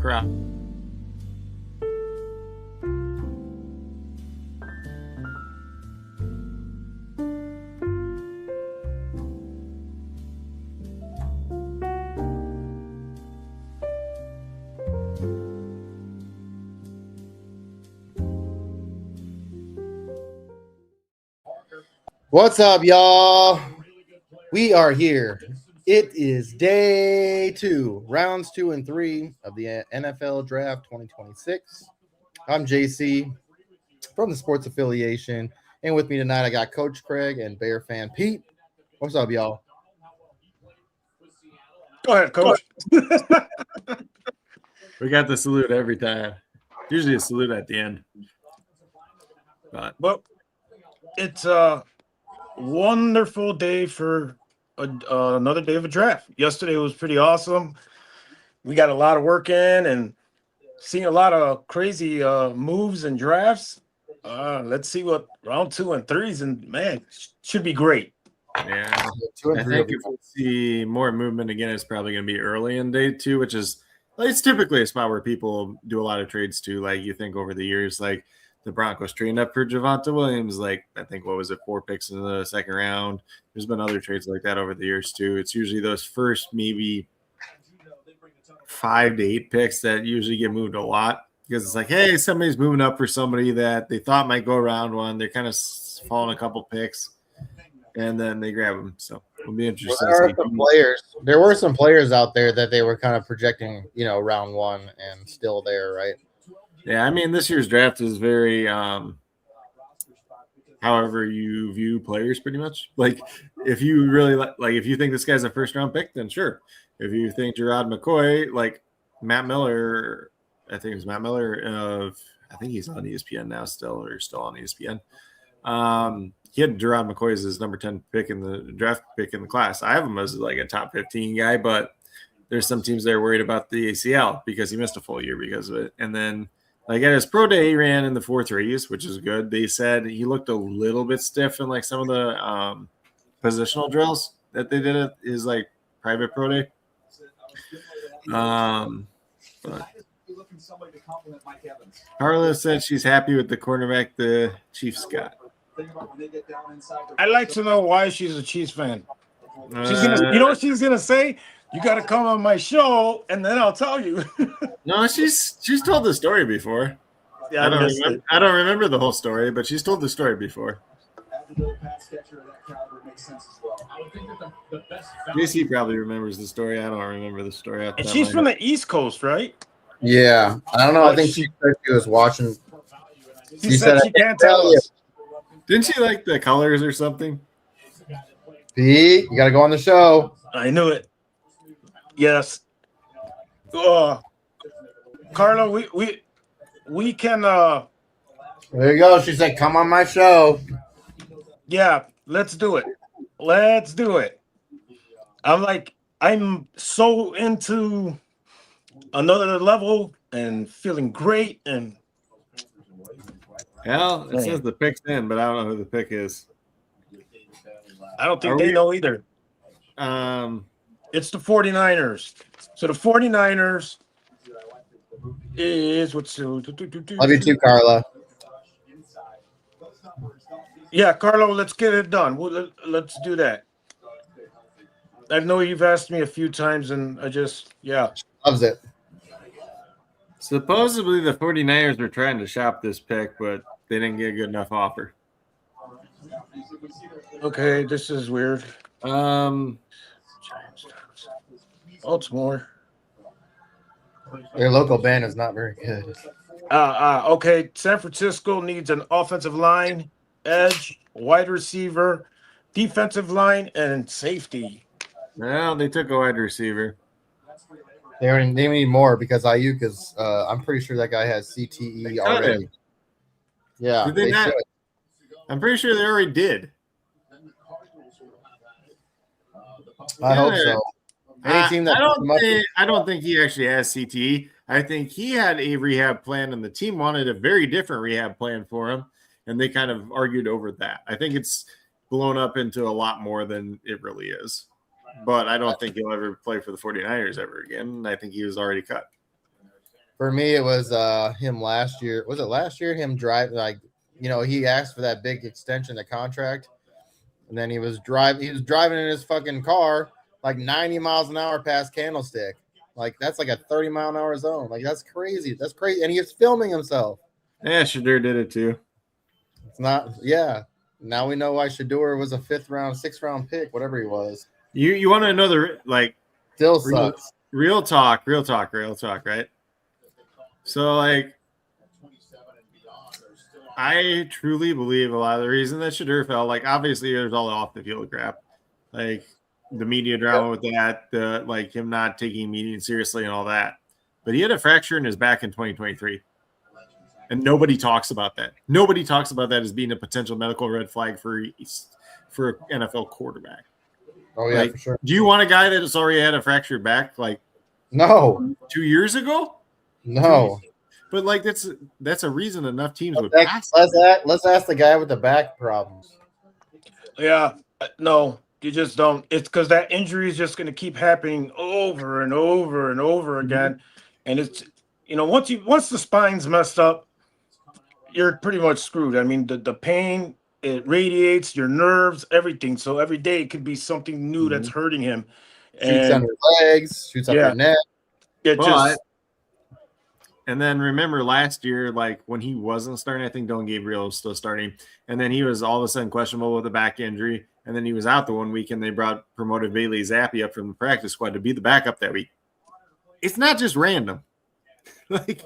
crowd. What's up, y'all? We are here. It is day 2, rounds 2 and 3 of the NFL Draft 2026. I'm JC from the Sports Affiliation, and with me tonight I got Coach Craig and Bear fan Pete. What's up, y'all? Go ahead, Coach. We got the salute every time. Usually a salute at the end. But well, it's a wonderful day for another day of a draft. Yesterday was pretty awesome. We got a lot of work in and seeing a lot of crazy moves and drafts. Let's see what round 2 and 3s, and man, should be great. Yeah, I think if we see more movement again, it's probably going to be early in day 2, which is it's typically a spot where people do a lot of trades too. Like you think over the years, like the Broncos trading up for Javonte Williams, like I think 4 picks in the second round. There's been other trades like that over the years too. It's usually those first maybe 5 to 8 picks that usually get moved a lot because it's like, hey, somebody's moving up for somebody that they thought might go around one. They're kind of falling a couple picks, and then they grab them. So it'll be interesting. There were some players out there that they were kind of projecting, round 1 and still there, right? Yeah, I mean, this year's draft is very however you view players pretty much. Like if you really like if you think this guy's a first round pick, then sure. If you think Gerard McCoy, like Matt Miller, I think it was Matt Miller I think he's on ESPN now still on ESPN. He had Gerard McCoy as his number 10 pick in the draft pick in the class. I have him as like a top 15 guy, but there's some teams that are worried about the ACL because he missed a full year because of it. And then like at his pro day, he ran in the 4.3s, which is good. They said he looked a little bit stiff in like some of the positional drills that they did at his like private pro day. But Carla said she's happy with the cornerback the Chiefs got. I'd like to know why she's a Chiefs fan. She's gonna, you know what she's gonna say? You got to come on my show, and then I'll tell you. No, she's told the story before. Yeah, I don't remember the whole story, but she's told the story before. JC probably remembers the story. I don't remember the story. And she's from the East Coast, right? Yeah, I don't know. I think she said she was watching. She said she can't tell us. Didn't she like the colors or something? Pete, you got to go on the show. I knew it. Yes. Carla, we can there you go. She said, come on my show. Yeah, let's do it. Let's do it. I'm so into another level and feeling great. And well, it says the pick's in, but I don't know who the pick is. I don't think they know either. It's the 49ers. So the 49ers is what's love you too, Carla. Yeah, Carlo, let's get it done. Let's do that. I know you've asked me a few times, and Loves it. Supposedly the 49ers were trying to shop this pick, but they didn't get a good enough offer. Okay, this is weird. Baltimore. Their local band is not very good. Okay, San Francisco needs an offensive line, edge, wide receiver, defensive line, and safety. Well, they took a wide receiver. They need more because Ayuk is. I'm pretty sure that guy has CTE already. Yeah, did they not? Should. I'm pretty sure they already did. I hope so. Any team that I don't think he actually has CTE. I think he had a rehab plan, and the team wanted a very different rehab plan for him, and they kind of argued over that. I think it's blown up into a lot more than it really is. But I don't think he'll ever play for the 49ers ever again. I think he was already cut. For me, it was him last year. Was it last year? Him driving, like, he asked for that big extension of contract, and then he was driving in his fucking car like 90 miles an hour past Candlestick. Like, that's like a 30-mile-an-hour zone. Like, that's crazy. That's crazy. And he was filming himself. Yeah, Shadur did it too. It's not, yeah. Now we know why Shadur was a 5th round, 6th round pick, whatever he was. You want to know like Still sucks. Real talk, right? So, like, I truly believe a lot of the reason that Shadur fell, like, obviously there's all the off the field crap, like the media drama with that, like him not taking meetings seriously and all that. But he had a fracture in his back in 2023. And nobody talks about that. Nobody talks about that as being a potential medical red flag for an NFL quarterback. Oh, yeah, like, for sure. Do you want a guy that has already had a fractured back, like, no, 2 years ago? No. But, like, that's a reason enough teams would pass. Let's ask the guy with the back problems. Yeah, no, you just don't. It's because that injury is just going to keep happening over and over and over again. And it's, once the spine's messed up, you're pretty much screwed. I mean, the pain, it radiates your nerves, everything. So every day it could be something new that's hurting him. Shoots on your legs, shoots up your neck. And then remember last year, like when he wasn't starting, I think Dylan Gabriel was still starting. And then he was all of a sudden questionable with a back injury. And then he was out the one week and they promoted Bailey Zappi up from the practice squad to be the backup that week. It's not just random. Like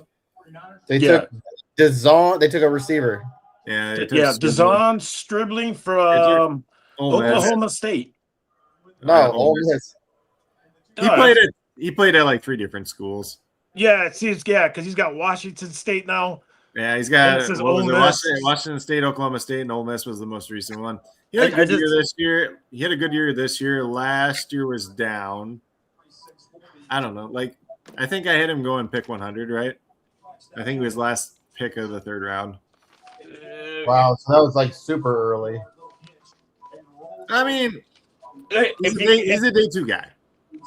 they took Dazon, they took a receiver. Yeah, Dazon Stribling from Oklahoma State. No, Ole Miss. He played at like 3 different schools. Yeah, because he's got Washington State now. Yeah, he's got Washington State, Oklahoma State, and Ole Miss was the most recent one. He had a good year this year. He had a good year this year. Last year was down. I don't know. Like, I think I had him going pick 100, right? I think it was last pick of the 3rd round. Wow, so that was like super early. I mean, he's a day 2 guy.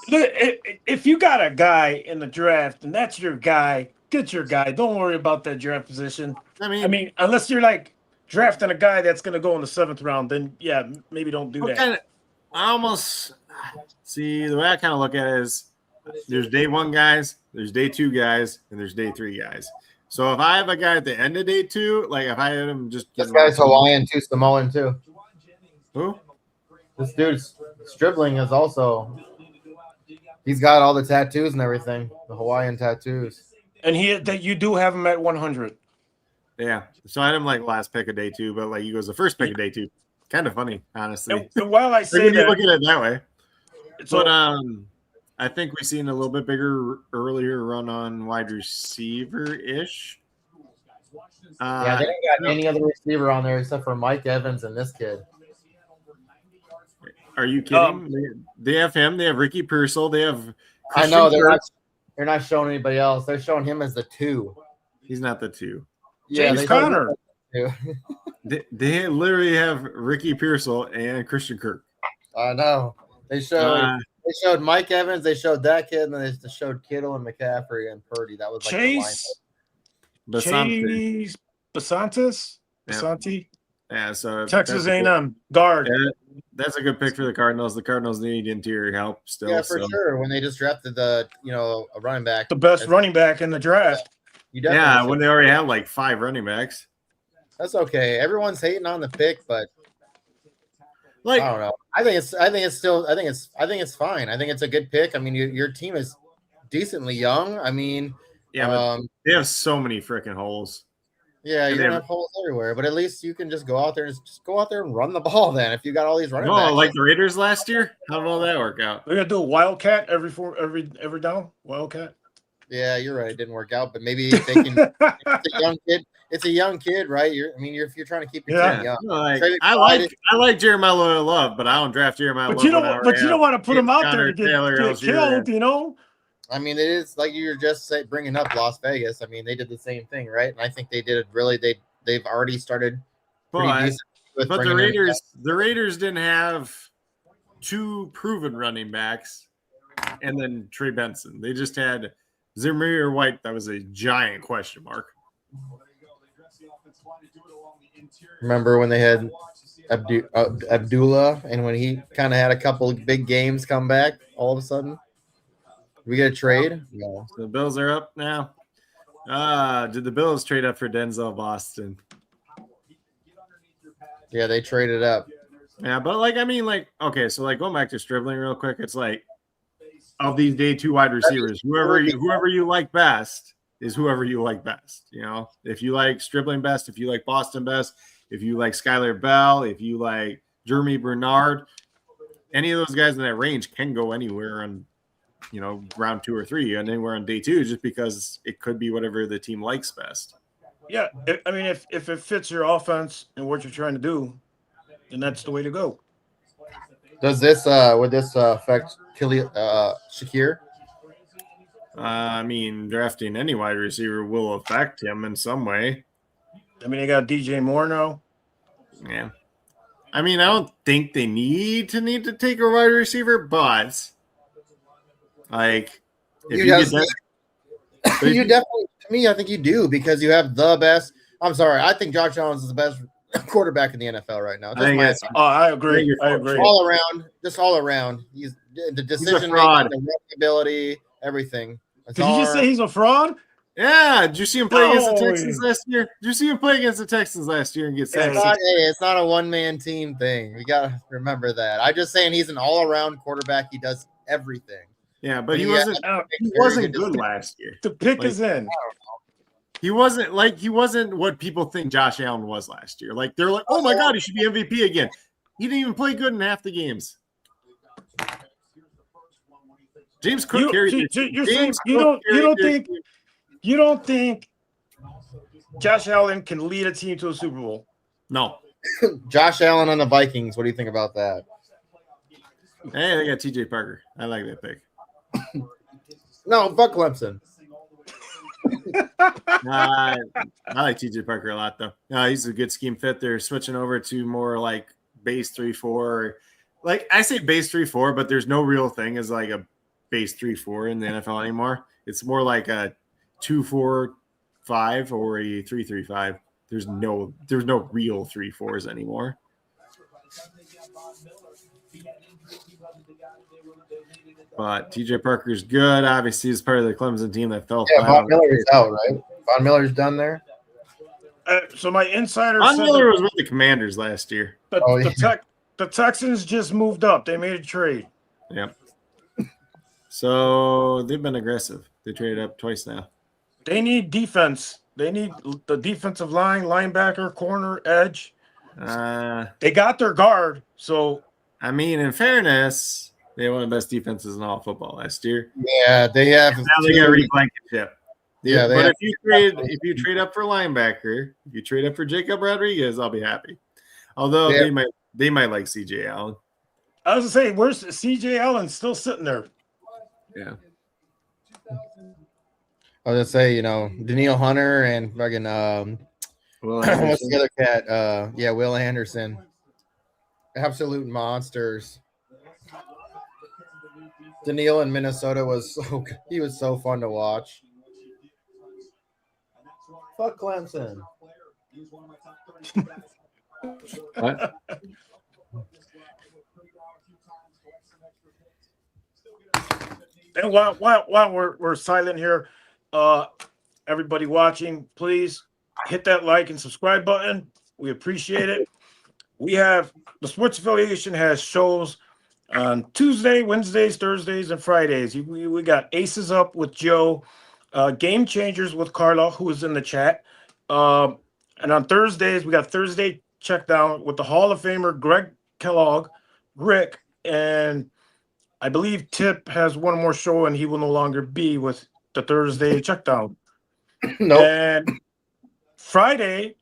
If you got a guy in the draft and that's your guy, get your guy. Don't worry about that draft position. I mean, unless you're like drafting a guy that's going to go in the 7th round, then yeah, maybe don't do that. I almost see the way I kind of look at it is there's day 1 guys, there's day 2 guys, and there's day 3 guys. So if I have a guy at the end of day 2, like if I had him just this guy's Hawaiian too, Samoan too. Who? This dude's Stribling is also. He's got all the tattoos and everything, the Hawaiian tattoos. And you do have him at 100. Yeah. So I had him like last pick of day 2, but like he goes the first pick of day 2. Kind of funny, honestly. And while I say that, look at it that way. But I think we've seen a little bit bigger earlier run on wide receiver ish. Yeah, they don't got any other receiver on there except for Mike Evans and this kid. Are you kidding? They have him. They have Ricky Pearsall. They have. I know they're not showing anybody else. They're showing him as the 2. He's not the 2. Yeah, James Conner. They literally have Ricky Pearsall and Christian Kirk. I know. They showed Mike Evans. They showed that kid, and then they showed Kittle and McCaffrey and Purdy. That was like Chase Basantis. Yeah, so Texas A&M guard. Yeah, that's a good pick for the Cardinals. The Cardinals need interior help still. Yeah, for sure. When they just drafted a running back, the best running back in the draft. Yeah, when they already have like 5 running backs. That's okay. Everyone's hating on the pick, but like I don't know. I think it's fine. I think it's a good pick. I mean, your team is decently young. I mean, but they have so many freaking holes. Yeah, you're gonna have holes everywhere, but at least you can just go out there and run the ball. Then, if you got all these running backs, like the Raiders last year, how did all that work out? They're gonna do a wildcat every down. Wildcat. Yeah, you're right. It didn't work out, but maybe they can. It's a young kid. It's a young kid, right? If you're trying to keep your team young. I like Jeremiah Love, but I don't draft Jeremiah Love. You don't want to put him out there to get killed, you know. I mean, it is like you were just bringing up Las Vegas. I mean, they did the same thing, right? And I think they did it really. They've already started. But the Raiders didn't have 2 proven running backs, and then Trey Benson. They just had Zamir White, that was a giant question mark. Remember when they had Abdullah, and when he kind of had a couple of big games come back, all of a sudden, we get a trade. No. So the Bills are up now. Did the Bills trade up for Denzel Boston? Yeah, they traded up. Yeah, but like, I mean, like, okay, so like going back to Stribling real quick, it's like of these day 2 wide receivers, whoever you like best is whoever you like best. You know, if you like Stribling best, if you like Boston best, if you like Skylar Bell, if you like Jeremy Bernard, any of those guys in that range can go anywhere on, you know, round 2 or 3 and anywhere on day 2, just because it could be whatever the team likes best. Yeah, I mean, if it fits your offense and what you're trying to do, then that's the way to go. Does this would this affect Shakir? I mean, drafting any wide receiver will affect him in some way. I mean, they got DJ Moore now. Yeah. I mean, I don't think they need to take a wide receiver, but like if you definitely, to me, I think you do, because you have the best. I'm sorry, I think Josh Allen is the best quarterback in the NFL right now. I agree. I agree. All around. He's the decision making, the running ability, everything. Did you just say he's a fraud? Yeah. Did you see him play against the Texans last year? Did you see him play against the Texans last year and get sacked? It's not a one-man team thing. We got to remember that. I'm just saying he's an all-around quarterback. He does everything. Yeah, but he wasn't good last year. The pick is in. He wasn't what people think Josh Allen was last year. Like, they're like, oh my God, he should be MVP again. He didn't even play good in half the games. James Cook carried. You don't think Josh Allen can lead a team to a Super Bowl? No. Josh Allen on the Vikings. What do you think about that? Hey, they got TJ Parker. I like that pick. No, fuck Clemson. I like TJ Parker a lot, though. He's a good scheme fit. They're switching over to more like base 3-4. Like, I say base 3-4, but there's no real thing as like a base 3-4 in the NFL anymore. It's more like a 2-4-5 or a 3-3-5. There's no real 3-4s anymore. But TJ Parker's good. Obviously, he's part of the Clemson team that fell. Yeah, Von Miller's out, right? Von Miller's done there. So my insider Von Miller was with the Commanders last year. The Texans just moved up. They made a trade. Yep. So they've been aggressive. They traded up twice now. They need defense. They need the defensive line, linebacker, corner, edge. They got their guard. So, I mean, in fairness, they had one of the best defenses in all football last year. Yeah, they have. And now they got Blankenship. Yeah, but if you trade up for linebacker, if you trade up for Jacob Rodriguez, I'll be happy. Although they might like CJ Allen. I was gonna say, where's CJ Allen still sitting there? Yeah. I was gonna say, Daniil Hunter and fucking what's the other cat? Will Anderson. Absolute monsters. Daniil in Minnesota was so fun to watch. Fuck Clemson. What? And while we're silent here, everybody watching, please hit that like and subscribe button. We appreciate it. We have the Sports Affiliation has shows on Tuesday, Wednesdays, Thursdays, and Fridays. We got Aces Up with Joe, Game Changers with Carla, who is in the chat. And on Thursdays, we got Thursday Check Down with the Hall of Famer Greg Kellogg, Rick, and I believe Tip has one more show, and he will no longer be with the Thursday Check Down. Nope. And Friday,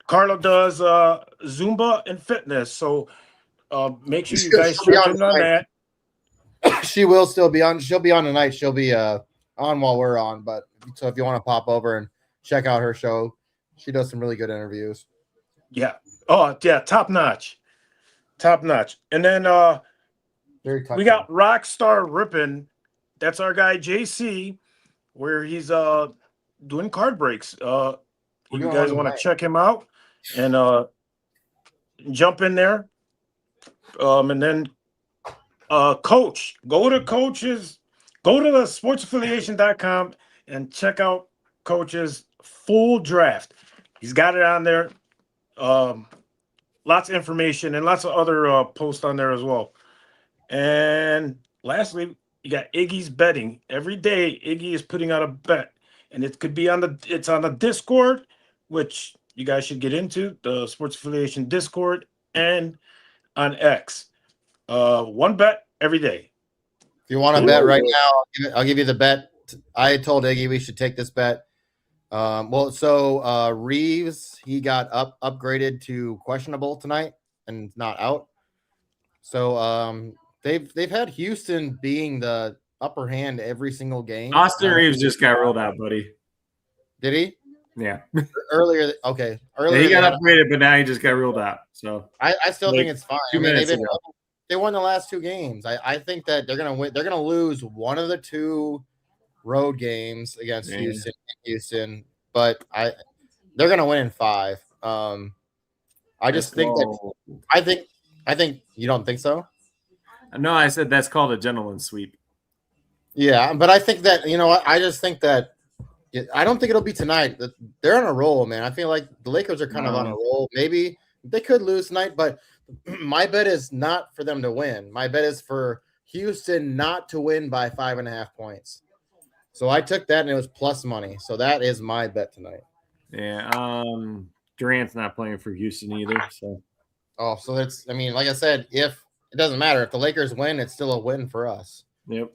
Carla does Zumba and fitness. So make sure you guys check in on that. She will still be on. She'll be on tonight. She'll be on while we're on. But so if you want to pop over and check out her show, she does some really good interviews. Yeah. Oh, yeah. Top notch. Top notch. And then we got Rockstar Rippin. That's our guy, JC. where he's doing card breaks. We're You doing guys one want to tonight. check him out and jump in there. And then coach, go to the sportsaffiliation.com and check out Coach's full draft. He's got it on there. Lots of information and lots of other posts on there as well. And lastly, you got Iggy's betting. Every day, Iggy is putting out a bet, and it could be on the Discord, which you guys should get into, the Sports Affiliation Discord, and on X. One bet every day. If you want to bet right now, I'll give you the bet. I told Iggy we should take this bet. Reeves, he got upgraded to questionable tonight and not out. So they've had Houston being the upper hand every single game. Austin Reeves just got ruled out, buddy. Did he? Yeah. Earlier, okay. Yeah, he got upgraded, but now he just got ruled out. So I still think it's fine. 2 minutes ago. They won the last 2 games. I think that they're gonna win. They're gonna lose one of the 2 road games against Houston, but they're gonna win in 5. I just think that I think you don't think so. No, I said that's called a gentleman's sweep. Yeah, but I think that I just think that I don't think it'll be tonight. They're on a roll, man. I feel like the Lakers are kind of on a roll. Maybe they could lose tonight, but my bet is not for them to win. My bet is for Houston not to win by 5.5 points. So I took that and it was plus money. So that is my bet tonight. Yeah. Durant's not playing for Houston either. So like I said, if it doesn't matter if the Lakers win, it's still a win for us. Yep.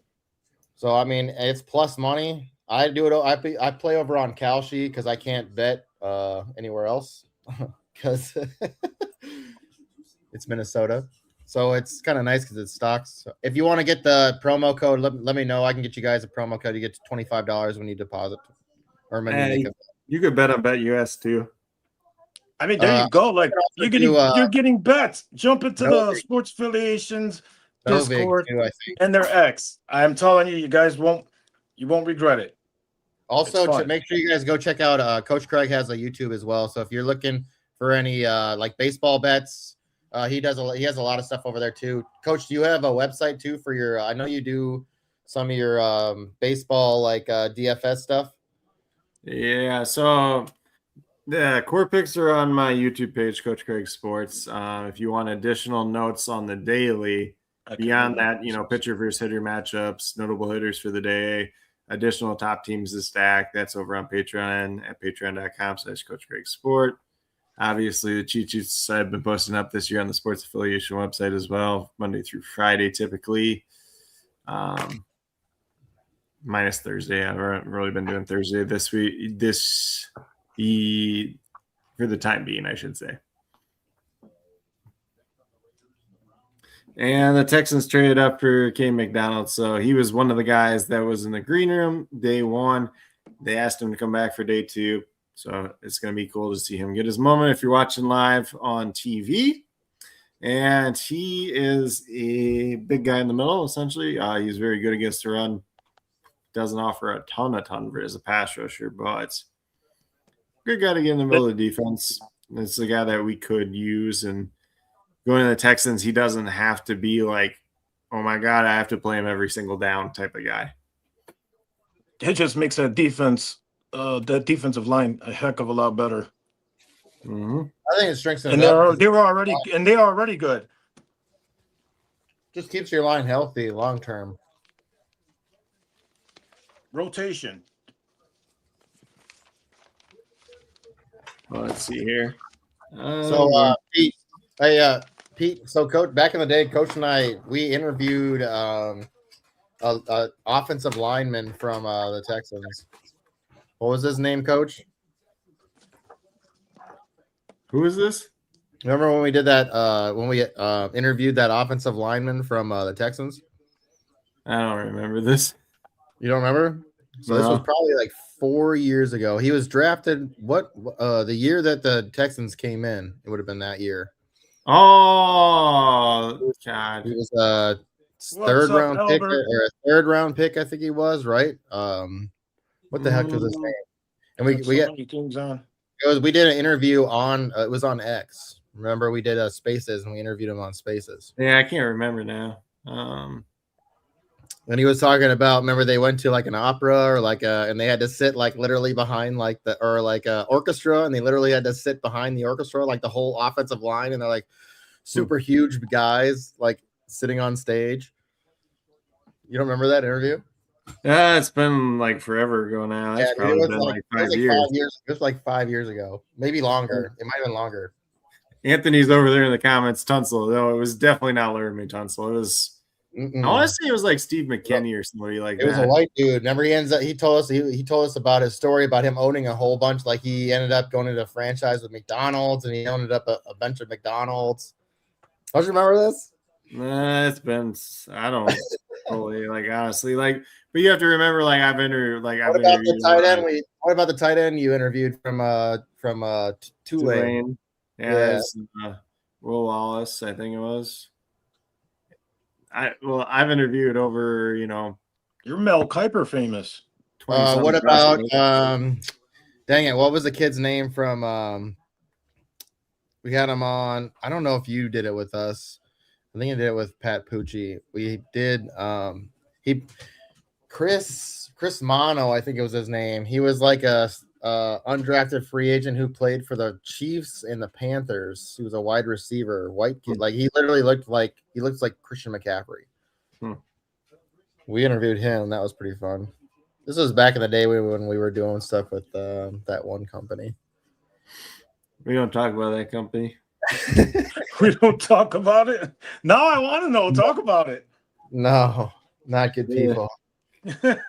So it's plus money. I do it. I play over on Kalshi because I can't bet anywhere else because it's Minnesota. So it's kind of nice because it's stocks. So if you want to get the promo code, let me know. I can get you guys a promo code. You get $25 when you deposit. Or you could bet on BetUS too. I mean, there you go. Like you're getting bets. Jump into the Sports Affiliations Discord too, I think. And their X. I'm telling you, you guys won't regret it. Also, make sure you guys go check out Coach Craig has a YouTube as well. So if you're looking for any like baseball bets, he has a lot of stuff over there too. Coach, do you have a website too for your? I know you do some of your baseball like DFS stuff. Yeah. So the core picks are on my YouTube page, Coach Craig Sports. If you want additional notes on the daily, beyond that, pitcher versus hitter matchups, notable hitters for the day, additional top teams to stack, that's over on Patreon at patreon.com/Coach Craig Sport. Obviously, the cheat sheets I've been posting up this year on the Sports Affiliation website as well, Monday through Friday typically. Minus Thursday. I haven't really been doing Thursday this week. For the time being, I should say. And the Texans traded up for Kane McDonald. So he was one of the guys that was in the green room day 1. They asked him to come back for day 2. So it's going to be cool to see him get his moment if you're watching live on TV. And he is a big guy in the middle, essentially. He's very good against the run. Doesn't offer a ton as a pass rusher, but good guy to get in the middle of the defense. It's the guy that we could use. And going to the Texans, he doesn't have to be like, oh my God, I have to play him every single down type of guy. It just makes that defensive line a heck of a lot better. Mm-hmm. I think it strengthens and they're already good. Just keeps your line healthy long term. Rotation. Well, let's see here. Pete, Pete. So, Coach, back in the day, Coach and I, we interviewed a offensive lineman from the Texans. What was his name, Coach? Who is this? Remember when we did that? When we interviewed that offensive lineman from the Texans? I don't remember this. You don't remember? So this was probably like 4 years ago. He was drafted the year that the Texans came in. It would have been that year. Oh God. He was a third round pick, I think he was, right? What the heck was his name? And Got so many things on. we did an interview on it was on X. Remember, we did Spaces and we interviewed him on Spaces. Yeah, I can't remember now. And he was talking about, remember they went to like an opera or like and they had to sit like literally behind like the orchestra, and they literally had to sit behind the orchestra, like the whole offensive line, and they're like super huge guys like sitting on stage. You don't remember that interview? Yeah, it's been like forever ago now. That's probably been like 5 years. It was like 5 years ago, maybe longer. It might have been longer. Anthony's over there in the comments. Tunsil, though, it was definitely not Laramie Tunsil. It was. I want to say it was like Steve McKinney or somebody like that. It was a white dude. Remember, he told us about his story about him owning a whole bunch. Like he ended up going into a franchise with McDonald's, and he owned up a bunch of McDonald's. Don't you remember this? It's been, I don't totally like, honestly, like, but you have to remember, like, I've interviewed what about the tight end you interviewed from Tulane? Yeah. Will Wallace, I think it was. I've interviewed over, You're Mel Kiper famous. What about dang it, what was the kid's name from we had him on? I don't know if you did it with us. I think I did it with Pat Pucci. We did Chris Mono, I think it was his name. He was like a undrafted free agent who played for the Chiefs and the Panthers. He was a wide receiver, white kid. Like he literally looks like Christian McCaffrey. We interviewed him. That was pretty fun. This was back in the day when we were doing stuff with that one company. We don't talk about that company. We don't talk about it. Now I want to know. Talk about it. No, not good people. That's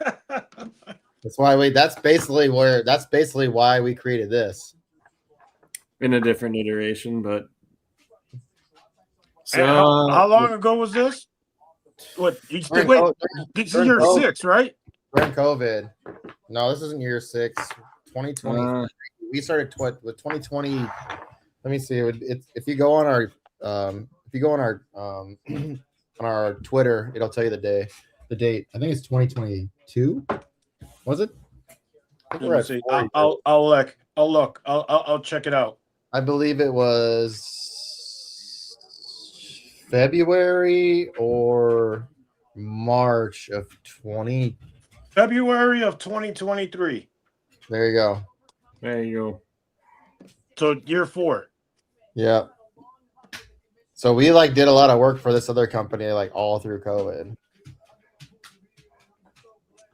basically why we created this. In a different iteration, but so how long ago was this? What? This is year 6, right? During COVID. No, this isn't year 6. 2020. We started with 2020. Let me see. If you go on our on our Twitter, it'll tell you the date. I think it's 2022. Was it? Let me see. I'll look. I'll check it out. I believe it was February or March of February of 2023. There you go. So year 4. Yeah. So we did a lot of work for this other company all through COVID.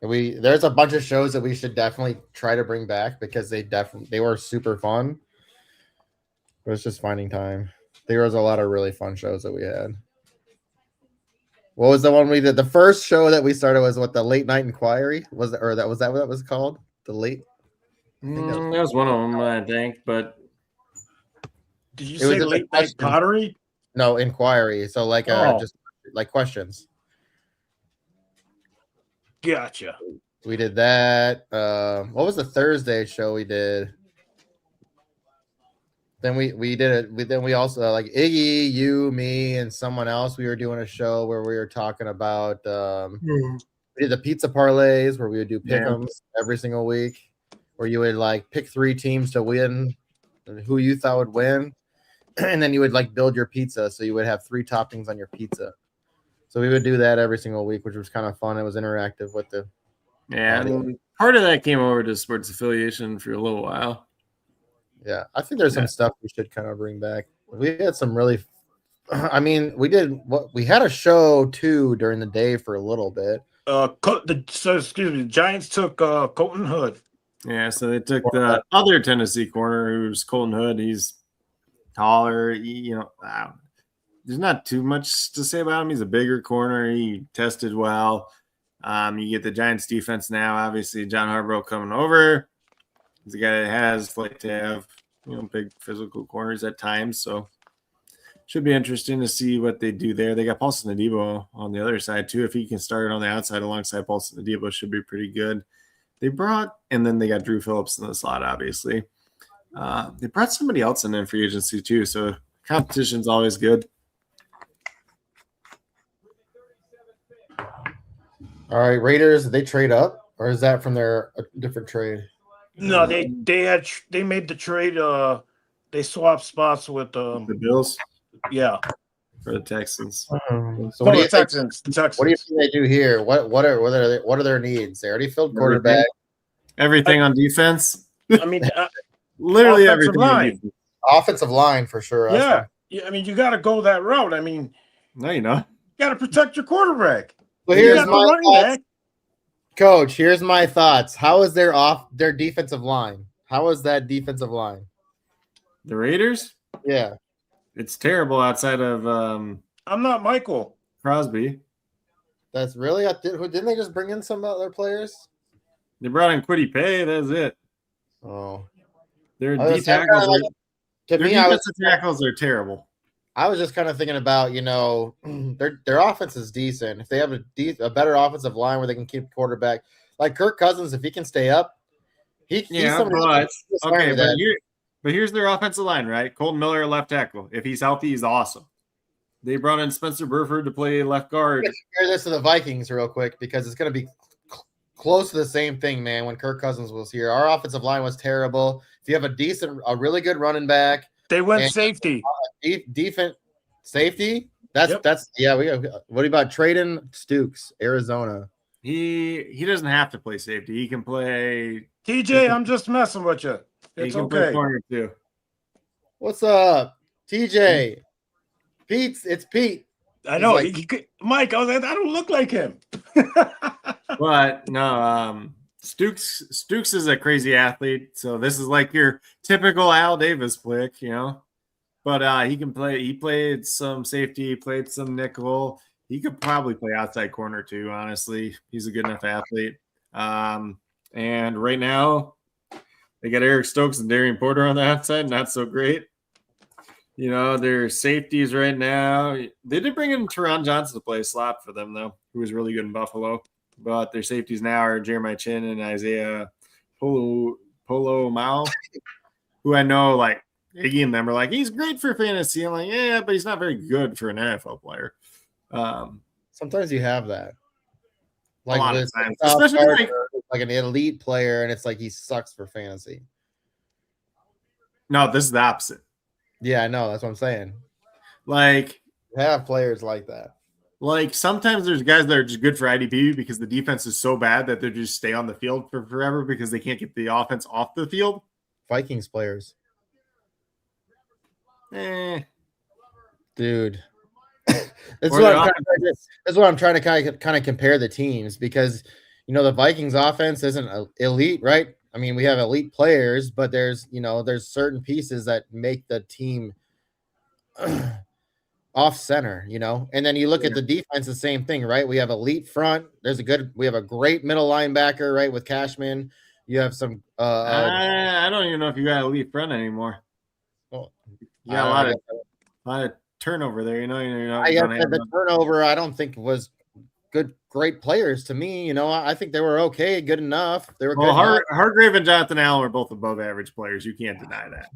And there's a bunch of shows that we should definitely try to bring back because they were super fun. It was just finding time. There was a lot of really fun shows that we had. What was the one we did? The first show that we started was the Late Night Inquiry? Was that what that was called? The late? That was one of them, I think. But did you say Late Night Pottery? No, Inquiry. So just questions. Gotcha. We did that. What was the Thursday show we did? Then we did it. Then we also Iggy, you, me, and someone else. We were doing a show where we were talking about. We did the pizza parlays where we would do pick'ems every single week, where you would pick 3 teams to win, who you thought would win, and then you would build your pizza. So you would have 3 toppings on your pizza. So we would do that every single week, which was kind of fun. It was interactive with the. Yeah, and part of that came over to Sports Affiliation for a little while. Yeah, I think there's some stuff we should kind of bring back. We had some really, we had a show too during the day for a little bit. The Giants took Colton Hood. Yeah, so they took the other Tennessee corner, who's Colton Hood. He's taller. There's not too much to say about him. He's a bigger corner. He tested well. You get the Giants defense now. Obviously, John Harbaugh coming over. He's a guy that has to have big physical corners at times, so should be interesting to see what they do there. They got Paulson Adebo on the other side too. If he can start on the outside alongside Paulson Adebo, should be pretty good. And then they got Drew Phillips in the slot. Obviously, they brought somebody else in free agency too, so competition's always good. All right, Raiders. Did they trade up Or is that from their different trade? No, they made the trade. They swapped spots with The Bills yeah. for the Texans. So Oh, what do you the Texans. The Texans. What do you think they do here? What are their needs? They already filled quarterback. Everything on defense. I mean, Literally offensive everything on line. defense. Offensive line for sure. Yeah. I mean, you got to go that route. I mean, No, you know. you got to protect your quarterback. Well, You here's got the my running thoughts. back. Coach, here's my thoughts. How is their defensive line? How is that defensive line? The Raiders? Yeah. It's terrible outside of I'm not Michael Crosby. That's really didn't they just bring in some other players? They brought in Quiddy Pay. That's it. Oh, Their defensive tackles are terrible. I was just kind of thinking about, their offense is decent. If they have a better offensive line where they can keep quarterback, like Kirk Cousins, if he can stay up, but here's their offensive line, right? Colton Miller, left tackle. If he's healthy, he's awesome. They brought in Spencer Burford to play left guard. Compare this to the Vikings real quick because it's going to be close to the same thing, man. When Kirk Cousins was here, our offensive line was terrible. If you have a really good running back, they went safety. Defense safety. What about Traden Stukes, Arizona? He doesn't have to play safety. He can play. TJ, I'm just messing with you. It's okay. Corner too. What's up, TJ? It's Pete. I know. Mike, I was like, I don't look like him. But no, Stukes is a crazy athlete. So this is like your typical Al Davis flick, But he can play. He played some safety, played some nickel. He could probably play outside corner too, honestly. He's a good enough athlete. And right now, they got Eric Stokes and Darian Porter on the outside. Not so great. Their safeties right now. They did bring in Teron Johnson to play slot for them, though, who was really good in Buffalo. But their safeties now are Jeremiah Chin and Isaiah Polo Mao, who I know, like, Iggy and them are like, he's great for fantasy. I'm like, yeah, but he's not very good for an NFL player. Sometimes you have that. Like a lot of times. Especially like an elite player, and it's like he sucks for fantasy. No, this is the opposite. Yeah, I know. That's what I'm saying. Like, you have players like that. Like, sometimes there's guys that are just good for IDP because the defense is so bad that they just stay on the field for forever because they can't get the offense off the field. Vikings players. Dude. That's what I'm trying to kind of compare the teams because, the Vikings offense isn't elite, right? I mean, we have elite players, but there's certain pieces that make the team off center, and then you look at the defense, the same thing, right? We have elite front. We have a great middle linebacker, right? With Cashman. You have some, I don't even know if you got elite front anymore. Well, you got a lot of turnover there, I guess the turnover, I don't think was great players to me. I think they were okay, good enough. They were good. Hargrave and Jonathan Allen were both above average players. You can't deny that.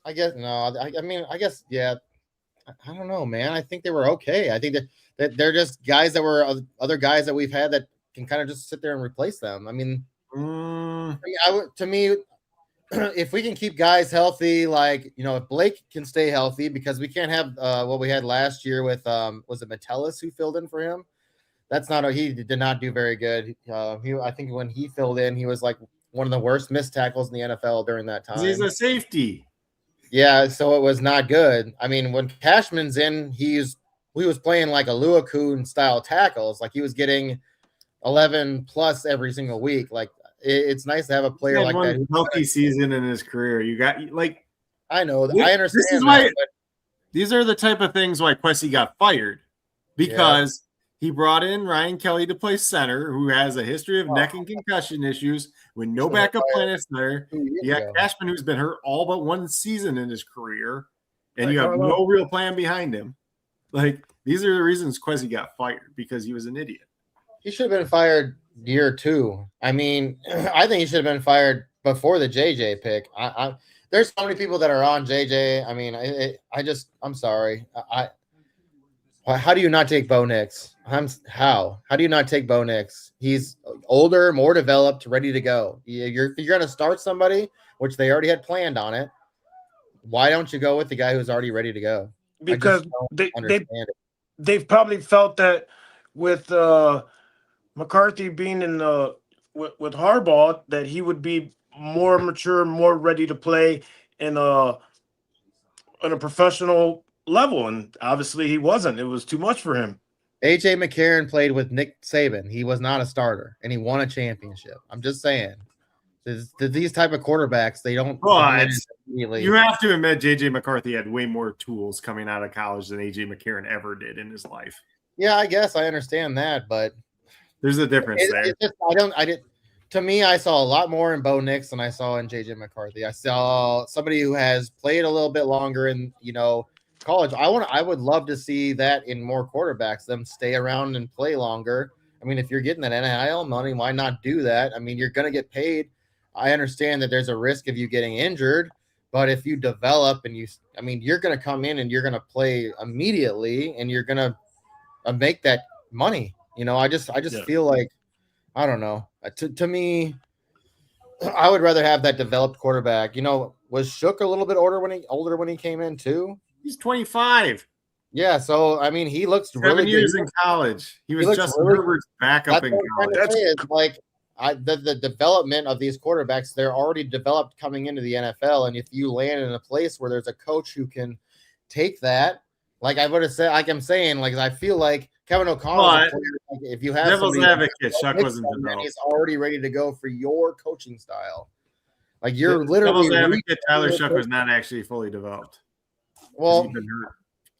I guess no. I guess yeah. I don't know, man. I think they were okay. I think that they're just guys that were other guys that we've had that can kind of just sit there and replace them. I mean, to me, if we can keep guys healthy, like if Blake can stay healthy, because we can't have what we had last year with was it Metellus who filled in for him? He did not do very good. I think when he filled in, he was like one of the worst missed tackles in the NFL during that time. He's a safety. Yeah, so it was not good. I mean, when Cashman's in, he was playing like a Luakun style tackles. Like he was getting 11 plus every single week. Like it's nice to have a player like that. Healthy season in his career. You got like I know. I understand. This is why these are the type of things why Quessy got fired because he brought in Ryan Kelly to play center, who has a history of neck and concussion issues with no backup plan at center. You got Cashman, who's been hurt all but one season in his career, and you have no real plan behind him. Like, these are the reasons Quessy got fired, because he was an idiot. He should have been fired year 2. I mean, I think he should have been fired before the JJ pick. There's so many people that are on JJ. I mean, I'm sorry. How do you not take Bo Nix? How do you not take Bo Nix? He's older, more developed, ready to go. You're going to start somebody, which they already had planned on it. Why don't you go with the guy who's already ready to go? Because they've probably felt that with McCarthy being in the with Harbaugh, that he would be more mature, more ready to play in a professional level, and obviously he wasn't. It was too much for him. AJ McCarron played with Nick Saban. He was not a starter, and he won a championship. I'm just saying, these type of quarterbacks, they don't. You have to admit, JJ McCarthy had way more tools coming out of college than AJ McCarron ever did in his life. Yeah, I guess I understand that, but there's a difference there. To me, I saw a lot more in Bo Nix than I saw in JJ McCarthy. I saw somebody who has played a little bit longer in, college. I would love to see that in more quarterbacks, them stay around and play longer. I mean, if you're getting that NIL money, why not do that? I mean, you're going to get paid. I understand that there's a risk of you getting injured, but if you develop and you're going to come in and you're going to play immediately and you're going to make that money. I just feel like, I don't know. To me, I would rather have that developed quarterback. Was Shook a little bit older when he came in too? He's 25. Yeah, so I mean, he looks 7 years in college. He was Justin Herbert's backup in college. That's like the development of these quarterbacks. They're already developed coming into the NFL, and if you land in a place where there's a coach who can take that, like I would have said, like I'm saying, like I feel like Kevin O'Connell, if you have devil's advocate, Chuck wasn't developed. He's already ready to go for your coaching style. Like you're literally devil's advocate. Tyler Shuck was not actually fully developed. Well,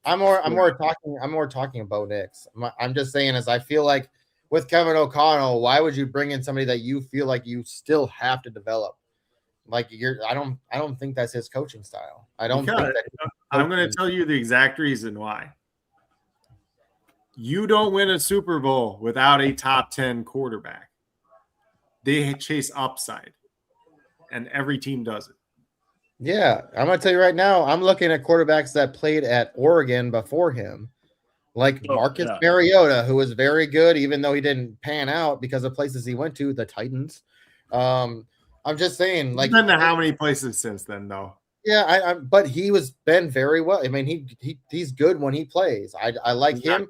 I'm more talking about Nix. I'm just saying, as I feel like with Kevin O'Connell, why would you bring in somebody that you feel like you still have to develop? Like I don't think that's his coaching style. I don't think that. I'm going to tell you the exact reason why. You don't win a Super Bowl without a top 10 quarterback. They chase upside, and every team does it. Yeah, I'm going to tell you right now, I'm looking at quarterbacks that played at Oregon before him, like Marcus Mariota, who was very good, even though he didn't pan out because of places he went to, the Titans. I'm just saying, like, been to how many places since then, though? Yeah, but he was been very well. I mean, he's good when he plays. I like him.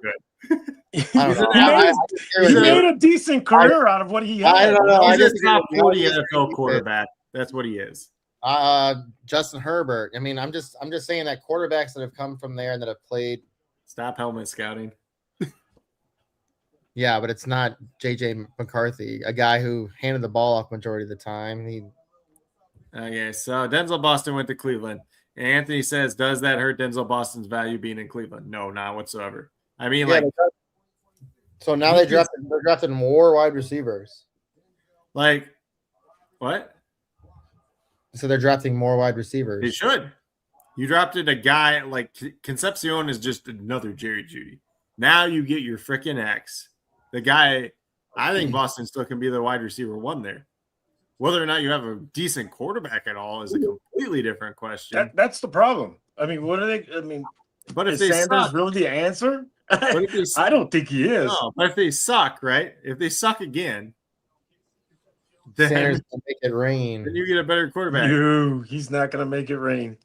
He made a decent career out of what he had. I don't know. He's a top 40 NFL quarterback. That's what he is. Justin Herbert. I mean, I'm just saying that quarterbacks that have come from there and that have played. Stop helmet scouting. Yeah, but it's not JJ McCarthy, a guy who handed the ball off majority of the time. Okay, so Denzel Boston went to Cleveland. And Anthony says, does that hurt Denzel Boston's value being in Cleveland? No, not whatsoever. I mean, so now they're drafting more wide receivers. Like, what? So they're drafting more wide receivers. They should. You drafted a guy like Concepcion is just another Jerry Jeudy. Now you get your freaking X. The guy, I think Boston still can be the wide receiver one there. Whether or not you have a decent quarterback at all is a completely different question. That's the problem. I mean, what are they? I mean, but if is they Sanders suck, really the answer? I don't think he is. No, but if they suck, right? If they suck again, then Sanders can make it rain. Then you get a better quarterback. No, he's not going to make it rain.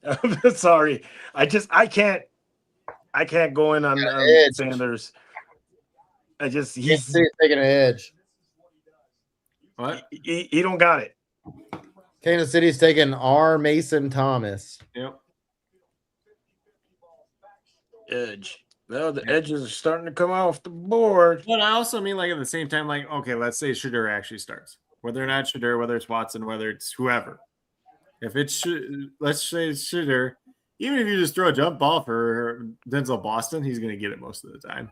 Sorry, I can't go in on Sanders. He's taking an edge. What? He don't got it. Kansas City's taking R. Mason Thomas. Yep. Edge. Well, the edges are starting to come off the board. But I also mean, like, at the same time, like, okay, let's say Shedeur actually starts. Whether or not Shedeur, whether it's Watson, whether it's whoever. If it's, let's say it's Shedeur, even if you just throw a jump ball for Denzel Boston, he's going to get it most of the time.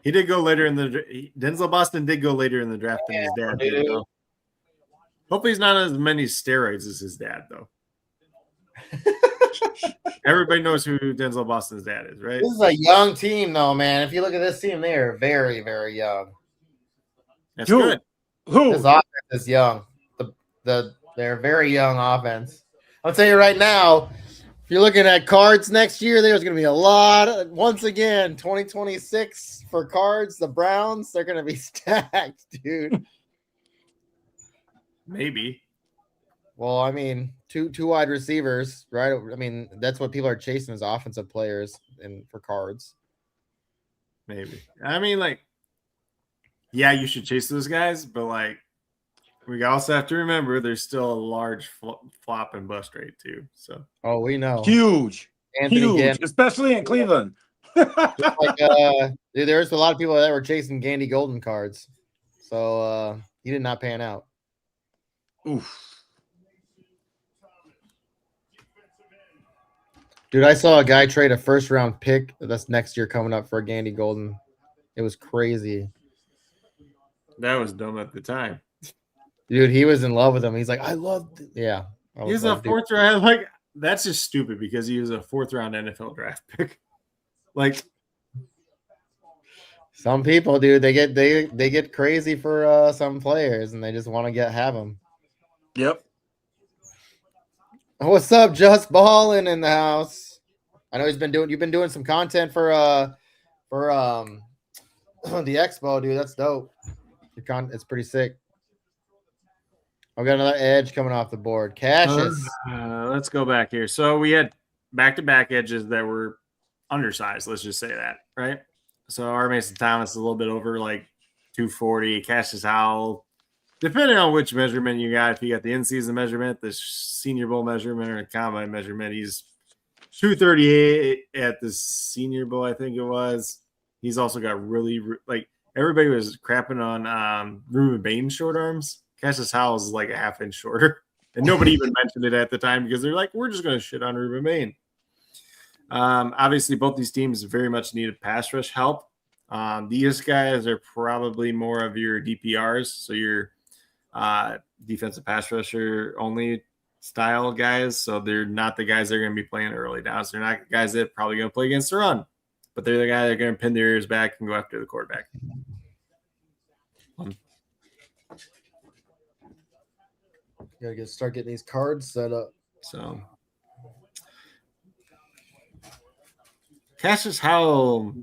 He did go later in the Denzel Boston did go later in the draft than his dad did. Though. Hopefully, he's not as many steroids as his dad, though. Everybody knows who Denzel Boston's dad is, right? This is a young team, though, man. If you look at this team, they are very, very young. That's good. This offense is young. They're very young offense. I'll tell you right now, If you're looking at cards next year, there's going to be a lot. Once again, 2026 for cards. The Browns, they're going to be stacked, dude. Maybe. Well, I mean, two wide receivers, right? I mean, that's what people are chasing as offensive players and for cards. Maybe. I mean, like, yeah, you should chase those guys, but like, we also have to remember there's still a large flop and bust rate too. So, oh, we know, huge, Anthony huge, especially in Cleveland. Dude, there's a lot of people that were chasing Gandy Golden cards, so he did not pan out. Oof. Dude, I saw a guy trade a first-round pick that's next year coming up for a Gandy Golden. It was crazy. that was dumb at the time. Dude, he was in love with him. He's like, I love – yeah. He's a fourth round. Like, that's just stupid because he was a fourth round NFL draft pick. Like, some people, dude, they get crazy for some players and they just want to have them. Yep. What's up, Just Ballin' in the house? I know you've been doing some content for the expo, dude. That's dope. It's pretty sick. I've got another edge coming off the board. Cassius. Let's go back here. So we had back-to-back edges that were undersized. Let's just say that, right? So our Mason Thomas is a little bit over like 240. Cassius Howell, depending on which measurement you got, if you got the in-season measurement, the Senior Bowl measurement, or a combine measurement, he's 238 at the Senior Bowl, I think it was. He's also got really, like, everybody was crapping on Ruben Bain's short arms. Cassius Howell is like a half inch shorter. And nobody even mentioned it at the time because they're like, we're just going to shit on Ruben Bain. Obviously, both these teams very much needed pass rush help. These guys are probably more of your DPRs, so your defensive pass rusher only style guys. So they're not the guys that are going to be playing early downs. They're not guys that are probably going to play against the run, but they're the guys that are going to pin their ears back and go after the quarterback. You gotta start getting these cards set up. So Cassius Howell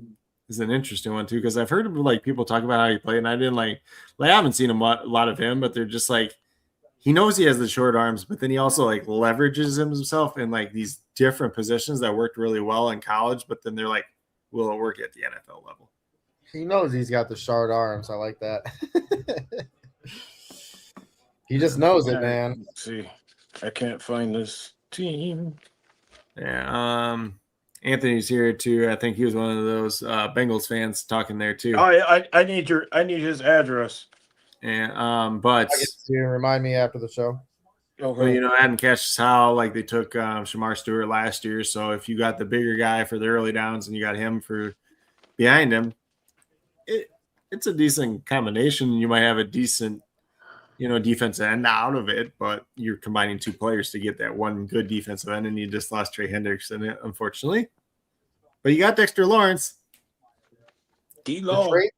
is an interesting one too, because I've heard like people talk about how he played, and I didn't like I haven't seen a lot of him, but they're just like he knows he has the short arms, but then he also like leverages himself in like these different positions that worked really well in college, but then they're like, will it work at the NFL level? He knows he's got the short arms. I like that. He just knows it, man. Let's see. I can't find this team. Yeah. Anthony's here too. I think he was one of those Bengals fans talking there too. Oh, I need his address. And but you remind me after the show. Okay. Well, you know, adding Cassius Howell, like they took Shamar Stewart last year. So if you got the bigger guy for the early downs and you got him for behind him, it's a decent combination. You might have a decent, defensive end out of it, but you're combining two players to get that one good defensive end, and you just lost Trey Hendrickson, unfortunately. But you got Dexter Lawrence. The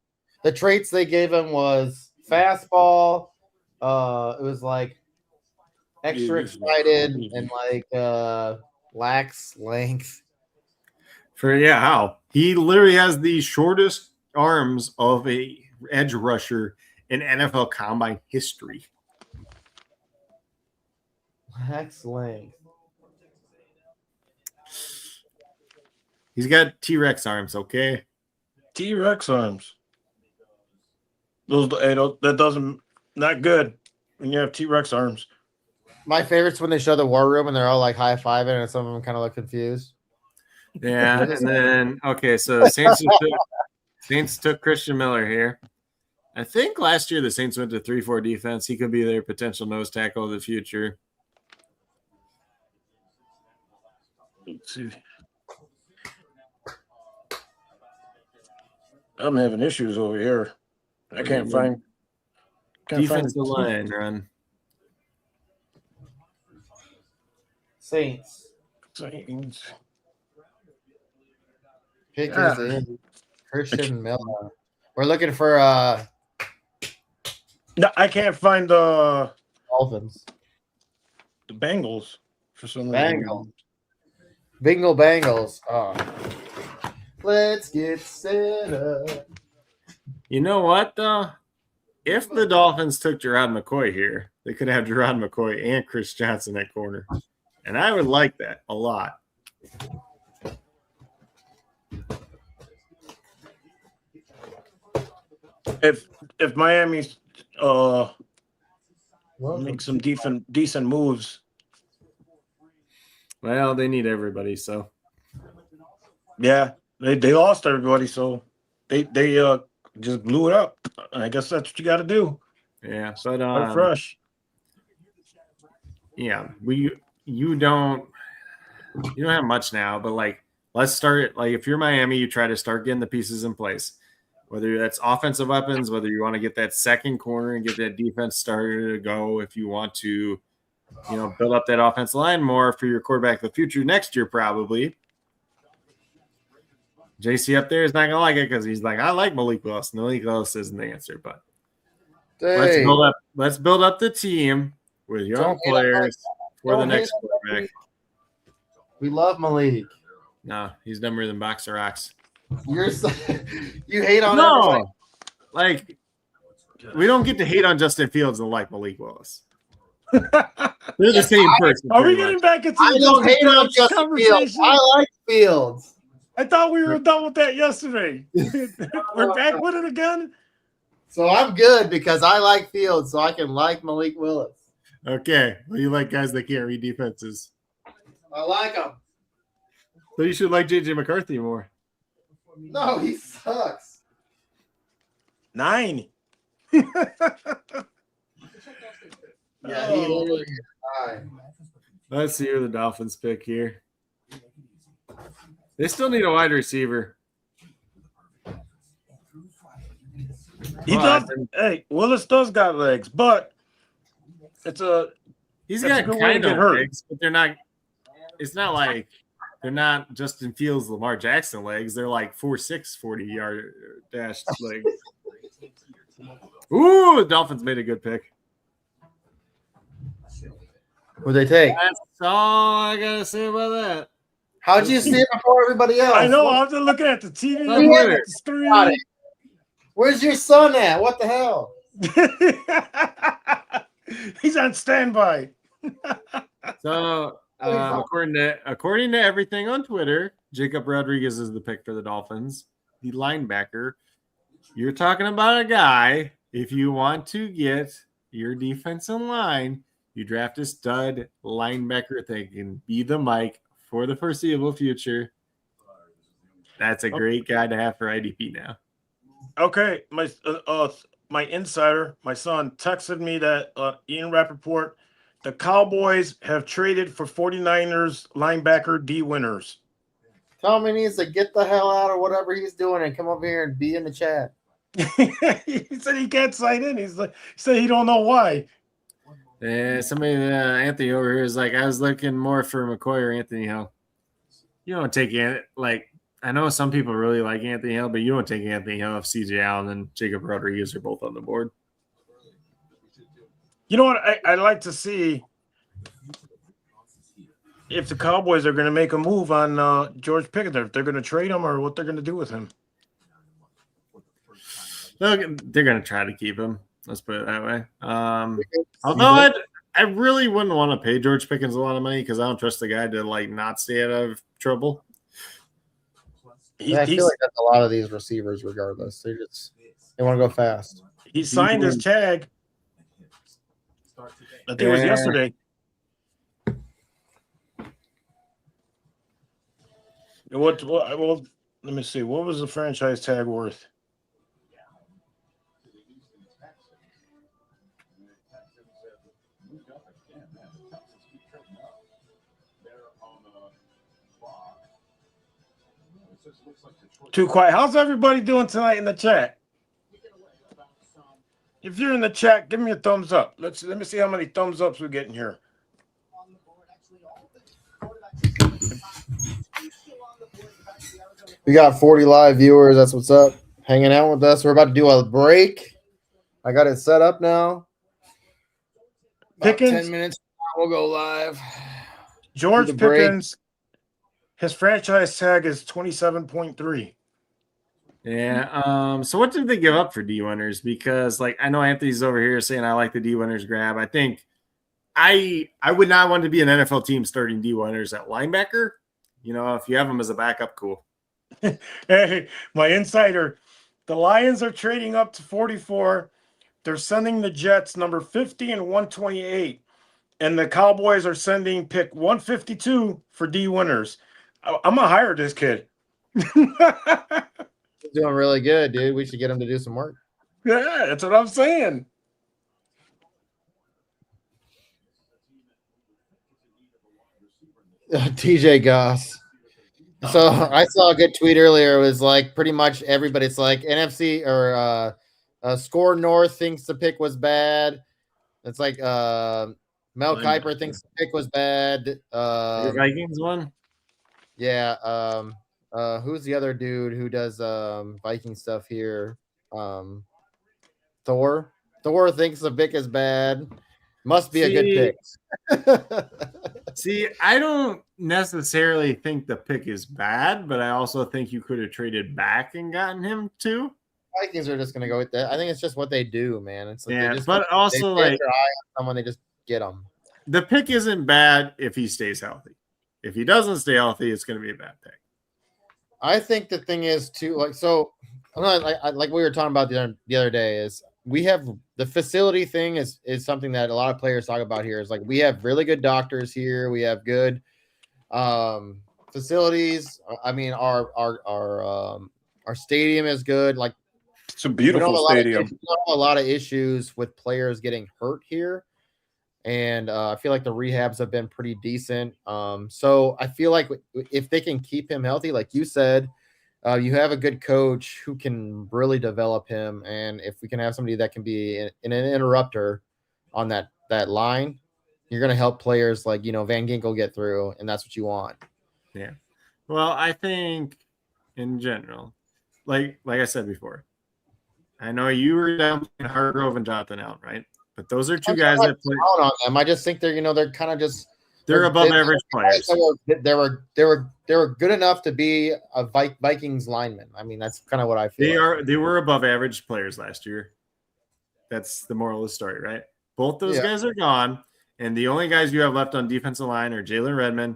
traits they gave him was fastball. It was like extra excited and like lax length. How he literally has the shortest arms of a edge rusher in NFL combine history. Lax length. He's got T-Rex arms, okay? T-Rex arms. That doesn't not good when you have T-Rex arms. My favorite's when they show the war room and they're all like high-fiving and some of them kind of look confused. Yeah, and then so Saints took Christian Miller here. I think last year the Saints went to 3-4 defense. He could be their potential nose tackle of the future. Let's see. I'm having issues over here. I can't find defensive line run. Saints. Pickers in Christian Miller. We're looking for No, I can't find the Dolphins. Bengals for some reason. Bingo Bangles. Oh. Let's get set up. You know what, though? If the Dolphins took Gerard McCoy here, they could have Gerard McCoy and Chris Johnson at corner. And I would like that a lot. If Miami's make some decent moves. Well, they need everybody, so Yeah, they lost everybody, so they just blew it up. I guess that's what you got to do. yeah. Start But fresh. yeah, you don't have much now, but like let's start. Like if you're Miami, you try to start getting the pieces in place. Whether that's offensive weapons, whether you want to get that second corner and get that defense started to go, if you want to, build up that offensive line more for your quarterback of the future next year, probably. JC up there is not gonna like it because he's like, I like Malik Willis. Malik Willis isn't the answer, but let's build up the team with young players for the next quarterback. We love Malik. No, he's dumber than Boxer Rocks. You hate on everybody. Like we don't get to hate on Justin Fields and like Malik Willis. They're the same person. Are we getting back into I don't hate on Justin Fields. I like Fields. I thought we were done with that yesterday. We're back with it again. So I'm good because I like Fields, so I can like Malik Willis. Okay. Well, you like guys that can't read defenses. I like him. So you should like JJ McCarthy more. No, he sucks. 9. Yeah, he literally is 9. Let's see who the Dolphins pick here. They still need a wide receiver. Hey, Willis does got legs, but he's got kind of legs, but they're not. It's not like they're not Justin Fields, Lamar Jackson legs. They're like 4.6 40-yard dash legs. Ooh, the Dolphins made a good pick. Who'd they take? That's all I gotta say about that. How'd you see it before everybody else? I know. I was just looking at the TV. Where's your son at? What the hell? He's on standby. So, according to everything on Twitter, Jacob Rodriguez is the pick for the Dolphins, the linebacker. You're talking about a guy. If you want to get your defensive line, you draft a stud linebacker that can be the mic for the foreseeable future. That's a great guy to have for IDP now. Okay, my insider, my son, texted me that Ian Rappaport, the Cowboys have traded for 49ers linebacker D Winners. Tell him he needs to get the hell out of whatever he's doing and come over here and be in the chat. He said he can't sign in. He said he don't know why. Somebody, Anthony over here is like, I was looking more for McCoy or Anthony Hill. You don't take it like. I know some people really like Anthony Hill, but you don't take Anthony Hill if CJ Allen and Jacob Rodriguez are both on the board. You know what? I'd like to see if the Cowboys are going to make a move on George Pickens, if they're going to trade him or what they're going to do with him. They're going to try to keep him. Let's put it that way. Although I really wouldn't want to pay George Pickens a lot of money because I don't trust the guy to like not stay out of trouble. I feel like that's a lot of these receivers, regardless. They want to go fast. He signed his tag. I think it was yesterday. Well, let me see. What was the franchise tag worth? Too quiet. How's everybody doing tonight in the chat? If you're in the chat, give me a thumbs up. Let me see how many thumbs ups we're getting here. We got 40 live viewers. That's what's up. Hanging out with us. We're about to do a break. I got it set up now. About Pickens. 10 minutes. We'll go live. George Pickens His franchise tag is 27.3. Yeah. So what did they give up for D winners? Because like I know Anthony's over here saying I like the D winners grab. I think I would not want to be an NFL team starting D winners at linebacker. You know, if you have them as a backup, cool. Hey, my insider, the Lions are trading up to 44. They're sending the Jets number 50 and 128. And the Cowboys are sending pick 152 for D winners. I'm going to hire this kid. He's doing really good, dude. We should get him to do some work. Yeah, that's what I'm saying. TJ Goss. So I saw a good tweet earlier. It was like pretty much everybody. It's like NFC or Score North thinks the pick was bad. It's like Mel Kiper thinks the pick was bad. Your Vikings one? Yeah. Who's the other dude who does Viking stuff here? Thor. Thor thinks the pick is bad. Must be a good pick. See, I don't necessarily think the pick is bad, but I also think you could have traded back and gotten him too. Vikings are just going to go with that. I think it's just what they do, man. It's like yeah, they just but also they like their eye on someone, they just get them. The pick isn't bad if he stays healthy. If he doesn't stay healthy, it's going to be a bad pick. I think the thing is too, like, so like we were talking about the other day is we have the facility thing is something that a lot of players talk about here. Is like we have really good doctors here. We have good facilities. I mean, our stadium is good. Like it's a beautiful stadium. We don't have a lot of issues with players getting hurt here. And I feel like the rehabs have been pretty decent. So I feel like if they can keep him healthy, like you said, you have a good coach who can really develop him. And if we can have somebody that can be an interrupter on that line, you're going to help players like, Van Ginkel get through, and that's what you want. Yeah. Well, I think in general, like I said before, I know you were down playing Hargrove and Jonathan Allen, right? But those are two guys that play on them. I just think they're, they're kind of just they're above average players. They were good enough to be a Vikings lineman. I mean, that's kind of what I feel. They were above average players last year. That's the moral of the story, right? Both those guys are gone, and the only guys you have left on defensive line are Jalen Redmond,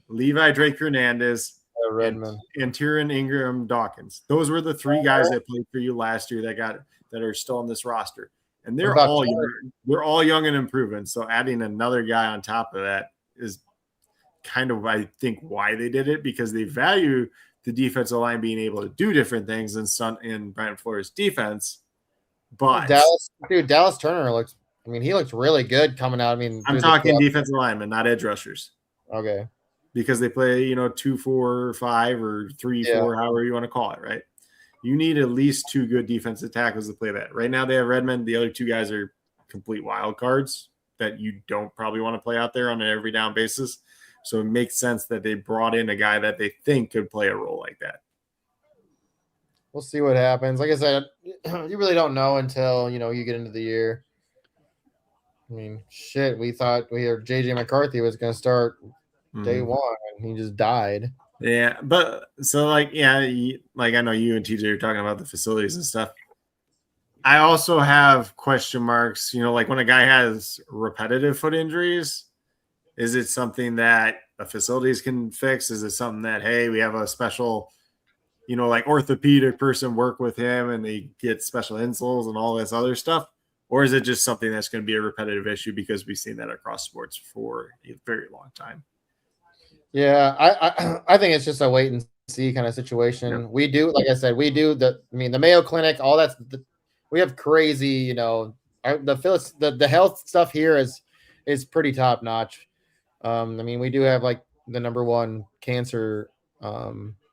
Levi Drake Hernandez, and Tyron Ingram Dawkins. Those were the three guys that played for you last year that are still on this roster. And they're all young and improving. So adding another guy on top of that is kind of, I think, why they did it, because they value the defensive line being able to do different things in Brian Flores' defense. But Dallas Turner looks really good coming out. I mean, I'm talking defensive linemen, not edge rushers. Okay. Because they play, 2-4-5 or 3-4, however you want to call it, right? You need at least two good defensive tackles to play that. Right now they have Redmond. The other two guys are complete wild cards that you don't probably want to play out there on an every down basis. So it makes sense that they brought in a guy that they think could play a role like that. We'll see what happens. Like I said, you really don't know until, you get into the year. I mean, shit, we thought JJ McCarthy was going to start day one, and he just died. Yeah, but so I know you and TJ are talking about the facilities and stuff. I also have question marks, like when a guy has repetitive foot injuries, is it something that a facilities can fix? Is it something that, hey, we have a special, like orthopedic person work with him and they get special insoles and all this other stuff? Or is it just something that's going to be a repetitive issue because we've seen that across sports for a very long time? Yeah, I think it's just a wait and see kind of situation. Yeah. We do, like I said, the Mayo Clinic, all that. We have crazy, the health stuff here is pretty top notch. We do have like the number one cancer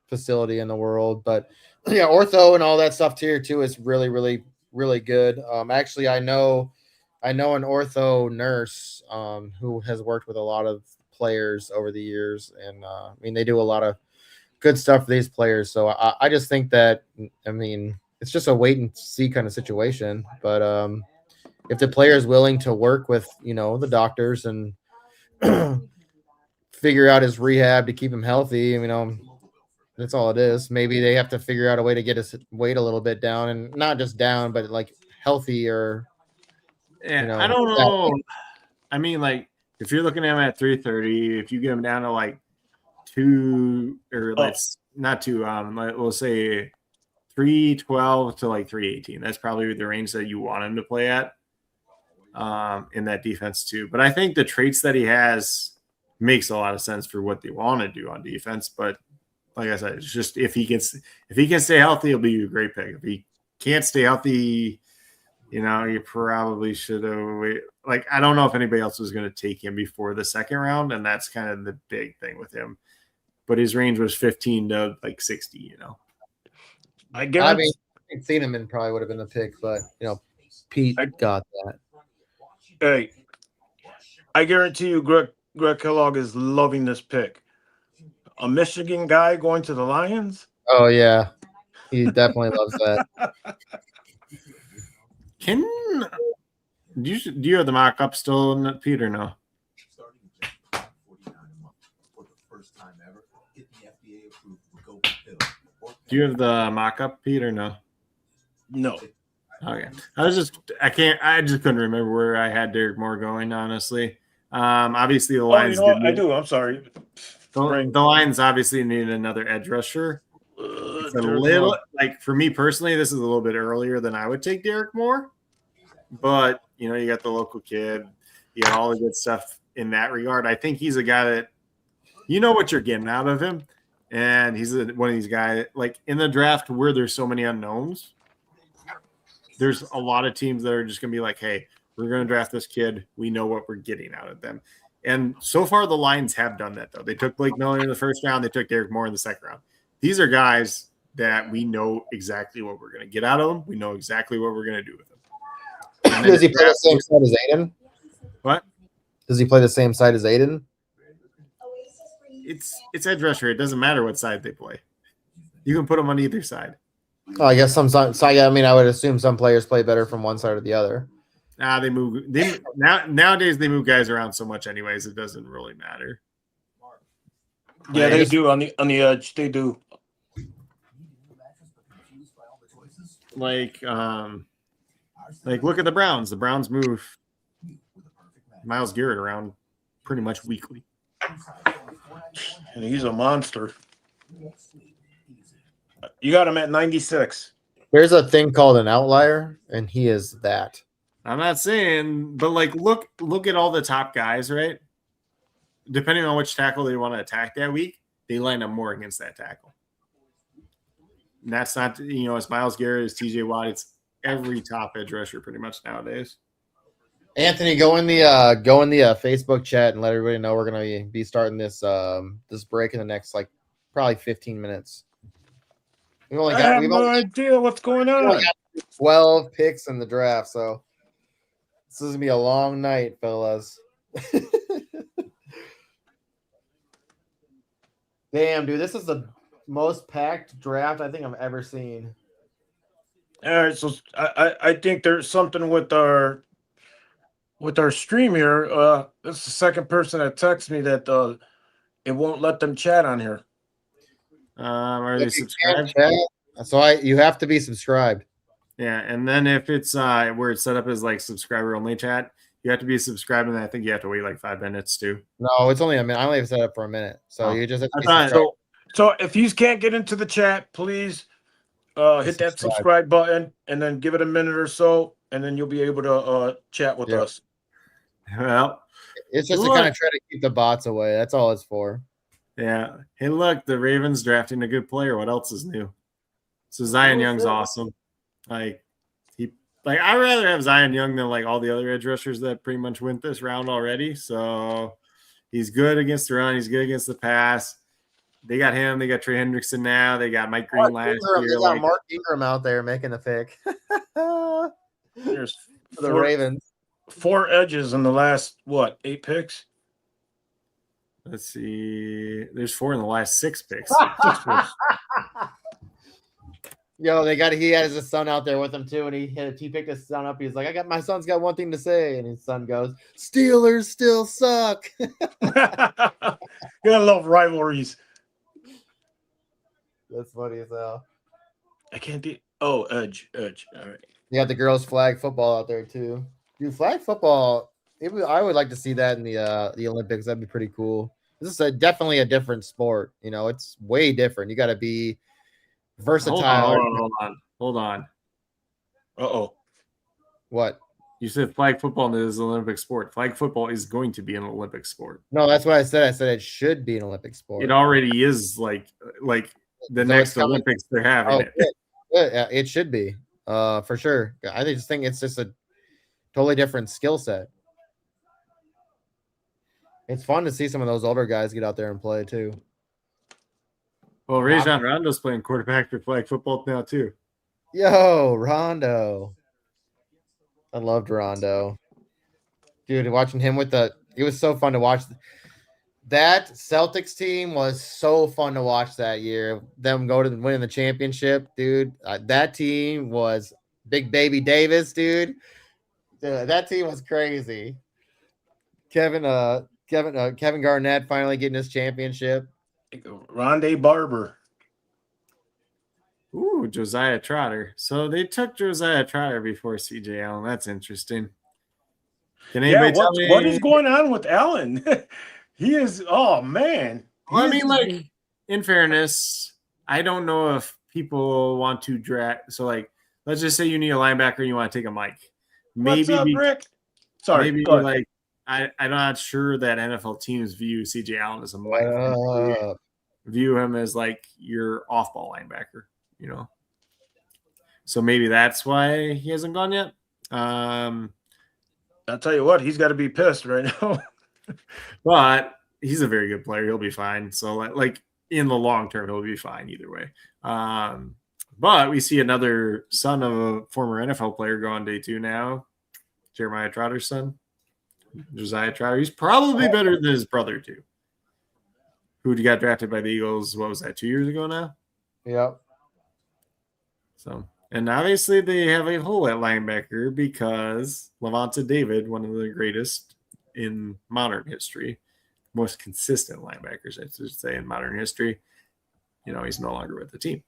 facility in the world, but yeah, ortho and all that stuff here too is really, really, really good. Actually, I know an ortho nurse who has worked with a lot of players over the years, and they do a lot of good stuff for these players. So I just think that it's just a wait and see kind of situation. But if the player is willing to work with the doctors and figure out his rehab to keep him healthy. You know, that's all it is. Maybe they have to figure out a way to get his weight a little bit down, and not just down, but like healthy or. Yeah, You know, I don't know. I mean, like if you're looking at him at 330, if you get him down to like 2 or let's not 2, we'll say 312 to like 318. That's probably the range that you want him to play at in that defense too. But I think the traits that he has makes a lot of sense for what they want to do on defense. But like I said, it's just if he can stay healthy, he'll be a great pick. If he can't stay healthy, you know, you probably should have like I don't know if anybody else was going to take him before the second round, and that's kind of the big thing with him. But his range was 15 to like 60, you know. I mean, Thieneman probably would have been the pick, but you know, Pete got that. Hey, I guarantee you, Greg Kellogg is loving this pick. A Michigan guy going to the Lions? Oh yeah, he definitely loves that. Do you have the mock up still, Pete, or no? Do you have the mock up, Pete, or no? No. Okay. I just couldn't remember where I had Derek Moore going, honestly. Obviously the Lions. I do. I'm sorry. The Lions obviously need another edge rusher. It's a little like for me personally, this is a little bit earlier than I would take Derek Moore. But you know, you got the local kid, you got all the good stuff in that regard. I think he's a guy that you know what you're getting out of him. And he's one of these guys like in the draft where there's so many unknowns. There's a lot of teams that are just going to be like, hey, we're going to draft this kid. We know what we're getting out of them. And so far, the Lions have done that, though. They took Blake Miller in the first round. They took Derek Moore in the second round. These are guys that we know exactly what we're going to get out of them. We know exactly what we're going to do with them. Does he play the same side as Aiden? What? Does he play the same side as Aiden? It's edge rusher. It doesn't matter what side they play. You can put them on either side. Oh, I guess some side. I mean, I would assume some players play better from one side or the other. They move. Nowadays they move guys around so much, anyways. It doesn't really matter. Yeah, they do on the edge. They do. Like look at the Browns. The Browns move Myles Garrett around pretty much weekly. And he's a monster. You got him at 96. There's a thing called an outlier, and he is that. I'm not saying, but like look at all the top guys, right? Depending on which tackle they want to attack that week, they line up more against that tackle. And that's not, you know, it's Myles Garrett, it's TJ Watt, it's every top edge rusher pretty much nowadays. Anthony, go in the Facebook chat and let everybody know we're gonna be starting this this break in the next like probably 15 minutes. I have no idea what's going on. We only got 12 picks in the draft, so this is gonna be a long night, fellas. Damn, dude, this is the most packed draft I think I've ever seen. All right, so I think there's something with our stream here. This is the second person that texts me that it won't let them chat on here. Are they subscribed? So you have to be subscribed. Yeah, and then if it's where it's set up as like subscriber only chat, you have to be subscribed, and I think you have to wait like 5 minutes too. No, it's only a minute. I only have it set up for a minute, so you just have to be subscribed. So if you can't get into the chat, please hit that subscribe button and then give it a minute or so, and then you'll be able to chat with us. Well, it's just to kind of try to keep the bots away. That's all it's for. Yeah. Hey, look, the Ravens drafting a good player. What else is new? So Zion Young's awesome. I'd rather have Zion Young than like all the other edge rushers that pretty much went this round already. So he's good against the run. He's good against the pass. They got him. They got Trey Hendrickson now. They got Mike Green last year. They got Mark Ingram out there making the pick. There's the Ravens. 4 edges in the last, 8 picks? Let's see. There's 4 in the last 6 picks. Yo, he had his son out there with him too, and he picked his son up. He's like, my son's got one thing to say, and his son goes, "Steelers still suck." Gotta love rivalries. That's funny as hell. I can't do. Oh, Edge. All right. You got the girls' flag football out there too. Dude, flag football. I would like to see that in the Olympics. That'd be pretty cool. This is definitely a different sport. You know, it's way different. You got to be versatile. Hold on. Uh-oh. What? You said flag football is an Olympic sport. Flag football is going to be an Olympic sport. No, that's what I said. I said it should be an Olympic sport. It already is like the next Olympics they're having it. Yeah, it should be. For sure. I just think it's just a totally different skill set. It's fun to see some of those older guys get out there and play too. Well, Rajon Rondo's playing quarterback for flag football now too. Yo, Rondo. I loved Rondo. Dude, watching him it was so fun to watch. That Celtics team was so fun to watch that year. Them go to winning the championship, dude. That team was Big Baby Davis, dude. That team was crazy. Kevin Garnett finally getting his championship. Rondé Barber. Ooh, Josiah Trotter. So they took Josiah Trotter before CJ Allen. That's interesting. Can anybody tell me what is going on with Allen? He is, oh man. Well, I mean, like, in fairness, I don't know if people want to draft. So, like, let's just say you need a linebacker and you want to take a Mike. Maybe, what's up, Rick? Sorry, maybe like I'm not sure that NFL teams view CJ Allen as a Mike. View him as like your off-ball linebacker, you know. So maybe that's why he hasn't gone yet. I'll tell you what, he's got to be pissed right now. But he's a very good player. He'll be fine. So, like in the long term, he'll be fine either way. But we see another son of a former NFL player go on day 2 now. Jeremiah Trotter's son, Josiah Trotter. He's probably better than his brother too, who got drafted by the Eagles. What was that, 2 years ago now? Yep. So, and obviously they have a hole at linebacker because Lavonte David, one of the greatest in modern history, most consistent linebackers, I should say, in modern history, you know, he's no longer with the team.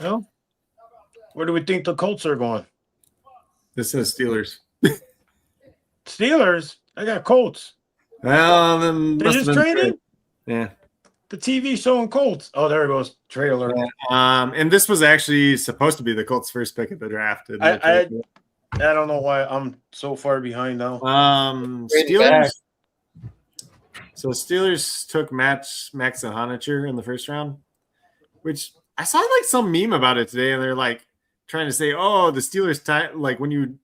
Well, where do we think the Colts are going? This is Steelers. Steelers? I got Colts. Well, then they just traded? Yeah. The TV showing Colts. Oh, there it goes. Trade alert. And this was actually supposed to be the Colts' first pick of the draft. I don't know why I'm so far behind now. Steelers. So Steelers took Max Honicher in the first round, which I saw like some meme about it today, and they're like trying to say, "Oh, the Steelers time like when you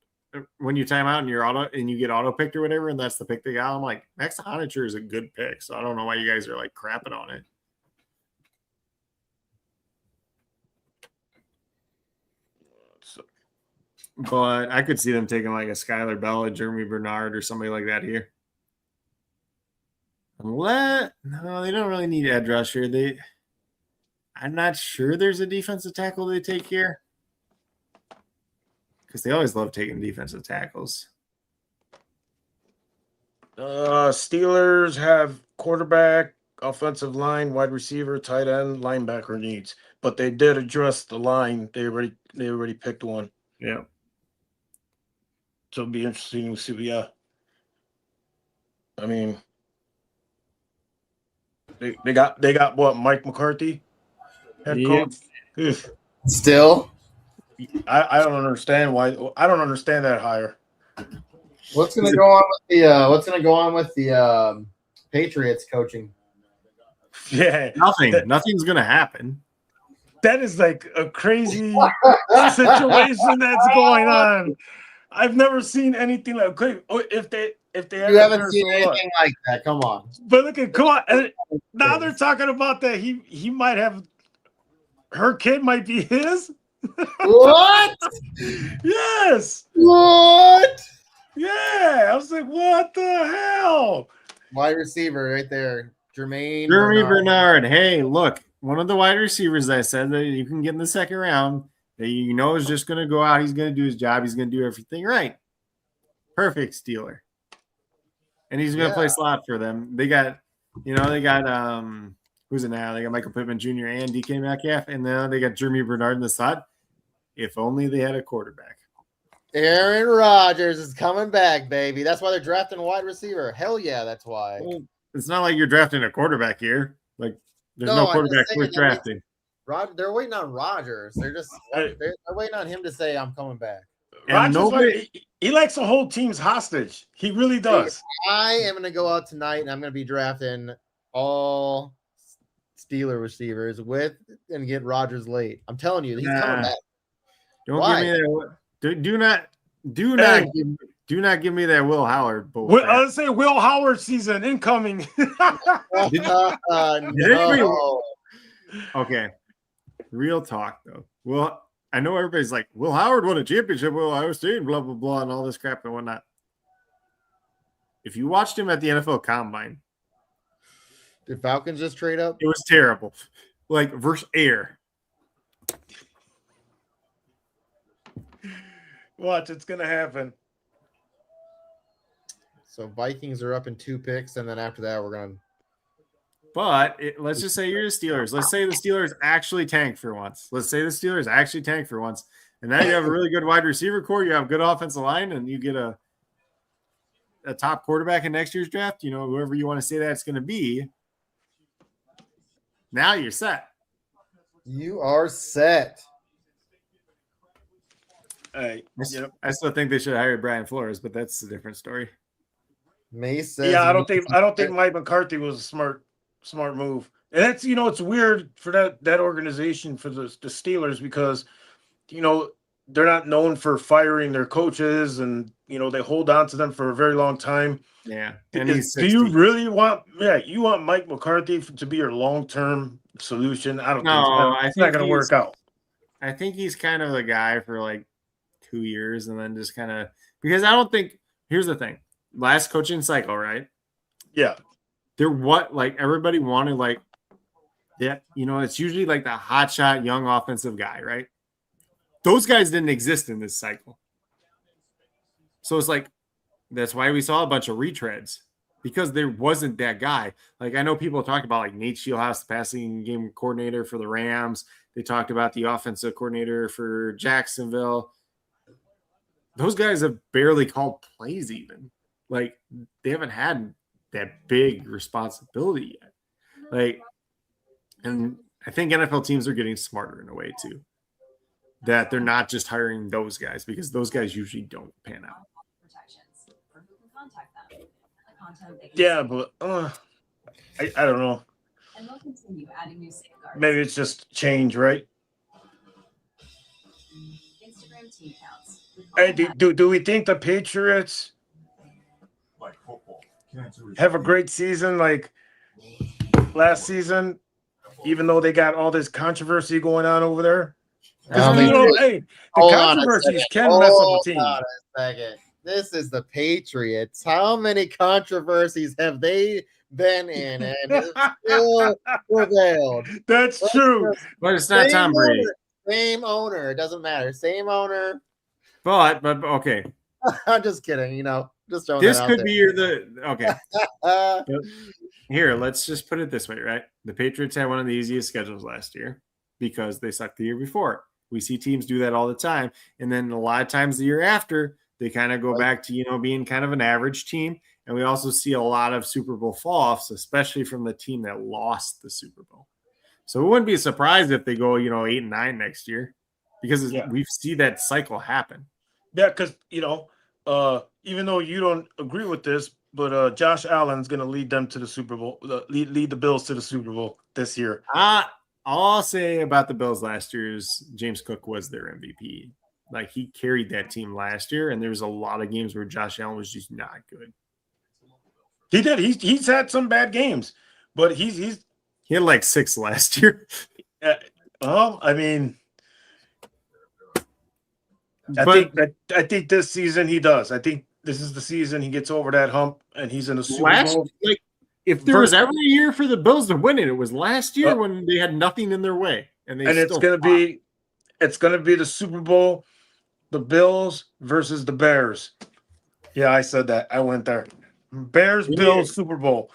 time out and you get auto picked or whatever, and that's the pick they got." I'm like, Max Honicher is a good pick, so I don't know why you guys are like crapping on it. But I could see them taking like a Skylar Bell, a Jeremy Bernard, or somebody like that here. No, they don't really need edge rusher. I'm not sure there's a defensive tackle they take here, because they always love taking defensive tackles. Steelers have quarterback, offensive line, wide receiver, tight end, linebacker needs, but they did address the line. They already picked one. Yeah. So it'll be interesting to see. Yeah. I mean, they got what, Mike McCarthy, head coach. Still, I don't understand why. I don't understand that hire. What's going to go on with the Patriots coaching? Yeah, nothing's going to happen. That is like a crazy situation that's going on. I've never seen anything like. If they you haven't seen anything like that, come on. But come on. Now they're talking about that he might have, her kid might be his. What? Yes. What? Yeah. I was like, what the hell? Wide receiver right there, Jeremy Bernard. Hey, look, one of the wide receivers I said that you can get in the second round that is just going to go out. He's going to do his job. He's going to do everything right. Perfect Steeler. and he's going to play slot for them. They got, who's it now? They got Michael Pittman Jr. and DK Metcalf, and now they got Jeremy Bernard in the slot. If only they had a quarterback. Aaron Rodgers is coming back, baby. That's why they're drafting a wide receiver. Hell yeah, that's why. Well, it's not like you're drafting a quarterback here. Like, there's no quarterback worth drafting. They're waiting on Rodgers. They're waiting on him to say, "I'm coming back." Rodgers, he likes to hold teams hostage. He really does. I am going to go out tonight, and I'm going to be drafting all Steeler receivers and get Rodgers late. I'm telling you, he's coming back. Don't give me that. Do not give me that Will Howard bull. I was say Will Howard season incoming. No. Okay, real talk though. Well, I know everybody's like, Will Howard won a championship with Ohio State, blah blah blah, and all this crap and whatnot. If you watched him at the NFL Combine, did Falcons just trade up? It was terrible. Like versus air. Watch, it's gonna happen. So Vikings are up in 2 picks, and then after that, we're gonna. But let's just say you're the Steelers. Let's say the Steelers actually tank for once. And now you have a really good wide receiver core. You have a good offensive line, and you get a top quarterback in next year's draft. You know, whoever you want to say that's going to be. Now you're set. You are set. I still think they should hire Brian Flores, but that's a different story. Mason. Yeah, I don't think Mike McCarthy was a smart move. And that's, it's weird for that organization, for the Steelers, because they're not known for firing their coaches, and they hold on to them for a very long time. Yeah. And do you really want Mike McCarthy to be your long-term solution? I don't think it's not going to work out. I think he's kind of the guy for like 2 years, and then just kind of, because I don't think, here's the thing, last coaching cycle, right? Yeah. Everybody wanted like that, it's usually like the hotshot young offensive guy, right? Those guys didn't exist in this cycle. So it's like, that's why we saw a bunch of retreads, because there wasn't that guy. Like, I know people talk about like Nate Shieldhouse, the passing game coordinator for the Rams. They talked about the offensive coordinator for Jacksonville. Those guys have barely called plays even. Like, they haven't had that big responsibility yet. Like, and I think NFL teams are getting smarter in a way too, that they're not just hiring those guys, because those guys usually don't pan out. Yeah, but I don't know. And we'll continue adding new safeguards. Maybe it's just change, right? Instagram team counts. Hey, do we think the Patriots have a great season like last season, even though they got all this controversy going on over there? The controversies can mess up a team. Hold on a second. This is the Patriots. How many controversies have they been in, and it's still prevailed? That's true. But it's not Tom Brady. Same owner. It doesn't matter. Same owner. But okay. I'm just kidding. Just throwing this that out could there. be okay. Here, let's just put it this way, right? The Patriots had one of the easiest schedules last year because they sucked the year before. We see teams do that all the time, and then a lot of times the year after, they kind of go back to being kind of an average team. And we also see a lot of Super Bowl fall-offs, especially from the team that lost the Super Bowl. So it wouldn't be surprised if they go 8-9 next year, because we see that cycle happen. Yeah, because even though you don't agree with this, but Josh Allen's going to lead them to the Super Bowl, lead the Bills to the Super Bowl this year. All I'll say about the Bills last year is James Cook was their MVP. Like, he carried that team last year, and there was a lot of games where Josh Allen was just not good. He did. He's had some bad games, but he had like 6 last year. I mean, I think this season he does. I think this is the season he gets over that hump, and he's in the Super Bowl. Like, if there was ever a year for the Bills to win it, it was last year when they had nothing in their way, and it's going to be the Super Bowl, the Bills versus the Bears. Yeah, I said that. I went there. Bears, Bills, Super Bowl.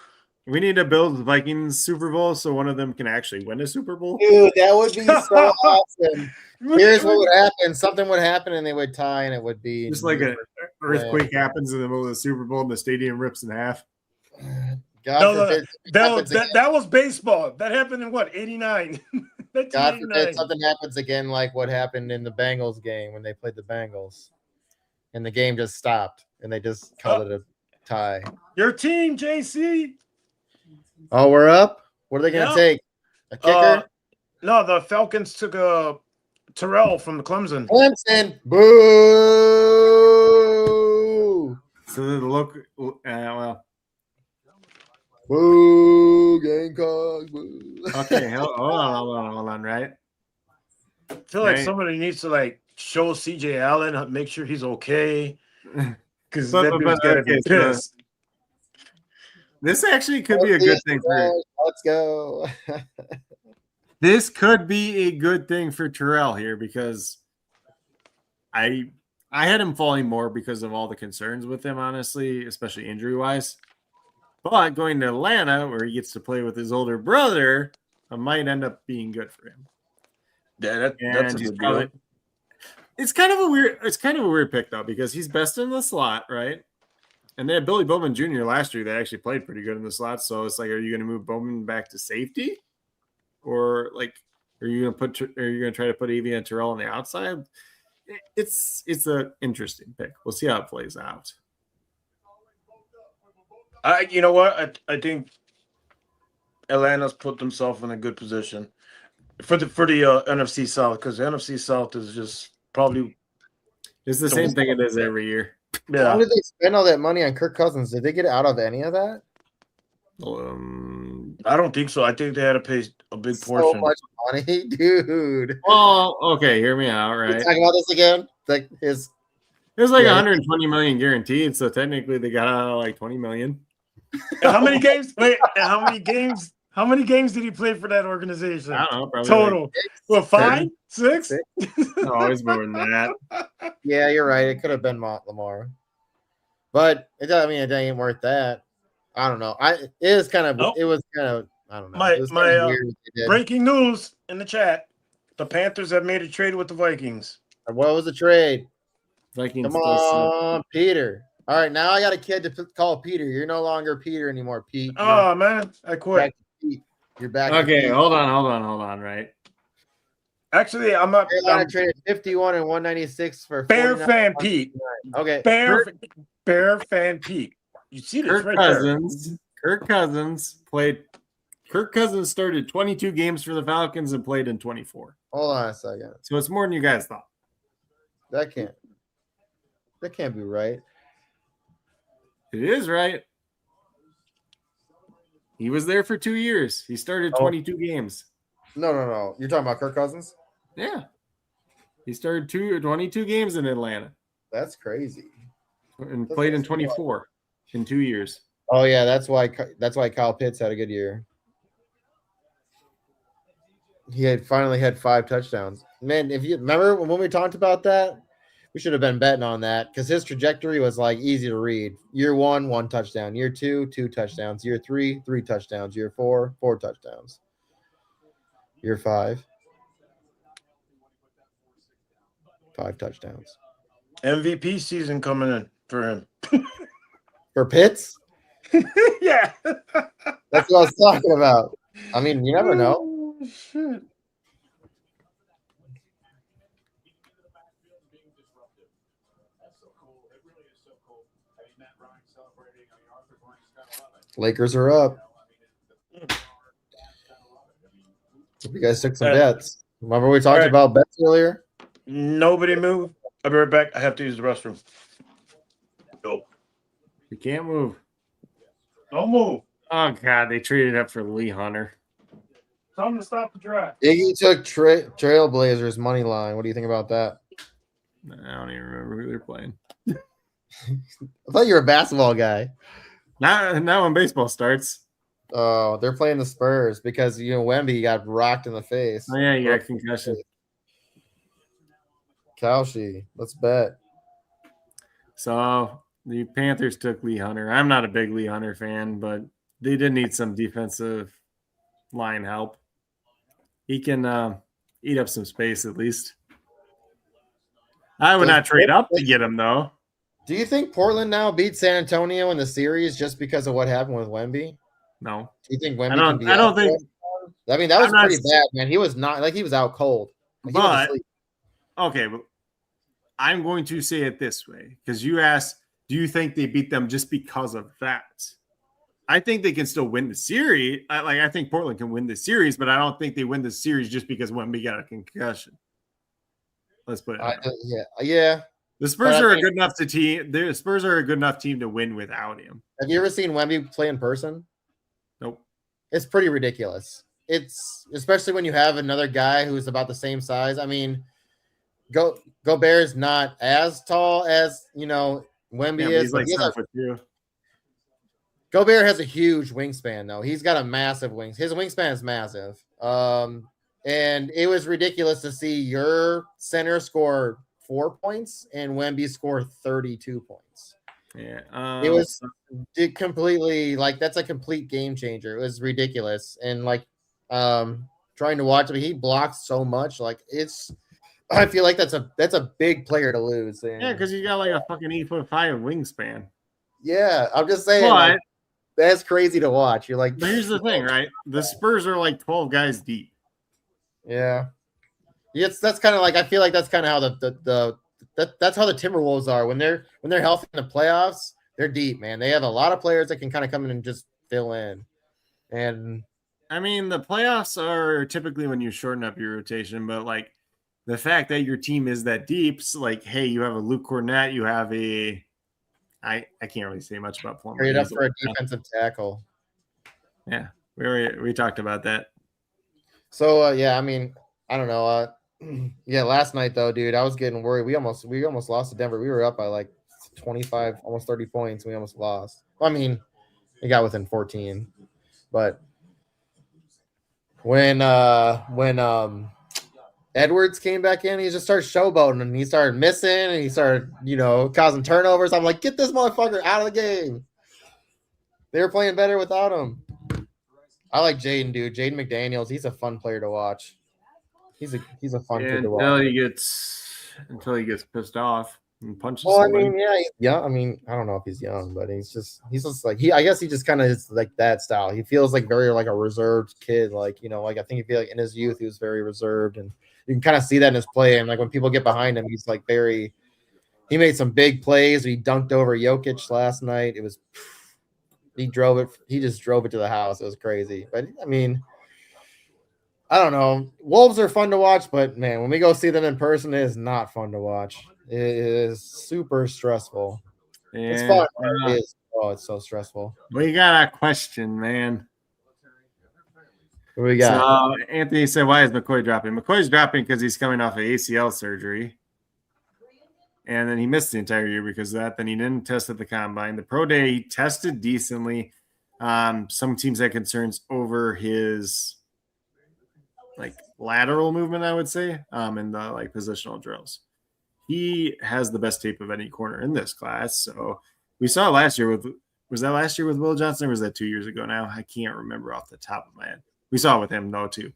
We need to build the Vikings Super Bowl so one of them can actually win a Super Bowl. Dude, that would be so awesome. Here's what would happen. Something would happen and they would tie, and it would be Just like an earthquake happens in the middle of the Super Bowl and the stadium rips in half. God forbid that was baseball. That happened in what, 89? God forbid something happens again like what happened in the Bengals game when they played the Bengals. And the game just stopped and they just called it a tie. Your team, JC. Oh, we're up? What are they going to take? A kicker? No, the Falcons took a Terrell from the Clemson. Clemson. Boo! So the local, well. Boo, Gamecocks. Boo. Okay, hold on, right? I feel like somebody needs to like show CJ Allen, make sure he's okay. Because that dude's gotta be pissed. This actually could be a good thing for. Let's go. This could be a good thing for Terrell here because I had him falling more because of all the concerns with him, honestly, especially injury wise. But going to Atlanta, where he gets to play with his older brother, might end up being good for him. Yeah, that's a good deal. It's kind of a weird pick though because he's best in the slot, right? And they had Billy Bowman Jr. last year that actually played pretty good in the slot. So it's like, are you going to move Bowman back to safety, or like, are you going to try to put Evie and Terrell on the outside? It's an interesting pick. We'll see how it plays out. You know what? I think Atlanta's put themselves in a good position for the NFC South because the NFC South is just probably it's the same thing it is every year. Yeah. How did they spend all that money on Kirk Cousins? Did they get out of any of that? I don't think so. I think they had to pay a big portion. So much money, dude. Well, okay, hear me out, right? We're talking about this again. Like it was like 120 million guaranteed, so technically they got out of like 20 million. How many games? Wait, how many games? How many games did he play for that organization? I don't know. Probably total. Like what, 5, 6? No, always more than that. Yeah, you're right. It could have been Lamar, but it ain't worth that. I don't know. It was kind of. I don't know. My weird breaking news in the chat: the Panthers have made a trade with the Vikings. What was the trade? Vikings. Come on, Peter. All right, now I got a kid to call Peter. You're no longer Peter anymore, Pete. Oh man, I quit. You're back. Okay, hold on. Right. Actually, I'm not. Carolina traded 51 and 196 for Bear fan Pete. Okay, Bear fan Pete. You see this Kirk Cousins played. Kirk Cousins started 22 games for the Falcons and played in 24. Hold on a second. So it's more than you guys thought. That can't be right. It is right. He was there for 2 years. He started 22 games. No. You're talking about Kirk Cousins? Yeah. He started 22 games in Atlanta. That's crazy. And played in 24 in 2 years. Oh yeah, that's why Kyle Pitts had a good year. He had finally had 5 touchdowns. Man, if you remember when we talked about that, we should have been betting on that because his trajectory was like easy to read. Year 1, 1 touchdown. Year 2, 2 touchdowns. Year 3, 3 touchdowns. Year 4, 4 touchdowns. Year 5, 5 touchdowns. MVP season coming in for him. For Pitts? Yeah. That's what I was talking about. I mean, you never know. Oh, shit. Lakers are up. You guys took some bets. Remember we talked about bets earlier? Nobody move. I'll be right back. I have to use the restroom. Go. You can't move. Don't move. Oh, God. They traded up for Lee Hunter. Tell them to stop the drive. Iggy took Trailblazers money line. What do you think about that? I don't even remember who they're playing. I thought you were a basketball guy. Now when baseball starts. Oh, they're playing the Spurs because Wemby got rocked in the face. Oh yeah, you got concussion. Kalshi, let's bet. So The Panthers took Lee Hunter. I'm not a big Lee Hunter fan, but they did need some defensive line help. He can eat up some space at least. I would not trade up to get him, though. Do you think Portland now beat San Antonio in the series just because of what happened with Wemby? No. Do you think Wemby can be? I don't think. I mean, that was pretty bad, man. He was not like he was out cold. Like, but okay, but I'm going to say it this way because you asked, do you think they beat them just because of that? I think they can still win the series. I think Portland can win the series, but I don't think they win the series just because Wemby got a concussion. Let's put it. Yeah. The Spurs are a good enough team. The Spurs are a good enough team to win without him. Have you ever seen Wemby play in person? Nope. It's pretty ridiculous. It's especially when you have another guy who's about the same size. I mean, Gobert is not as tall as Wemby is. He's like 7'2". Gobert has a huge wingspan, though. He's got a massive wings. His wingspan is massive. And it was ridiculous to see your center score 4 points and Wemby score 32 points. Yeah. It was completely that's a complete game changer. It was ridiculous. And trying to watch him, he blocks so much. I feel like that's a big player to lose. And, yeah, because he's got a fucking 8'5" wingspan. Yeah, I'm just saying. That's crazy to watch. You're like, but here's the thing, right? The Spurs are 12 guys deep. Yeah. That's kind of I feel like that's kind of how that's how the Timberwolves are when they're healthy in the playoffs. They're deep, man. They have a lot of players that can kind of come in and just fill in. And I mean, the playoffs are typically when you shorten up your rotation, but the fact that your team is that deep, hey, you have a Luke Cornett, you have I can't really say much about Plumlee. Trade up for a defensive tackle. Yeah, we talked about that. So I mean, I don't know. Last night though, dude, I was getting worried. We almost lost to Denver. We were up by 25, almost 30 points. We almost lost. Well, I mean, it got within 14, but when Edwards came back in, he just started showboating and he started missing and he started, causing turnovers. I'm like, get this motherfucker out of the game. They were playing better without him. I like Jaden, dude. Jaden McDaniels. He's a fun player to watch. He's a fun kid to watch. Until he gets pissed off and punches. Well, somebody. I mean, yeah, he's young. I mean, I don't know if he's young, but he's just I guess he just kind of is that style. He feels very a reserved kid. I think he feel in his youth he was very reserved, and you can kind of see that in his play. And when people get behind him, he's he made some big plays. He dunked over Jokic last night. It was he just drove it to the house. It was crazy. But I mean, I don't know. Wolves are fun to watch, but man, when we go see them in person, it is not fun to watch. It is super stressful. Yeah, it's fun. It is. Oh, it's so stressful. We got a question, man. What we got? So Anthony said, why is McCoy dropping? McCoy's dropping because he's coming off of ACL surgery. And then he missed the entire year because of that. Then he didn't test at the combine. The pro day, he tested decently. Some teams had concerns over his lateral movement, I would say, in the positional drills. He has the best tape of any corner in this class. So we saw last year was that last year with Will Johnson or was that 2 years ago now? I can't remember off the top of my head. We saw it with him though too.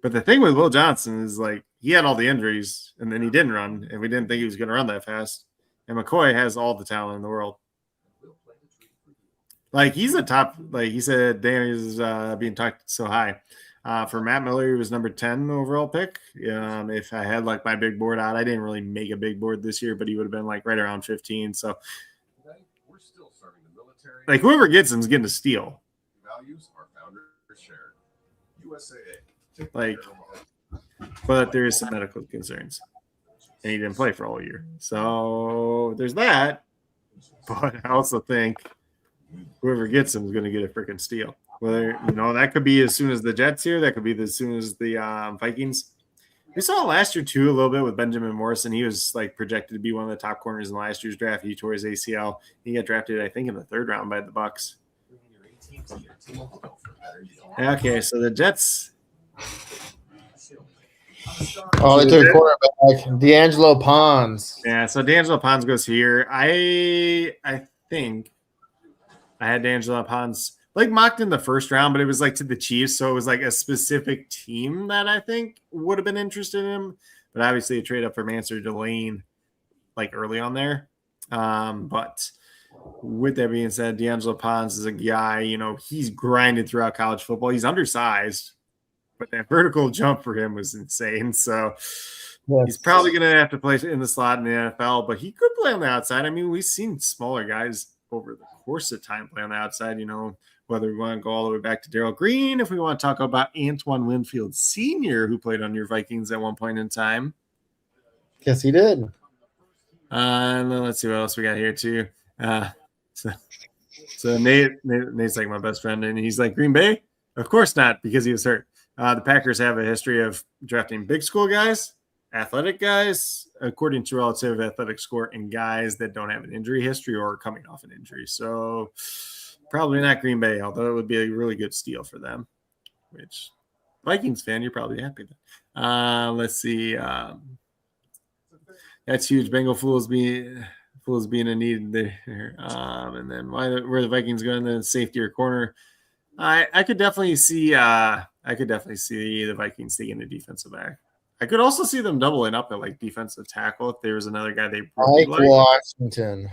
But the thing with Will Johnson is he had all the injuries and then he didn't run and we didn't think he was going to run that fast. And McCoy has all the talent in the world. He's a top, he said Danny's being talked so high. For Matt Miller, he was number 10 overall pick. If I had my big board out, I didn't really make a big board this year, but he would have been right around 15. So whoever gets him is getting a steal. Values our founders shared. USAA. But there is some medical concerns. And he didn't play for all year. So there's that. But I also think whoever gets him is going to get a freaking steal. Whether that could be as soon as the Jets here, that could be as soon as the Vikings. We saw last year too a little bit with Benjamin Morrison. He was projected to be one of the top corners in last year's draft. He tore his ACL. He got drafted, I think, in the 3rd round by the Bucks. Okay, so the Jets. Oh, they took a quarterback. D'Angelo Pons. Yeah, so D'Angelo Pons goes here. I think I had D'Angelo Pons like mocked in the first round, but it was like to the Chiefs, so it was like a specific team that I think would have been interested in him. But obviously, a trade up for Mansour Delane like early on there. But with that being said, D'Angelo Pons is a guy, you know, he's grinded throughout college football. He's undersized, but that vertical jump for him was insane. So he's probably going to have to play in the slot in the NFL, but he could play on the outside. I mean, we've seen smaller guys over the course of time play on the outside, you know, whether we want to go all the way back to Darrell Green, if we want to talk about Antoine Winfield Sr., who played on your Vikings at one point in time. Yes, he did. And then let's see what else we got here, too. So Nate's like my best friend, and he's like, Green Bay? Of course not, because he was hurt. The Packers have a history of drafting big school guys, athletic guys, according to relative athletic score, and guys that don't have an injury history or coming off an injury. So probably not Green Bay, although it would be a really good steal for them, which Vikings fan, you're probably happy with. Let's see. That's huge. Bengal fools being a need there. And then where the Vikings go in the safety or corner, I could definitely see the Vikings taking a defensive back. I could also see them doubling up at like defensive tackle if there was another guy they really like. Washington.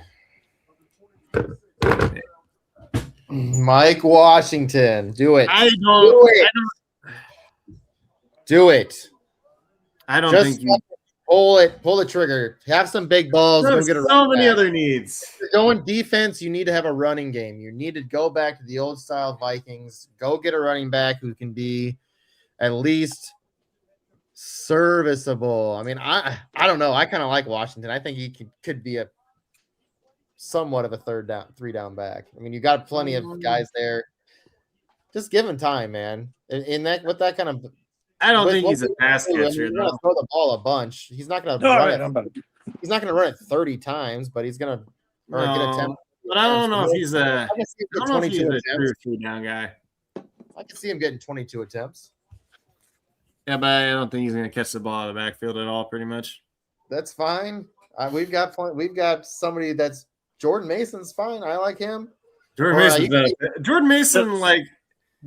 Mike Washington. Do it. Do it. I don't Just think you pull it. Pull the trigger. Have some big balls. Go get a so many other needs. If you're going defense, you need to have a running game. You need to go back to the old style Vikings. Go get a running back who can be at least serviceable. I mean, I don't know. I kind of like Washington. I think he could be a somewhat of a three down back. I mean, you got plenty of guys there. Just give him time, man. In that with that kind of. I don't think he's a pass catcher. He's going to throw the ball a bunch. He's not going to run it. He's not going to run it 30 times, but he's going to get a 10. But I don't know if he's a true three down guy. I can see him getting 22 attempts. Yeah, but I don't think he's going to catch the ball out of the backfield at all. Pretty much. That's fine. We've got somebody that's Jordan Mason's fine. I like him. Jordan Mason, like.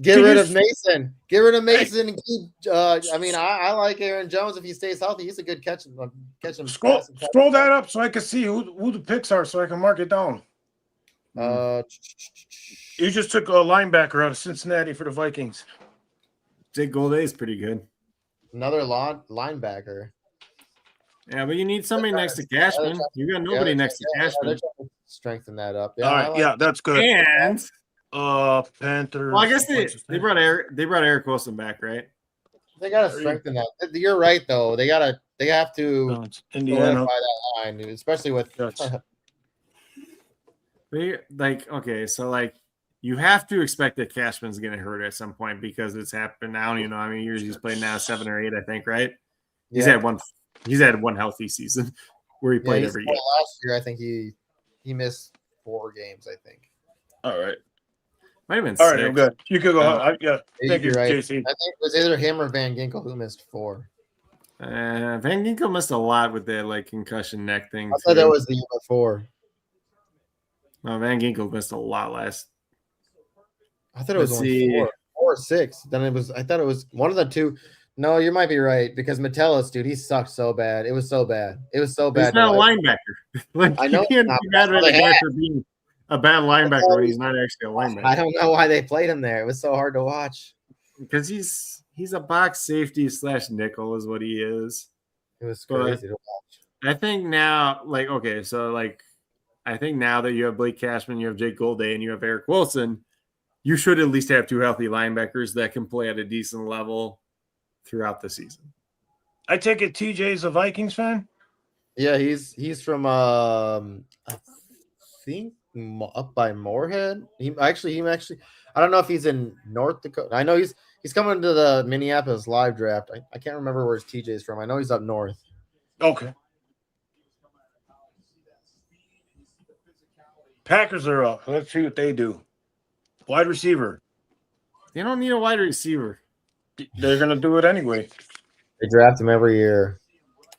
Get rid of Mason. Get rid of Mason and keep. I mean, I like Aaron Jones if he stays healthy. He's a good catch. Scroll that up so I can see who the picks are, so I can mark it down. You just took a linebacker out of Cincinnati for the Vikings. Jake Golday is pretty good. Another linebacker. Yeah, but you need somebody next to Cashman. You got nobody next to Cashman. Strengthen that up. Yeah, all right, that's good. And Panthers. Well, I guess they brought Eric Wilson back, right? They gotta strengthen that. You're right, though. They have to Indiana that line, especially with okay, so like you have to expect that Cashman's gonna hurt at some point because it's happened now. You know, I mean, he's played now 7 or 8, I think, right? He's had one healthy season where he played every game. Last year, I think he missed 4 games, I think. All right. Might have been all 6. right, I'm good. You could go. Yeah, thank you, right. JC. I think it was either him or Van Ginkel who missed 4. Van Ginkel missed a lot with that like concussion neck thing. I thought that was the year before. No, Van Ginkel missed a lot last. I thought it was only 4 or 6. Then it was. I thought it was one of the 2. No, you might be right because Metellus, dude, he sucked so bad. It was so bad. He's not a linebacker. Like, I know. You can't be mad at a guy for being a bad linebacker when he's not actually a linebacker. I don't know why they played him there. It was so hard to watch. Because he's a box safety / nickel is what he is. It was crazy to watch. I think now, I think now that you have Blake Cashman, you have Jake Golday, and you have Eric Wilson, you should at least have 2 healthy linebackers that can play at a decent level throughout the season. I take it TJ's a Vikings fan? Yeah, he's from I think up by Moorhead. He actually I don't know if he's in North Dakota. I know he's coming to the Minneapolis live draft. I can't remember where TJ's from. I know he's up north. Okay. Packers are up. Let's see what they do. Wide receiver. They don't need a wide receiver. They're going to do it anyway. They draft him every year.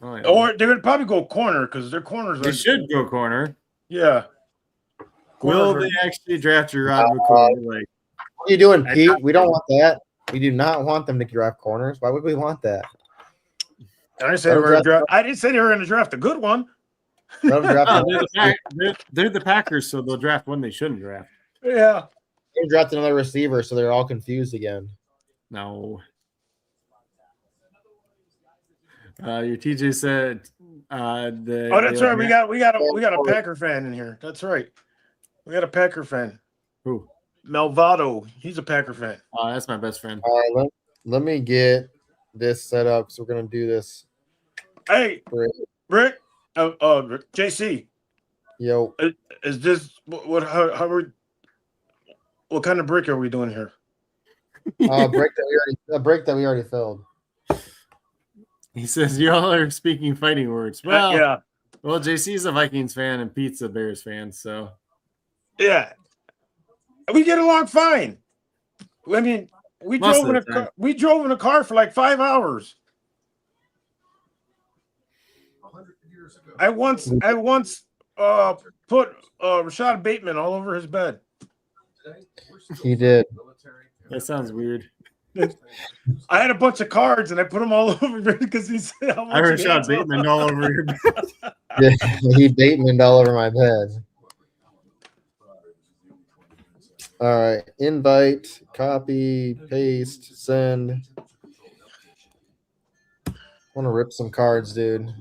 Oh, yeah. Or they're gonna probably go corner because their corners They are. should go corner. Yeah. Will Corners they are- actually draft Gerard McCoy? Like, What are you doing, I Pete? doubt We don't want that. We do not want them to draft corners. Why would we want that? I didn't say they were gonna draft. I didn't say they were going to draft a good one. Let them draft. no, another, they're the Packers, so they'll draft one they shouldn't draft. Yeah. they draft another receiver, so they're all confused again. No. Your TJ said Oh, that's right. We got a Packer fan in here. That's right. We got a Packer fan. Who? Melvado. He's a Packer fan. Oh, that's my best friend. All right, let me get this set up. So we're gonna do this. Hey, Rick. Rick. JC. Yo, Is this what kind of break are we doing here? a break that we already filled. He says y'all are speaking fighting words. Well, yeah. Well, JC's a Vikings fan and Pete's a Bears fan, so Yeah. We get along fine. I mean, we Most drove of in the a time. car. We drove in a car for like 5 hours. I once put Rashad Bateman all over his bed. He did. that sounds weird. I had a bunch of cards and I put them all over because he said how much I heard he Sean hates them. Bateman all over your bed. Yeah, he Batemaned all over my bed. All right, invite, copy, paste, send. I want to rip some cards, dude.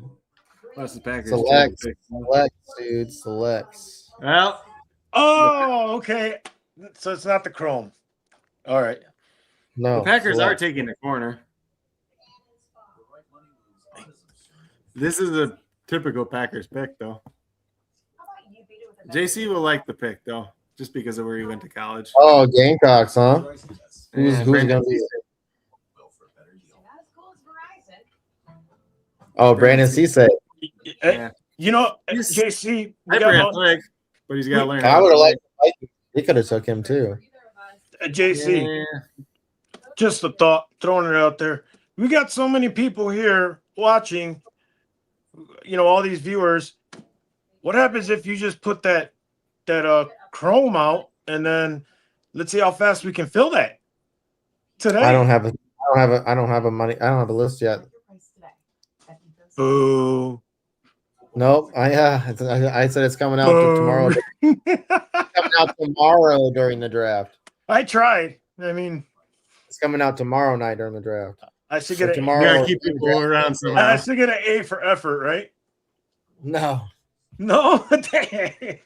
Plus the Packers. Select, dude, selects. Well, Oh, okay. So it's not the Chrome. All right. No, the Packers are select. taking the corner. This is a typical Packers pick, though. JC will like the pick, though, just because of where he went to college. Oh, Gamecocks, huh? Who's And who's Brandon gonna be? Not as cool as Verizon. Oh, Brandon Cisse. Yeah. You know, He's JC, we hyper got athletic, but he's got to learn. I would have liked. He could have took him too. JC. Yeah. Just a thought, throwing it out there. We got so many people here watching, all these viewers. What happens if you just put that Chrome out and then let's see how fast we can fill that today? I don't have a list yet. Boo. Nope. I said it's coming out tomorrow. Coming out tomorrow during the draft. I tried. I mean, It's coming out tomorrow night during the draft. I should So get You tomorrow. gotta keep people around I somehow. should get an A for effort, right? No, No, dang.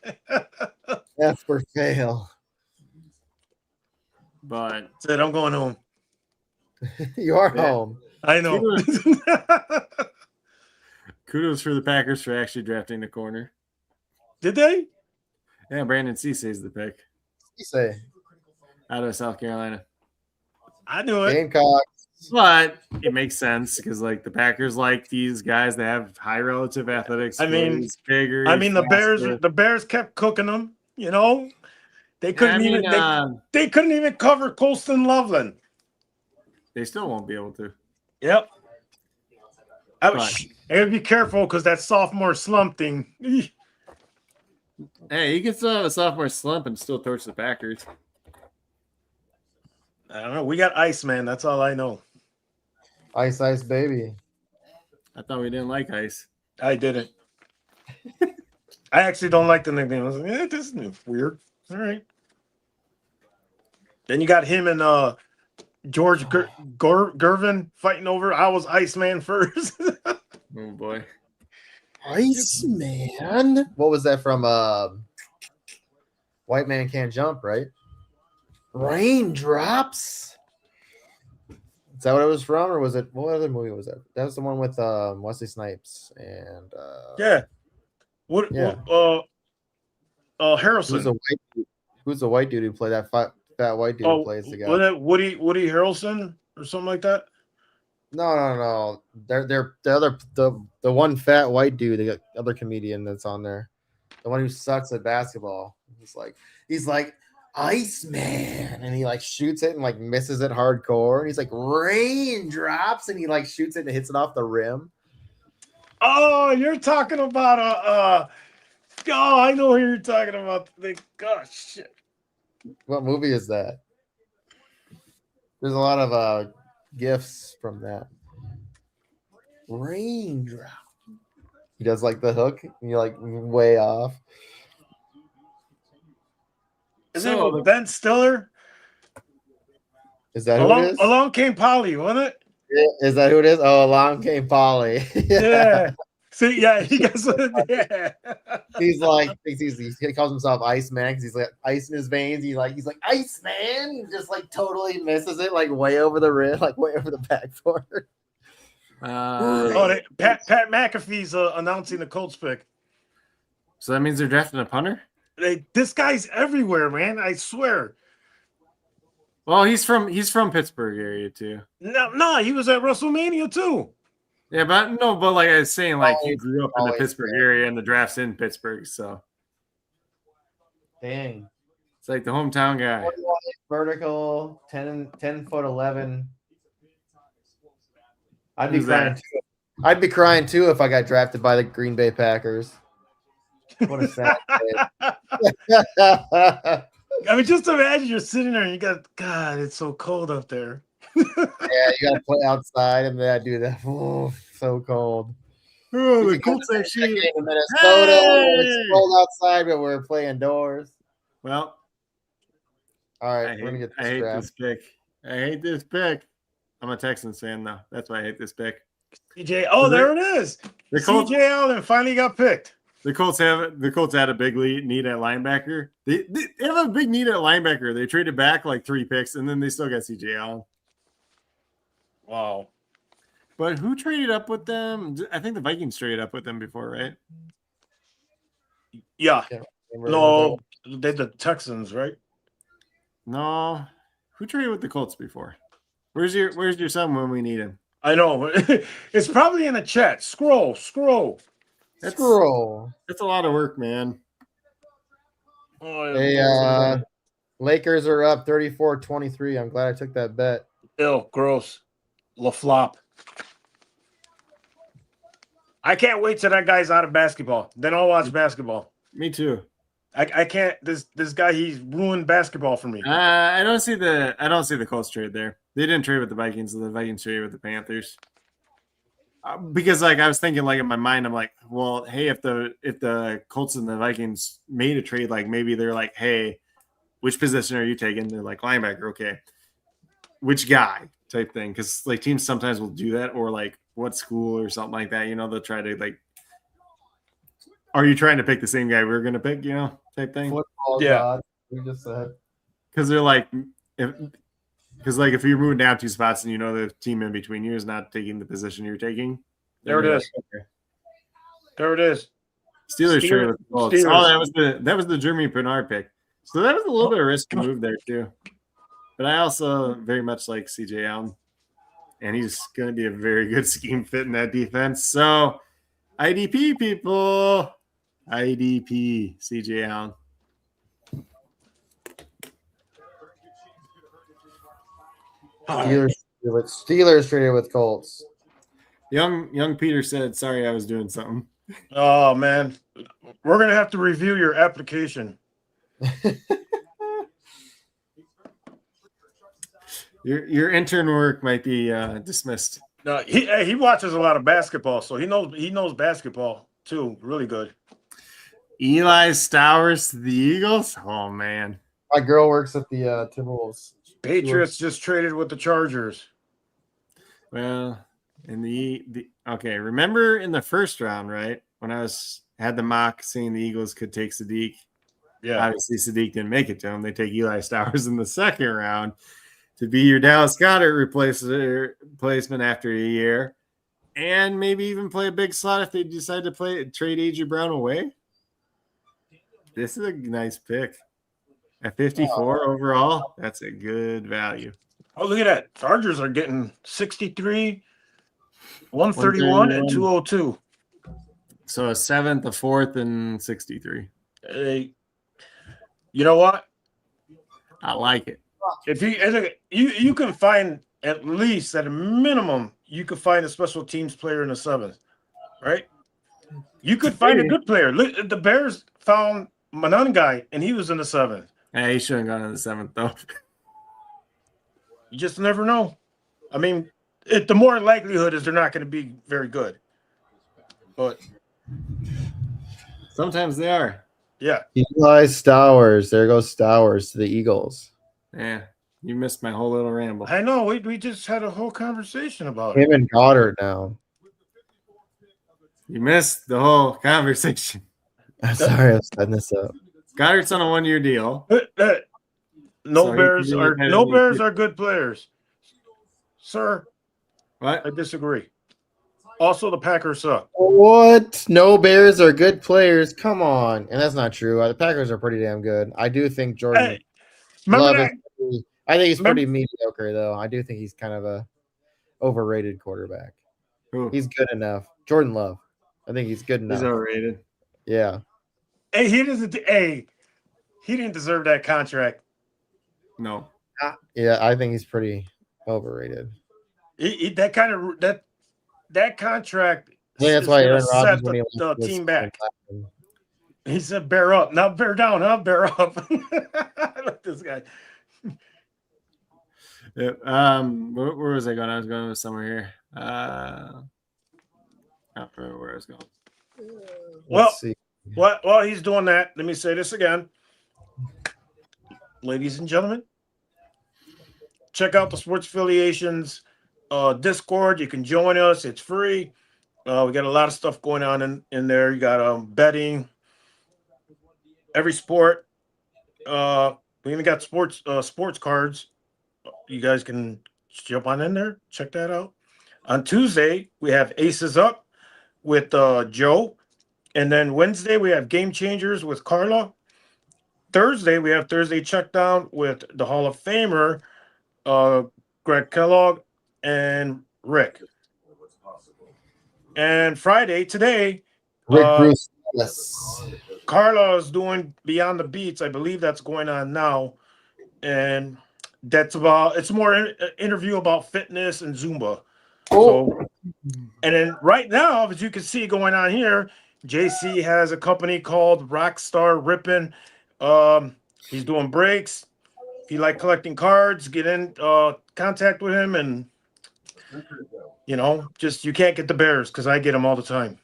F for fail. But Said I'm going home. You are Yeah. home. I know. kudos for the Packers for actually drafting the corner. Did they? Yeah, Brandon Cisse is the pick You say out of South Carolina. I knew it. Gamecocks. But it makes sense because, like, the Packers like these guys that have high relative athletics. I mean- he's bigger. I mean, the faster. Bears kept cooking them. They couldn't I mean, even they couldn't even cover Colston Loveland. they still won't be able to. Yep. I But- gotta be careful because that sophomore slump thing. Hey, he gets a sophomore slump and still torch the Packers. I don't know. We got Iceman. That's all I know. Ice Ice Baby. I thought we didn't like ice. I didn't. I actually don't like the nickname. I was like, this is weird. All right. Then you got him and George Gervin fighting over. I was Iceman first. Oh boy. Iceman. What was that from? White Man Can't Jump, right? Raindrops. Is that what it was from, or was it what other movie was that? That was the one with Wesley Snipes and Yeah. What? Yeah. Harrelson. Who's the white dude who played that fat white dude who plays the guy? Was that Woody Harrelson or something like that? No. They're the one fat white dude, the other comedian that's on there, the one who sucks at basketball. He's like, Iceman, and he like shoots it and like misses it hardcore, and he's like raindrops, and he like shoots it and hits it off the rim. Oh, you're talking about oh, I know who you're talking about. Gosh, shit. What movie is that? There's a lot of gifts from that. Raindrop. He does like the hook, and you're like way off. Is it with Ben Stiller? Is that who it is? Along Came Polly, wasn't it? Yeah, is that who it is? Oh, Along Came Polly. Yeah. See, yeah, he gets yeah. He's like he calls himself Iceman because he's like ice in his veins. He's like Iceman. He just like totally misses it, like way over the rim, like way over the backboard. Pat McAfee's announcing the Colts pick. So that means they're drafting a punter? This guy's everywhere, man. I swear. Well, he's from Pittsburgh area too. No, he was at WrestleMania too. Yeah, but like I was saying, like he grew up in the Pittsburgh area and the draft's in Pittsburgh, so dang. It's like the hometown guy. Vertical, 10 foot 11. I'd be crying too. I'd be crying too if I got drafted by the Green Bay Packers. What a sad day. I mean, just imagine you're sitting there and you got, God, it's so cold up there. Yeah, you got to play outside and then I do that. Oh, so cold. Oh, the Colts actually in Minnesota. It's cold outside, but we're playing doors. Well, all right, we're gonna get this draft. I hate this pick. I'm a Texans fan though. That's why I hate this pick. CJ, oh, there it is. The CJ Allen finally got picked. The Colts had a big need at linebacker. They have a big need at linebacker. They traded back like 3 picks, and then they still got CJ Allen. Wow. But who traded up with them? I think the Vikings traded up with them before, right? Yeah. No, they the Texans, right? No. Who traded with the Colts before? Where's your son when we need him? I know. It's probably in the chat. Scroll. That's a lot of work, man. Hey, Lakers are up 34-23. I'm glad I took that bet. Ew, gross. LaFlop. I can't wait till that guy's out of basketball. Then I'll watch basketball. Me too. I can't. This guy, he's ruined basketball for me. I don't see the Colts trade there. They didn't trade with the Vikings, so the Vikings traded with the Panthers. Because like I was thinking, like in my mind, I'm like, well, hey, if the Colts and the Vikings made a trade, like maybe they're like, hey, which position are you taking? They're like linebacker, okay. Which guy type thing? Because like teams sometimes will do that, or like what school or something like that. You know, they'll try to like, are you trying to pick the same guy we're gonna pick? You know, type thing. Football, yeah. God, we just said. Because they're like, if you're moving down 2 spots and you know the team in between you is not taking the position you're taking, there it is. Like, okay. There it is. Steelers traded with the Colts. Oh, that was the Jeremy Bernard pick. So that was a little bit of a risky move there too. But I also very much like CJ Allen, and he's going to be a very good scheme fit in that defense. So IDP people, IDP CJ Allen. Steelers traded with Colts. Young Peter said, "Sorry, I was doing something." Oh man, we're gonna have to review your application. Your intern work might be dismissed. No, he watches a lot of basketball, so he knows basketball too, really good. Eli Stowers to the Eagles. Oh man, my girl works at the Timberwolves. Patriots just traded with the Chargers. Well, in the okay, remember in the first round, right? When I had the mock saying the Eagles could take Sadiq. Yeah, obviously Sadiq didn't make it to him. They take Eli Stowers in the second round to be your Dallas Goedert replacement after a year, and maybe even play a big slot if they decide to trade A.J. Brown away. This is a nice pick. At 54 overall, that's a good value. Oh, look at that. Chargers are getting 63, 131, and 202. So a 7th, a 4th, and 63. You know what? I like it. If you can find at least at a minimum, you could find a special teams player in the seventh, right? You could find a good player. Look, the Bears found Manungai, and he was in the seventh. Yeah, he shouldn't have gone in the seventh though. You just never know. I mean, the more likelihood is they're not going to be very good. But sometimes they are. Yeah. Eli Stowers. There goes Stowers to the Eagles. Yeah. You missed my whole little ramble. I know. We just had a whole conversation about it. Him and Goddard now. You missed the whole conversation. I'm sorry, I'm setting this up. Goddard's on a 1-year deal. No So Bears he are no Bears are good players, sir. What? I disagree. Also, the Packers suck. What? No Bears are good players. Come on. And that's not true. The Packers are pretty damn good. I do think Jordan Hey, remember Love that? I think he's pretty mediocre, though. I do think he's kind of a overrated quarterback. Who? He's good enough. Jordan Love. I think he's good enough. He's overrated. Yeah. Hey, he didn't deserve that contract. No. Yeah, I think he's pretty overrated. That contract. I think that's why Aaron Rodgers when he the team back. He said, "Bear up, not bear down, huh? Bear up." I like this guy. Yeah, where was I going? I was going somewhere here. I don't remember where I was going. Well, while he's doing that, let me say this again. Ladies and gentlemen, check out the Sports Affiliations Discord. You can join us. It's free. We got a lot of stuff going on in there. You got betting, every sport. We even got sports cards. You guys can jump on in there. Check that out. On Tuesday, we have Aces Up with Joe. And then Wednesday, we have Game Changers with Carla. Thursday, we have Thursday Checkdown with the Hall of Famer, Greg Kellogg and Rick. And Friday, today, Rick Bruce. Yes. Carla is doing Beyond the Beats. I believe that's going on now. And it's more an interview about fitness and Zumba. Oh. So, and then right now, as you can see going on here, JC has a company called Rockstar Rippin. He's doing breaks. If you like collecting cards, get in contact with him, and just you can't get the Bears because I get them all the time.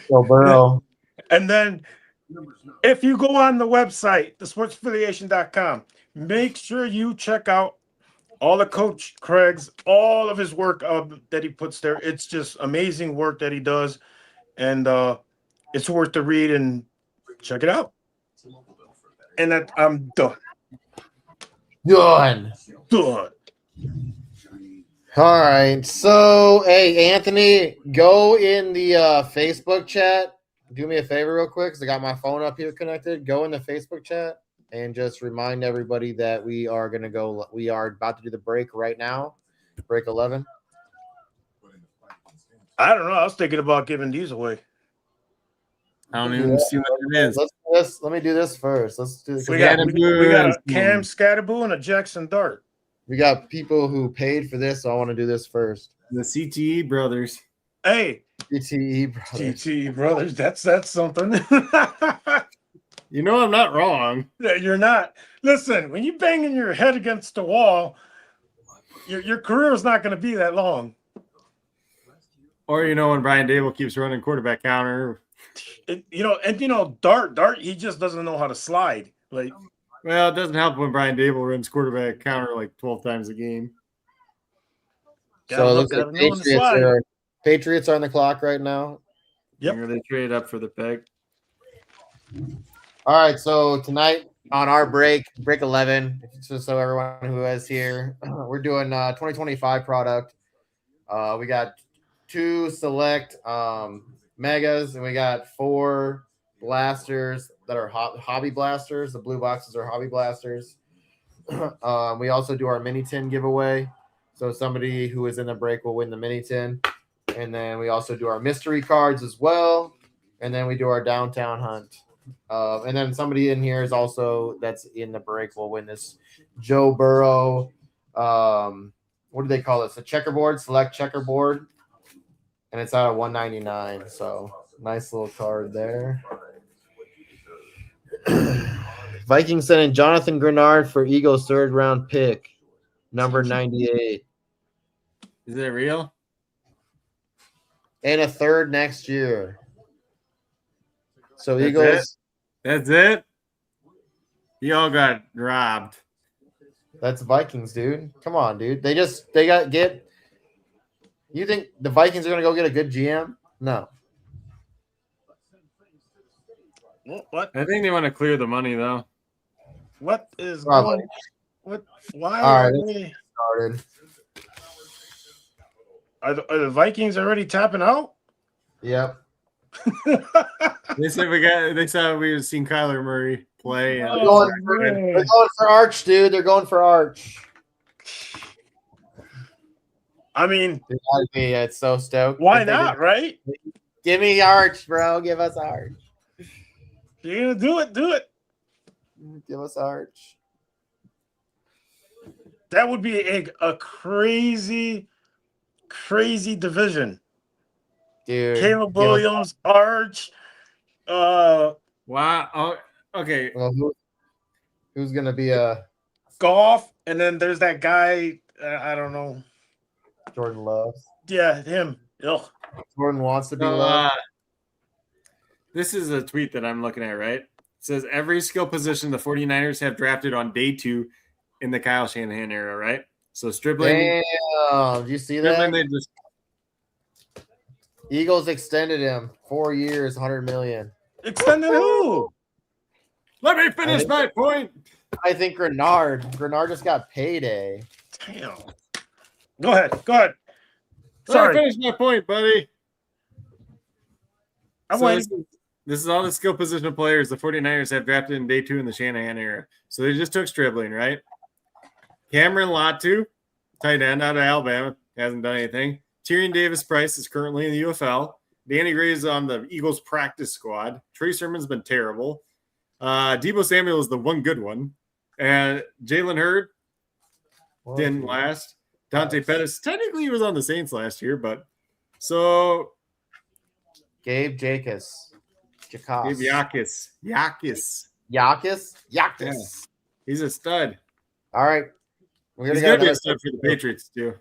Joe Burrow. And then if you go on the website, thesportsaffiliation.com, make sure you check out all the Coach Craig's, all of his work that he puts there. It's just amazing work that he does, and it's worth to read and check it out. And I'm done. Done. All right. So, hey, Anthony, go in the Facebook chat. Do me a favor real quick because I got my phone up here connected. Go in the Facebook chat and just remind everybody that we are about to do the break right now. Break 11. I don't know. I was thinking about giving these away. I don't even see what it is. Let me do this first. Let's do this. We got a Cam Scattaboo and a Jackson Dart. We got people who paid for this, so I want to do this first. The CTE brothers. Hey, CTE brothers. That's something. You know I'm not wrong. You're not. Listen, when you banging your head against the wall, your career is not going to be that long. Or when Brian Dable keeps running quarterback counter. Dart, he just doesn't know how to slide. Well, it doesn't help when Brian Dable runs quarterback counter like 12 times a game. So it looks like Patriots are on the clock right now. Yep. They traded up for the peg. All right, so tonight on our break 11, just so everyone who is here, we're doing 2025 product. We got 2 select megas, and we got 4 blasters that are hobby blasters. The blue boxes are hobby blasters. We also do our mini tin giveaway. So somebody who is in the break will win the mini tin. And then we also do our mystery cards as well. And then we do our downtown hunt. And then somebody in here is also that's in the break will win this. Joe Burrow. What do they call this? A checkerboard, select checkerboard. And it's out of 199. So nice little card there. Vikings sending Jonathan Grenard for Eagles' third round pick, number 98. Is it real? And a third next year. So That's Eagles. That's it. You all got robbed. That's Vikings, dude. Come on, dude. They got get. You think the Vikings are gonna go get a good GM? No. What? I think they want to clear the money though. What is Probably. going? What? Why All are right, they? Started. Are the Vikings already tapping out? Yep. They said They said we had seen Kyler Murray play. And Oh, They're man. going for Arch, dude. They're going for Arch. I mean, It's so stoked. why not, right? Give me Arch, bro. Give us Arch. You're gonna do it. Do it. Give us Arch. That would be a crazy division. Dude. Caleb Williams, Arch, wow. Oh, okay. Well, who's gonna be a Goff, and then there's that guy. I don't know. Jordan Love? Yeah, him. Ugh. Jordan wants to be So, Love. this is a tweet that I'm looking at, right? It says every skill position the 49ers have drafted on day 2 in the Kyle Shanahan era, right? So Stripling. Damn, did you see that? Stripling, they just Eagles extended him 4 years, 100 million. Extended who? let me finish my point. I think Grenard just got payday. Damn. Go ahead. Let me Sorry. finish my point, buddy. I'm So waiting. this is all the skill position players the 49ers have drafted in day 2 in the Shanahan era. So they just took Stribling, right? Cameron Latu, tight end out of Alabama, hasn't done anything. Tyrion Davis-Price is currently in the UFL. Danny Gray is on the Eagles practice squad. Trey Sermon's been terrible. Deebo Samuel is the one good one. And Jalen Hurd didn't last. Dante Pettis, technically he was on the Saints last year, but so Gabe Jacobs. Gabe Yakis. Yeah. He's a stud. All right. We're He's gonna going to be get a stud for the Patriots, too.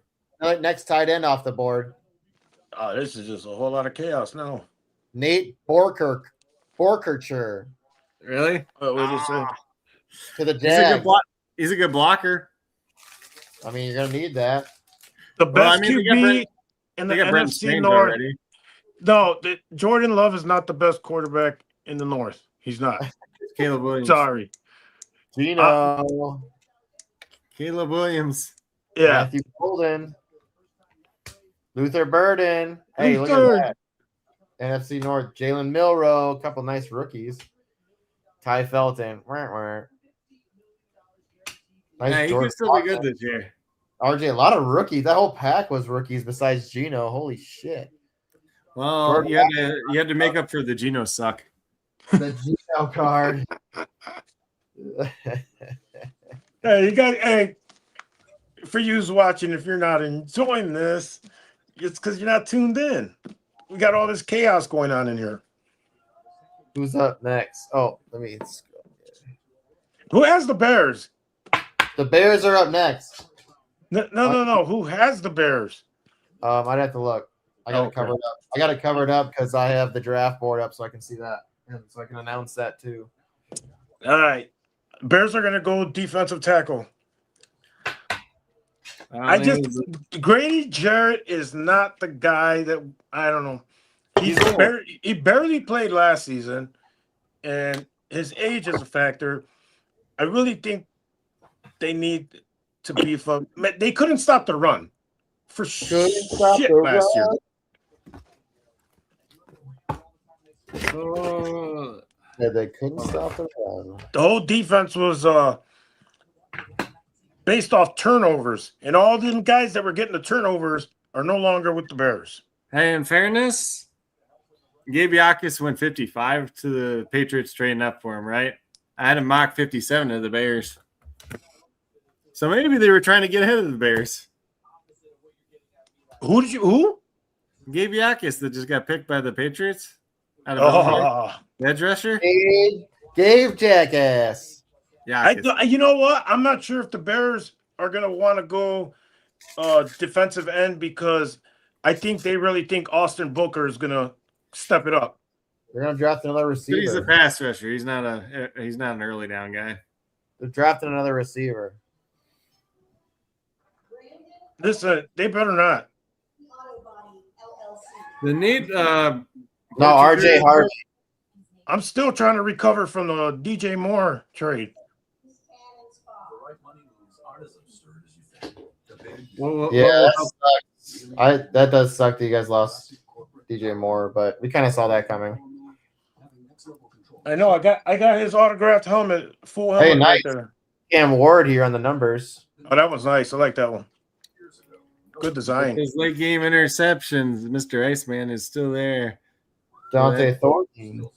next tight end off the board. Oh, this is just a whole lot of chaos now. Nate Borkercher Really? What did it say? to the He's a Jag. he's a good blocker. I mean, you're gonna need that. The Well, I best mean, they got QB in the They got Brent NFC Strange North. already. No, Jordan Love is not the best quarterback in the North. He's not. Caleb Williams. Sorry. Gino. Caleb Williams. Yeah. Matthew Golden. Luther Burden. Hey, look Luther. at that. NFC North. Jalen Milrow. A couple nice rookies. Ty Felton. Nice Yeah, he Jordan could still be Watson. good this year. RJ, a lot of rookies. That whole pack was rookies besides Gino. Holy shit. Well, Jordan you had to make up for the Geno suck. The Gino card. Hey, for you who's watching, if you're not enjoying this, it's because you're not tuned in. We got all this chaos going on in here. Who's up next? Oh, let me. Who has the Bears? The Bears are up next. No. Who has the Bears? I'd have to look. I got to cover it up. I got to cover it up because I have the draft board up so I can see that. And so I can announce that too. All right. Bears are going to go defensive tackle. Grady Jarrett is not the guy that I don't know. He barely played last season, and his age is a factor. I really think they need to beef up. They couldn't stop the run for shit last year. Yeah, they couldn't stop the run. The whole defense was based off turnovers, and all them guys that were getting the turnovers are no longer with the Bears. Hey, in fairness, Gabiakis went 55 to the Patriots trading up for him, right? I had him mock 57 to the Bears. So maybe they were trying to get ahead of the Bears. Who? Gabiakis that just got picked by the Patriots out of edge rusher. Gabe Jackass. Yeah, you know what? I'm not sure if the Bears are going to want to go defensive end because I think they really think Austin Booker is going to step it up. They're going to draft another receiver. But he's a pass rusher. He's not an early down guy. They're drafting another receiver. Listen, they better not. The need no, RJ Harvey. I'm still trying to recover from the DJ Moore trade. Yeah, that does suck that you guys lost DJ Moore, but we kind of saw that coming. I know. I got his autographed helmet, full helmet. Hey, nice. Right there. Cam Ward here on the numbers. Oh, that was nice. I like that one. Good design. His late game interceptions. Mr. Iceman is still there. Dante Thornton.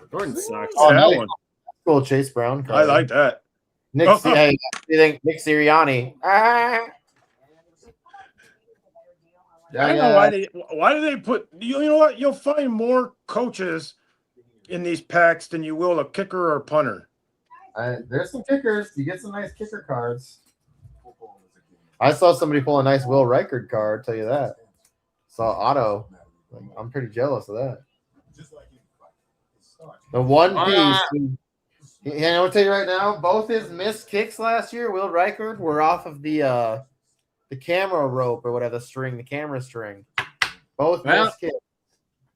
Thornton sucks. Oh, that nice. one. Cool Chase Brown card. I like that. Nick, hey, you think Nick Sirianni? I don't know why do they put you know what? You'll find more coaches in these packs than you will a kicker or a punter. There's some kickers. You get some nice kicker cards. I saw somebody pull a nice Will Reichard card, tell you that. Saw Otto. I'm pretty jealous of that. The one piece. And I'll tell you right now, both his missed kicks last year, Will Reichard, were off of the camera rope or whatever, the camera string. Both missed kicks.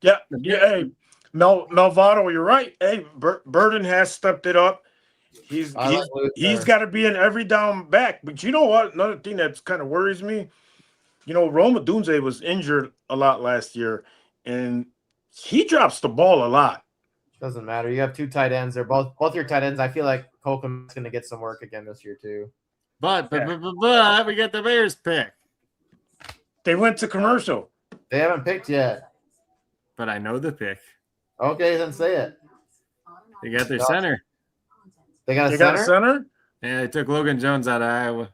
Yeah. Hey, Melvado, you're right. Hey, Burden has stepped it up. He's got to be an every down back. But you know what? Another thing that kind of worries me, Roma Dunze was injured a lot last year, and he drops the ball a lot. Doesn't matter. You have two tight ends. They're both your tight ends. I feel like Colcom's going to get some work again this year too. But we got the Bears pick. They went to commercial. They haven't picked yet. But I know the pick. Okay, then say it. They got their center. They got a center? Yeah, they took Logan Jones out of Iowa.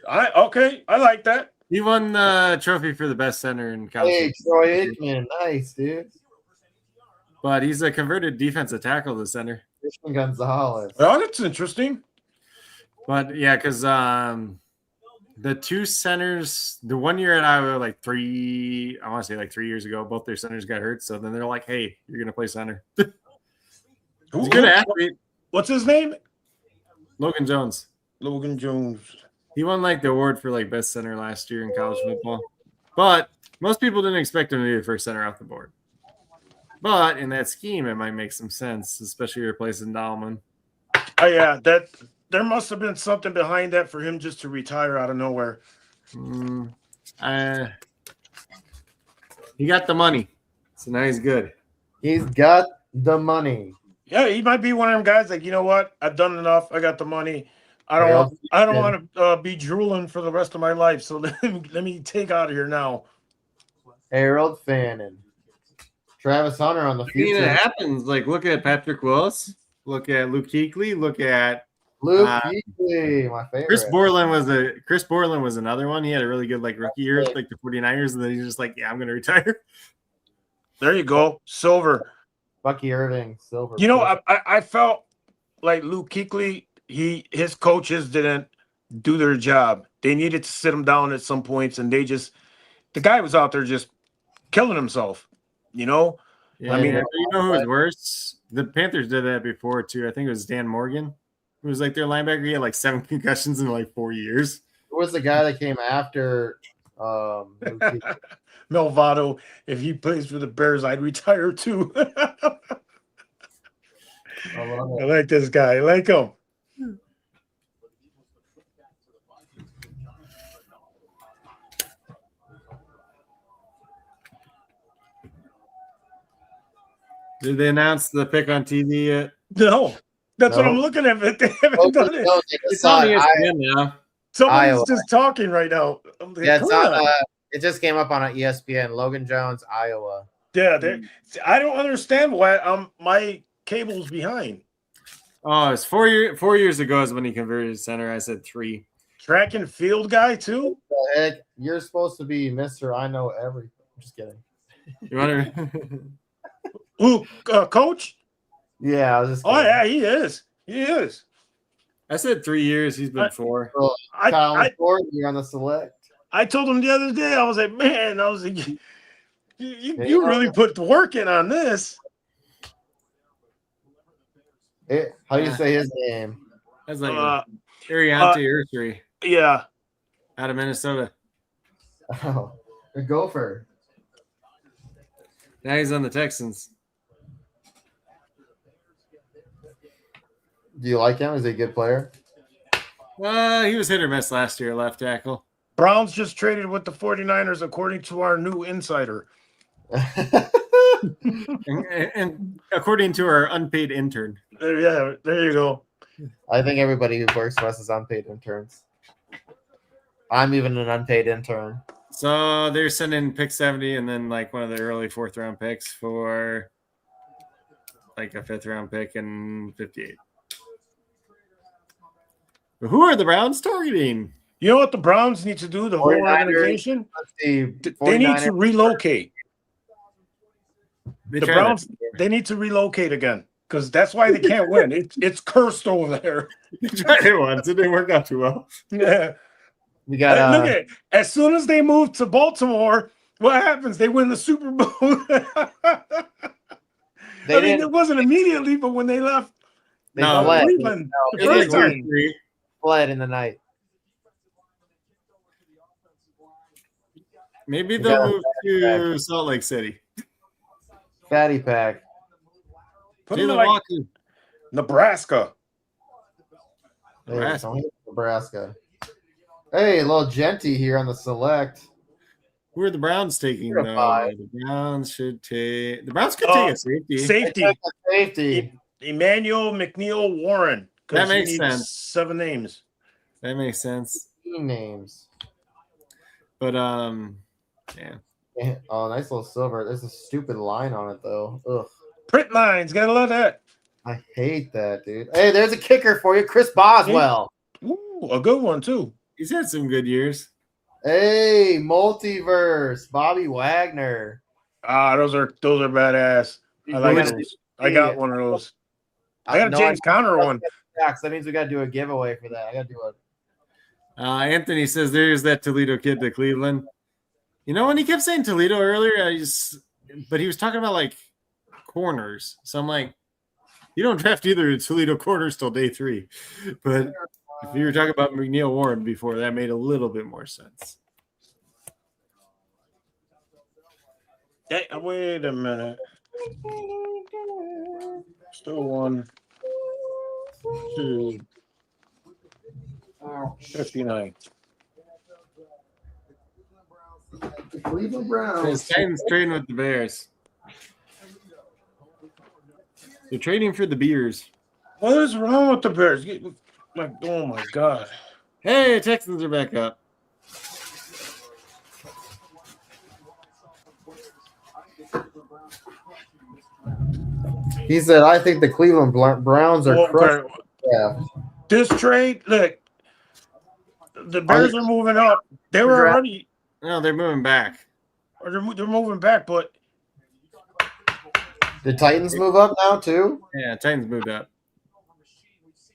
I like that. He won the trophy for the best center in college. Hey, Troy Aikman. Nice, dude. But he's a converted defensive tackle to center. Christian Gonzalez. Oh, that's interesting. But yeah, because the two centers, the 1 year at Iowa, 3 years ago, both their centers got hurt. So then they're like, hey, you're going to play center. He's a good athlete. What's his name? Logan Jones. Logan Jones. He won the award for best center last year in college football. But most people didn't expect him to be the first center off the board. But in that scheme, it might make some sense, especially replacing Dahlman. Oh yeah, there must have been something behind that for him just to retire out of nowhere. He got the money, so now he's good. He's got the money. Yeah, he might be one of them guys you know what? I've done enough. I got the money. I don't want to be drooling for the rest of my life. So let me take out of here now. Harold Fannin. Travis Hunter on the future. It happens. Look at Patrick Willis. Look at Luke Kuechly. Look at Luke Kuechly, my favorite. Chris Borland was another one. He had a really good rookie year, the 49ers, and then he's just I'm going to retire. There you go. Silver. Bucky Irving, silver. I felt like Luke Kuechly, his coaches didn't do their job. They needed to sit him down at some points, and the guy was out there just killing himself. Yeah, you know who was worse? The Panthers did that before too. I think it was Dan Morgan, who was their linebacker. He had 7 concussions in 4 years. Who was the guy that came after Melvado? If he plays for the Bears, I'd retire too. I like this guy. I like him. Did they announce the pick on TV yet? No. That's what I'm looking at. They haven't done it. It's on ESPN now. Someone's just talking right now. It's on It just came up on ESPN. Logan Jones, Iowa. Yeah, I don't understand why my cable's behind. Oh, it's 4 years ago is when he converted to center. I said 3. Track and field guy too. What the heck? You're supposed to be Mr. I know everything. I'm just kidding. You want to? Who, coach? Yeah, I was just Oh kidding. yeah, he is. He is. I said 3 years. He's been 4. Kyle Ford, you're on the select. I told him the other day. I was like, man, you really put the work in on this. How do you say his name? That's like Ariante Ursary Yeah. out of Minnesota. Oh, the Gopher. Now he's on the Texans. Do you like him? Is he a good player? He was hit or miss last year, left tackle. Browns just traded with the 49ers, according to our new insider. and according to our unpaid intern. Yeah, there you go. I think everybody who works for us is unpaid interns. I'm even an unpaid intern. So they're sending pick 70 and then like one of the early 4th round picks for like a 5th round pick and 58. But who are the Browns targeting? You know what the Browns need to do? The whole 49ers. organization? Let's see. They need to relocate. They The tried Browns, that. they need to relocate again because that's why they can't win. It's cursed over there. They tried it once. It didn't work out too well. Yeah. We got Look at it. As soon as they move to Baltimore, what happens? They win the Super Bowl. It wasn't immediately, but when they left Cleveland, the first time. Fled in the night. Maybe they'll move to Salt Lake City. Fatty pack. Put them in like Nebraska. Nebraska. Hey, a little Genty here on the select. Who are the Browns taking? Though? The Browns should take. The Browns could take a safety. Safety. Emmanuel McNeil Warren. That makes sense. 7 names. That makes sense. 15 names. But yeah. Oh, nice little silver. There's a stupid line on it though. Ugh. Print lines. Gotta love that. I hate that, dude. Hey, there's a kicker for you, Chris Boswell. Ooh, a good one too. He's had some good years. Hey, multiverse, Bobby Wagner. Those are badass. I like those. I got one of those. I got a James Conner one. That means we got to do a giveaway for that. I got to do it. Anthony says there's that Toledo kid to Cleveland. You know, when he kept saying Toledo earlier, but he was talking about like corners. So I'm like, you don't draft either Toledo corners till day 3. But if you were talking about McNeil Warren before, that made a little bit more sense. Hey, wait a minute. Still 1, 2, 59. The Cleveland Browns. The Titans trading with the Bears. They're trading for the beers. What is wrong with the Bears? Oh my God. Hey, Texans are back up. He said, I think the Cleveland Browns are crushed. Yeah. This trade, look, the Bears are moving up. They were already. No, they're moving back. Or they're moving back, but. Did Titans move up now, too? Yeah, Titans moved up.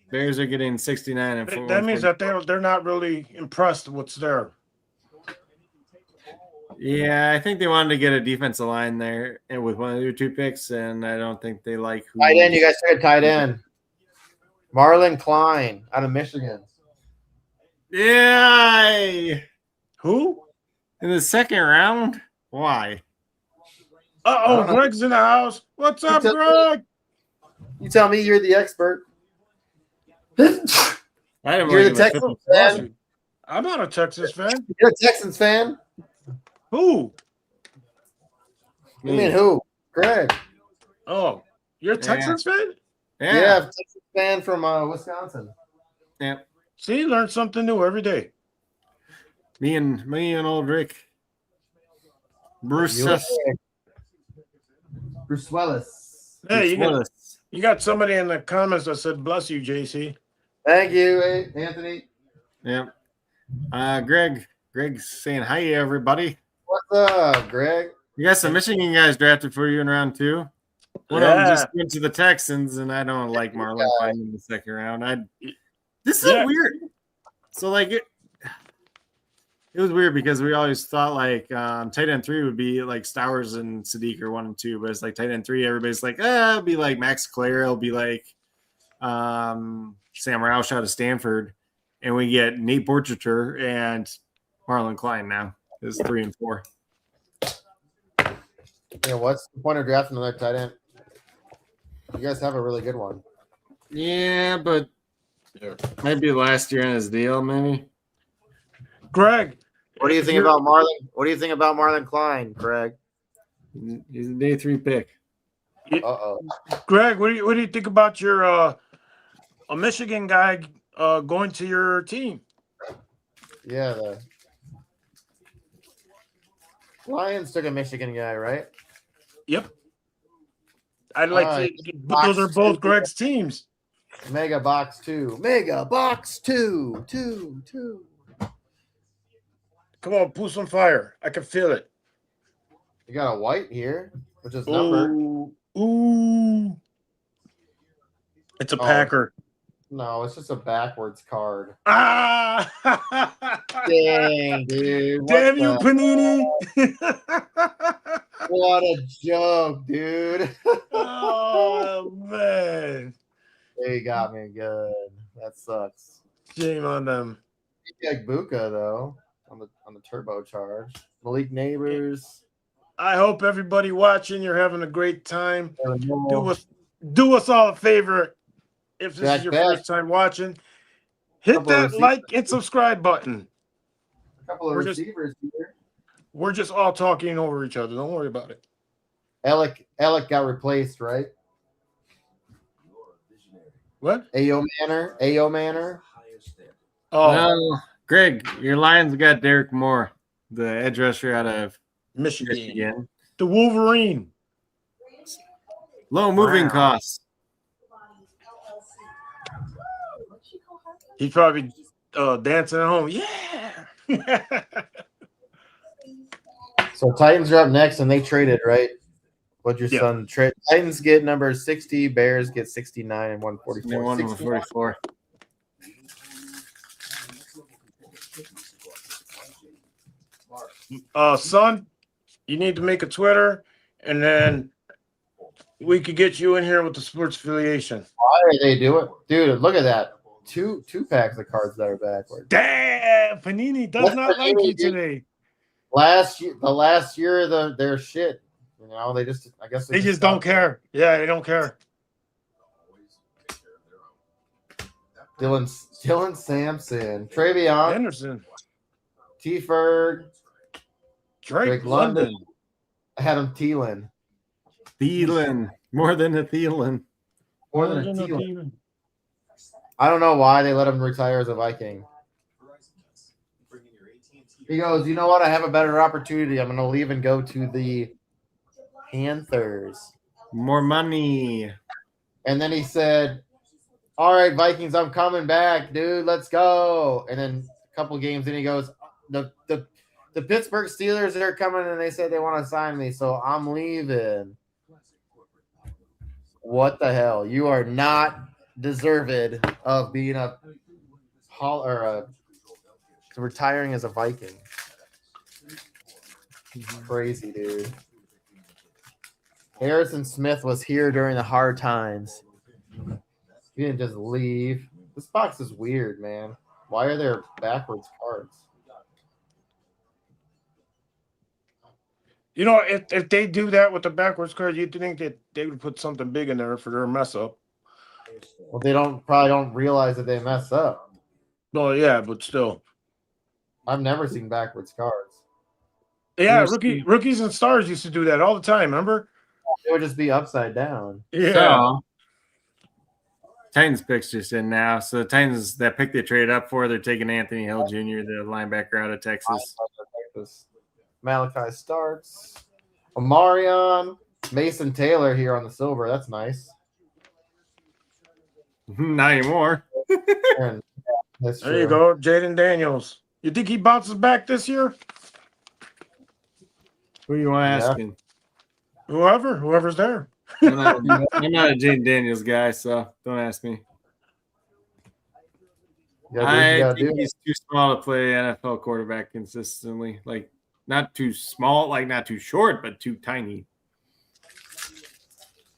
Bears are getting 69 and 4. That means that they're not really impressed with what's there. Yeah, I think they wanted to get a defensive line there and with one of their 2 picks, and I don't think they like who. Tight end, you guys took a tight end. Marlon Klein out of Michigan. Yeah. Who? In the 2nd round? Why? Greg's in the house. What's up, Greg? You tell me you're the expert. You're the Texans fan. I'm not a Texas fan. You're a Texans fan? Who? You mean who? Greg. Oh, you're a Texans fan? Yeah, Texans fan from Wisconsin. Yeah. See, learn something new every day. Me and old Rick. Bruce Bruce Willis. Hey, Willis. you got somebody in the comments that said bless you, JC. Thank you, Anthony. Yep. Greg's saying hi, everybody. What's up, Greg? You got some Michigan guys drafted for you in round 2. One of them just went to the Texans, and I don't like Marlon Klein in the second round. This is weird. So, like, it was weird because we always thought, like, tight end 3 would be, like, Stowers and Sadiq or 1 and 2. But it's like tight end 3, everybody's like, it'll be, like, Max Clare. It'll be, like, Sam Roush out of Stanford. And we get Nate Borchater and Marlon Klein now is 3 and 4. Yeah, what's the point of drafting another tight end? You guys have a really good one. Yeah, but might be last year on his deal, maybe. Greg, What do you think about Marlon? What do you think about Marlon Klein, Greg? He's a day 3 pick. Greg, what do you think about your a Michigan guy going to your team? Yeah, the Lions took a Michigan guy, right? Yep. I'd like to. Those are both Greg's teams. Mega Box 2. Mega Box 2. 2. Come on, pull some fire. I can feel it. You got a white here, which is numbered. Ooh. It's a Packer. No, it's just a backwards card. Ah! Dang, dude. Damn you, Panini. What a joke, dude. Oh, man. They got me good. That sucks. Shame on them. Like Buka, though, on the turbocharge. Malik Neighbors. I hope everybody watching, you're having a great time. Do us all a favor. If this is your first time watching, hit that like and subscribe button. A couple of receivers here. We're just all talking over each other. Don't worry about it. Alec got replaced, right? What? A.O. Manor. Oh, no, Greg, your Lions got Derek Moore, the edge rusher out of Michigan. The Wolverine. Low moving costs. He's probably dancing at home. Yeah. So Titans are up next, and they traded, right? What'd your son trade? Titans get number 60, Bears get 69 and 144. 144. Son, you need to make a Twitter, and then we could get you in here with the sports affiliation. Why are they doing, dude? Look at that. Two packs of cards that are backwards. Damn, Panini does not like you today. The last year of their shit. You know, they just they just don't care. Yeah, they don't care. Dylan Sampson, Travion Anderson, T. Ferg, Drake London, Adam Thielen. More than a Thielen. More than a Thielen. I don't know why they let him retire as a Viking. He goes, you know what? I have a better opportunity. I'm going to leave and go to the Panthers. More money. And then he said, all right, Vikings, I'm coming back, dude. Let's go. And then a couple games in, he goes, the Pittsburgh Steelers are coming, and they said they want to sign me, so I'm leaving. What the hell? You are not deserved of being retiring as a Viking. Crazy, dude. Harrison Smith was here during the hard times. He didn't just leave. This box is weird, man. Why are there backwards cards? You know, if they do that with the backwards card, you'd think that they would put something big in there for their mess up. Well, they probably don't realize that they mess up. Oh yeah, but still. I've never seen backwards cards. Yeah, rookies and stars used to do that all the time, remember? It would just be upside down. Yeah. So, Titans picks just in now. So the Titans, that pick they traded up for, they're taking Anthony Hill Jr., the linebacker out of Texas. Malachi Starks. Omarion. Mason Taylor here on the silver. That's nice. Not anymore. And, that's There you true. go, Jaden Daniels. You think he bounces back this year? Who you want Yeah. asking? Whoever's there. I'm not a Jaden Daniels guy, so don't ask me. You gotta do what you I gotta think do. he's too small to play NFL quarterback consistently. Like, not too small, like not too short, but too tiny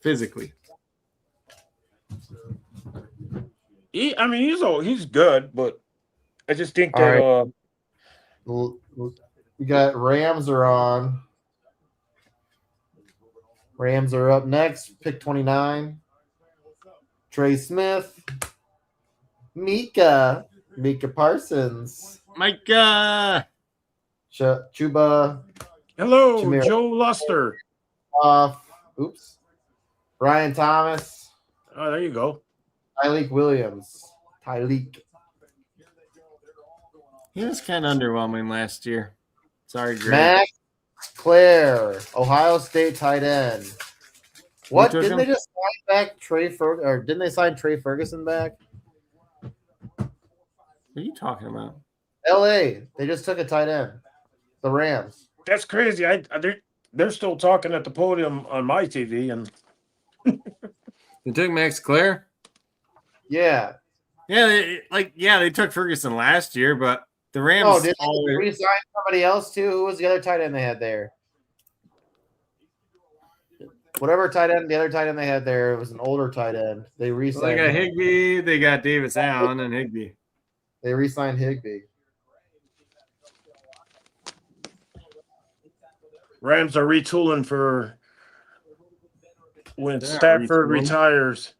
physically. He's good, but I just think All that right. We got Rams are on. Rams are up next. Pick 29. Trey Smith. Mika Parsons. Micah. Chuba hello, Jameer Joe Luster. off. Oops. Ryan Thomas. Oh, there you go. Tyleek Williams. Tyleek. He was kind of underwhelming last year. Sorry, Greg. Max Claire. Ohio State tight end. What? took Didn't him? they just sign back or didn't they sign Trey Ferguson back? What are you talking about? LA. They just took a tight end. The Rams. That's crazy. They're still talking at the podium on my TV, and They took Max Claire? Yeah. Yeah, they took Ferguson last year, but the Rams. Oh, did they re-sign somebody else too? Who was the other tight end they had there? Whatever tight end, the other tight end they had there, it was an older tight end. They re-signed. They got him. Higbee, they got Davis Allen, and Higbee. They re-signed Higbee. Rams are retooling for when They're not Stafford retooling. retires.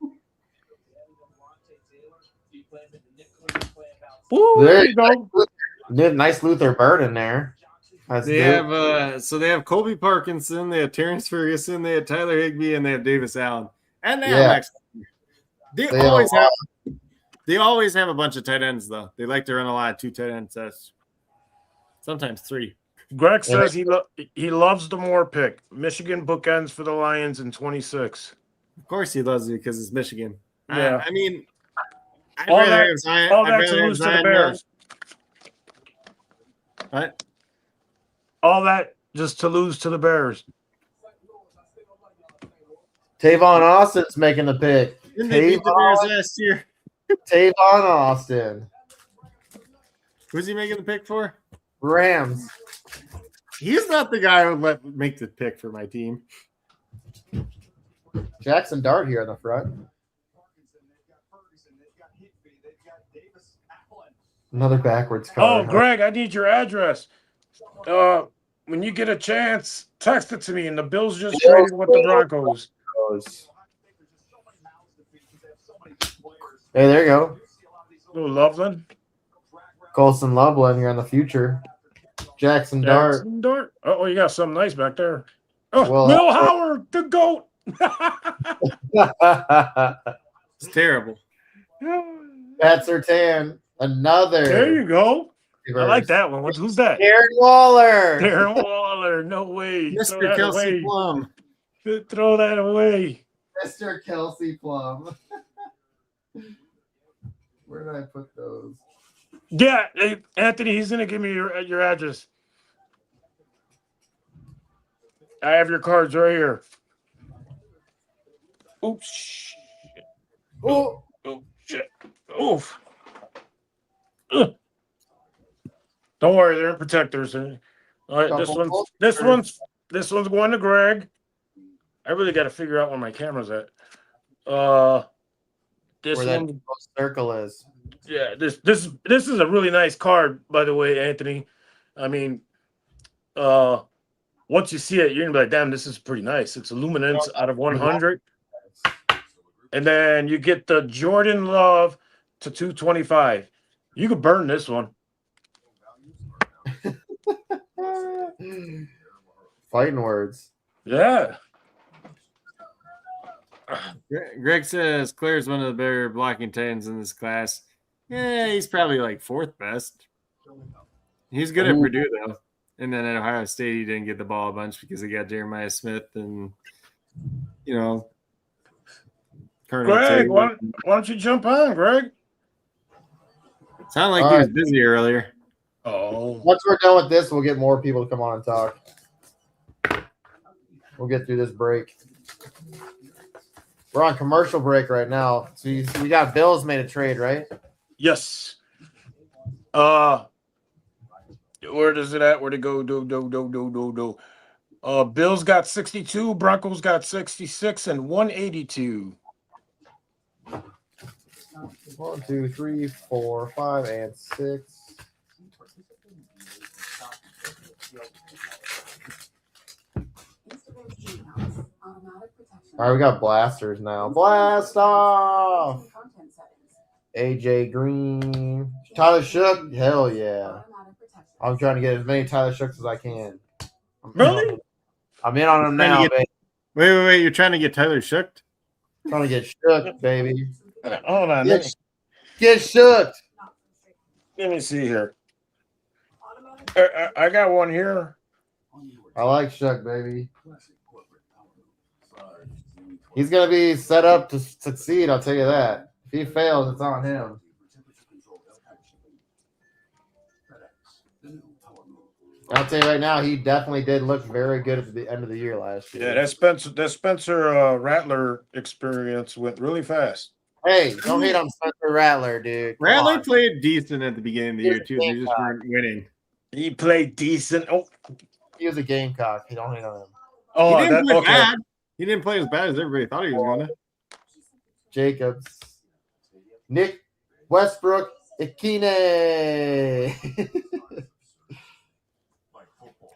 Woo, There there you go. Nice Luther Bird in there. That's They Duke. have they have Colby Parkinson, they have Terrence Ferguson, they have Tyler Higbee, and they have Davis Allen, and they have Yeah. Max. They always have a bunch of tight ends though. They like to run a lot of 2 tight end sets, sometimes 3. Greg says he loves the Moore pick. Michigan bookends for the Lions in 26. Of course, he loves it because it's Michigan. Yeah. I mean, I'd All rather that- have Zion. All I'd that rather to have lose to the Zion Bears. What? All that just to lose to the Bears. Tavon Austin's making the pick. Didn't they beat the Bears last year? Tavon Austin. Who's he making the pick for? Rams. He's not the guy who would make the pick for my team. Jackson Dart here in the front. Another backwards card. Oh, Greg, I need your address. When you get a chance, text it to me. And the Bills just traded with the Broncos. Hey, there you go. Oh, Loveland. Colson Loveland here in the future. Jackson Dart. Jackson Dart. Oh, you got something nice back there. Oh, Well, Will Howard, the GOAT. It's terrible. Pat Surtain. Another. There you go. I like that one. Who's that? Darren Waller. Darren Waller. No way. Throw Mr. that Kelsey away. Plum. Throw that away. Mr. Kelsey Plum. Where did I put those? Yeah, hey, Anthony, he's gonna give me your address. I have your cards right here. Oops. Oh, Oh shit. Oof. Ugh. Don't worry, they're in protectors. All right, this one's going to Greg. I really got to figure out where my camera's at. This where that one, circle is. yeah. This is a really nice card, by the way, Anthony. I mean, once you see it, you're gonna be like, "Damn, this is pretty nice." It's a luminance out of 100, and then you get the Jordan Love to 225. You could burn this one. Fighting words. Yeah. Greg says Claire's one of the better blocking tight ends in this class. Yeah, he's probably like 4th best. He's good at Purdue though. And then at Ohio State, he didn't get the ball a bunch because he got Jeremiah Smith and, you know, Colonel Greg, Taylor. why don't you jump on, Greg? Sounded like All he was right. busy earlier. Oh, Once we're done with this, we'll get more people to come on and talk. We'll get through this break. We're on commercial break right now. So we got Bills made a trade, right? yes. Where does it at? Where'd it go? Do. Bills got 62, Broncos got 66 and 182. 1, 2, 3, 4, 5, and 6. All right, we got blasters now. Blast off! AJ Green. Tyler Shook? Hell yeah. I'm trying to get as many Tyler Shooks as I can. Really? I'm in on him Trying to now, get- baby. Wait. You're trying to get Tyler shooked? Trying to get shook, baby. Hold on. Get shook. Let me see here. I got one here. I like shook, baby. He's going to be set up to succeed, I'll tell you that. If he fails, it's on him. I'll tell you right now, he definitely did look very good at the end of the year last year. Yeah, that Spencer Rattler experience went really fast. Hey, don't hate on Spencer Rattler, dude. Come Rattler on. played decent at the beginning of the year, too. They just weren't winning. He played decent. Oh, He was a Gamecock. You don't hate on him. He didn't play bad. He didn't play as bad as everybody thought he was going to. Jacobs. Nick Westbrook Ikine.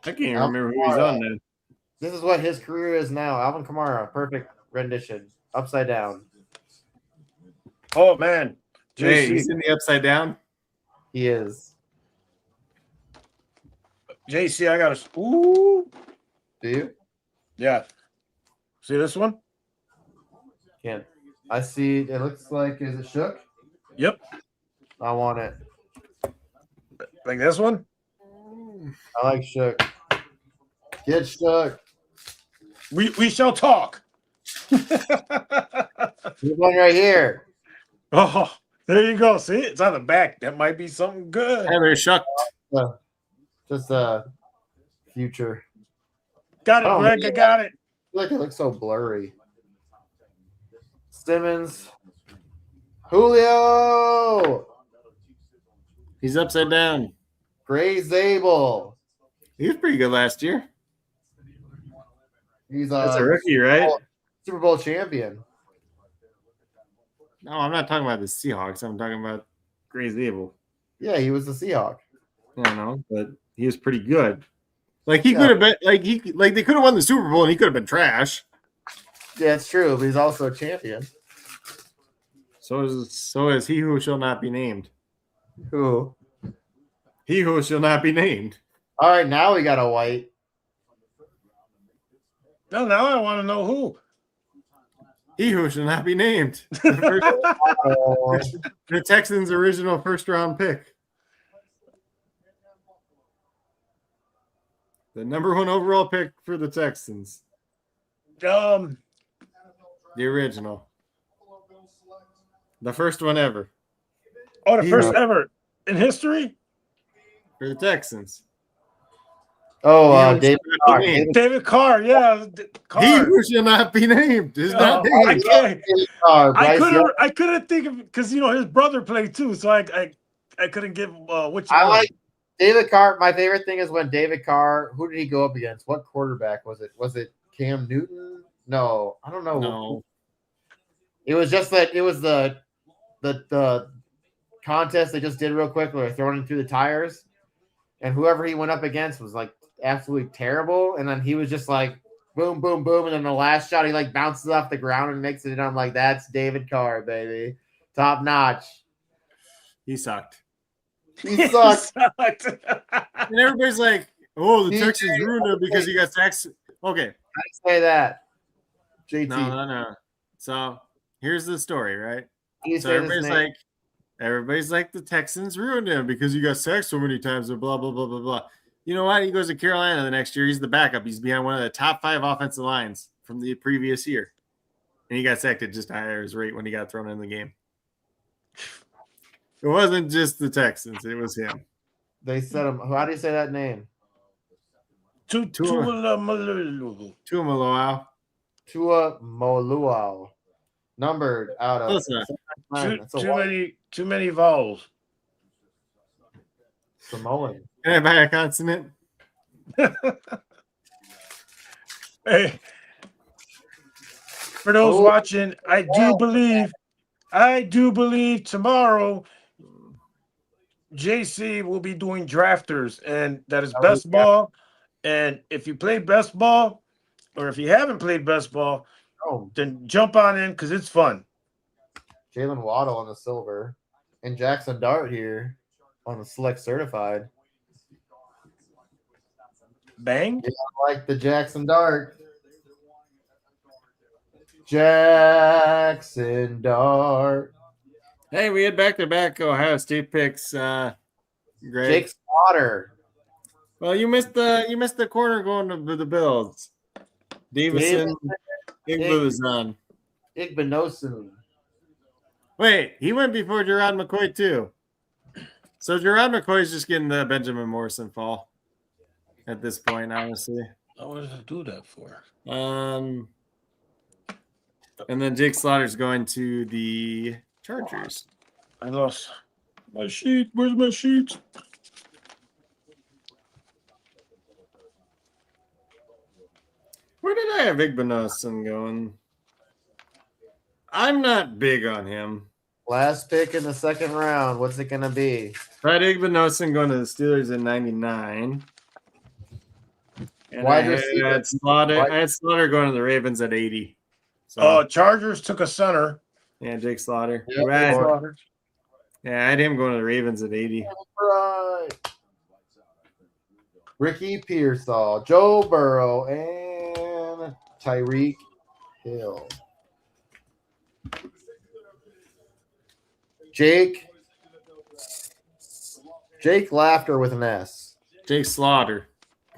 I can't even remember who he's on then. This is what his career is now. Alvin Kamara, perfect rendition. Upside down. Oh man, Hey, JC, he's in the upside down. He is. JC, I got a. Ooh, Do you? yeah. See this one? Can't. I see. It looks like, is it shook? Yep. I want it. Like this one? I like shook. Get shook. We shall talk. There's one right here. Oh, there you go. See, it's on the back. That might be something good. Tyler shook. Just future. Got it, Oh, Greg. I got it. I feel like it looks so blurry. Simmons. Julio. He's upside down. Gray Zabel. He was pretty good last year. He's That's a rookie, right? Super Bowl champion. No, I'm not talking about the Seahawks. I'm talking about Gray Zabel. Yeah, he was the Seahawk. I don't know, but he was pretty good. Like he could have been like they could have won the Super Bowl and he could have been trash. Yeah, it's true, but he's also a champion. So is he who shall not be named. Who? He who shall not be named. All right, now we got a white. No, now I want to know who. He who shall not be named. The Texans' original first-round pick. The number 1 overall pick for the Texans. The original. The first one ever. Oh, the first ever in history? For the Texans. David Carr. David Carr, yeah. Carr. He who shall not be named is not named. I couldn't think of because his brother played too, so I couldn't give which I one. like David Carr. My favorite thing is when David Carr. Who did he go up against? What quarterback was it? Was it Cam Newton? No, I don't know. No. It was just that it was the contest they just did real quick where they're throwing him through the tires, and whoever he went up against was like absolutely terrible, and then he was just like boom, boom, boom, and then the last shot he like bounces off the ground and makes it, and I'm like, that's David Carr, baby, top notch. He sucked. He sucked. And everybody's like, oh, the Texans ruined it because he got sacked. Okay. I say that. JT. No. So here's the story, right? So everybody's like, the Texans ruined him because he got sacked so many times and blah, blah, blah, blah, blah. You know what? He goes to Carolina the next year. He's the backup. He's behind one of the top 5 offensive lines from the previous year. And he got sacked at just a higher rate when he got thrown in the game. It wasn't just the Texans. It was him. They said him. How do you say that name? Tuamaloau. Tuamaloau. Numbered out of Too many vowels. Samoan. Can I buy a consonant? Hey, for those watching, I do believe tomorrow JC will be doing drafters, and that is best ball. And if you play best ball, or if you haven't played best ball, then jump on in because it's fun. Jalen Waddle on the silver, and Jackson Dart here on the select certified. Bang! Yeah, I like the Jackson Dart. Jackson Dart. Hey, we had back-to-back Ohio State picks. Greg. Jake Slaughter. Well, you missed the corner going to the Bills. Davison, Igbinosun. Wait, he went before Gerard McCoy too. So Gerard McCoy is just getting the Benjamin Morrison fall at this point, honestly. What does it do that for? And then Jake Slaughter's going to the Chargers. I lost my sheet. Where's my sheet? Where did I have Igbinosun going? I'm not big on him. Last pick in the second round. What's it going to be? I had Igbinosun going to the Steelers at 99. And I had Slaughter going to the Ravens at 80. So, Chargers took a center. Yeah, Jake Slaughter. Yep, Yeah, I had him going to the Ravens at 80. Right. Ricky Pearsall, Joe Burrow, and Tyreek Hill. Jake Laughter with an S. Jake Slaughter.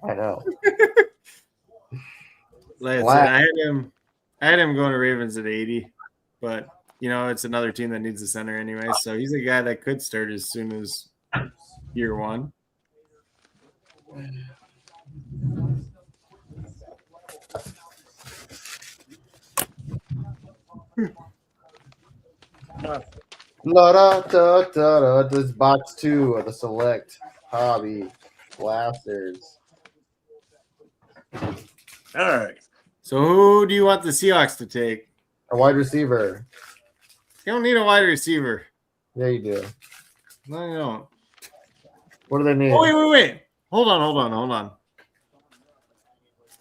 I know. Like I had him going to Ravens at 80, but it's another team that needs a center anyway. So he's a guy that could start as soon as year one. This is box 2 of the select hobby blasters. All right. So who do you want the Seahawks to take? A wide receiver. You don't need a wide receiver. Yeah, you do. No, you don't. What do they need? Oh, wait. Hold on.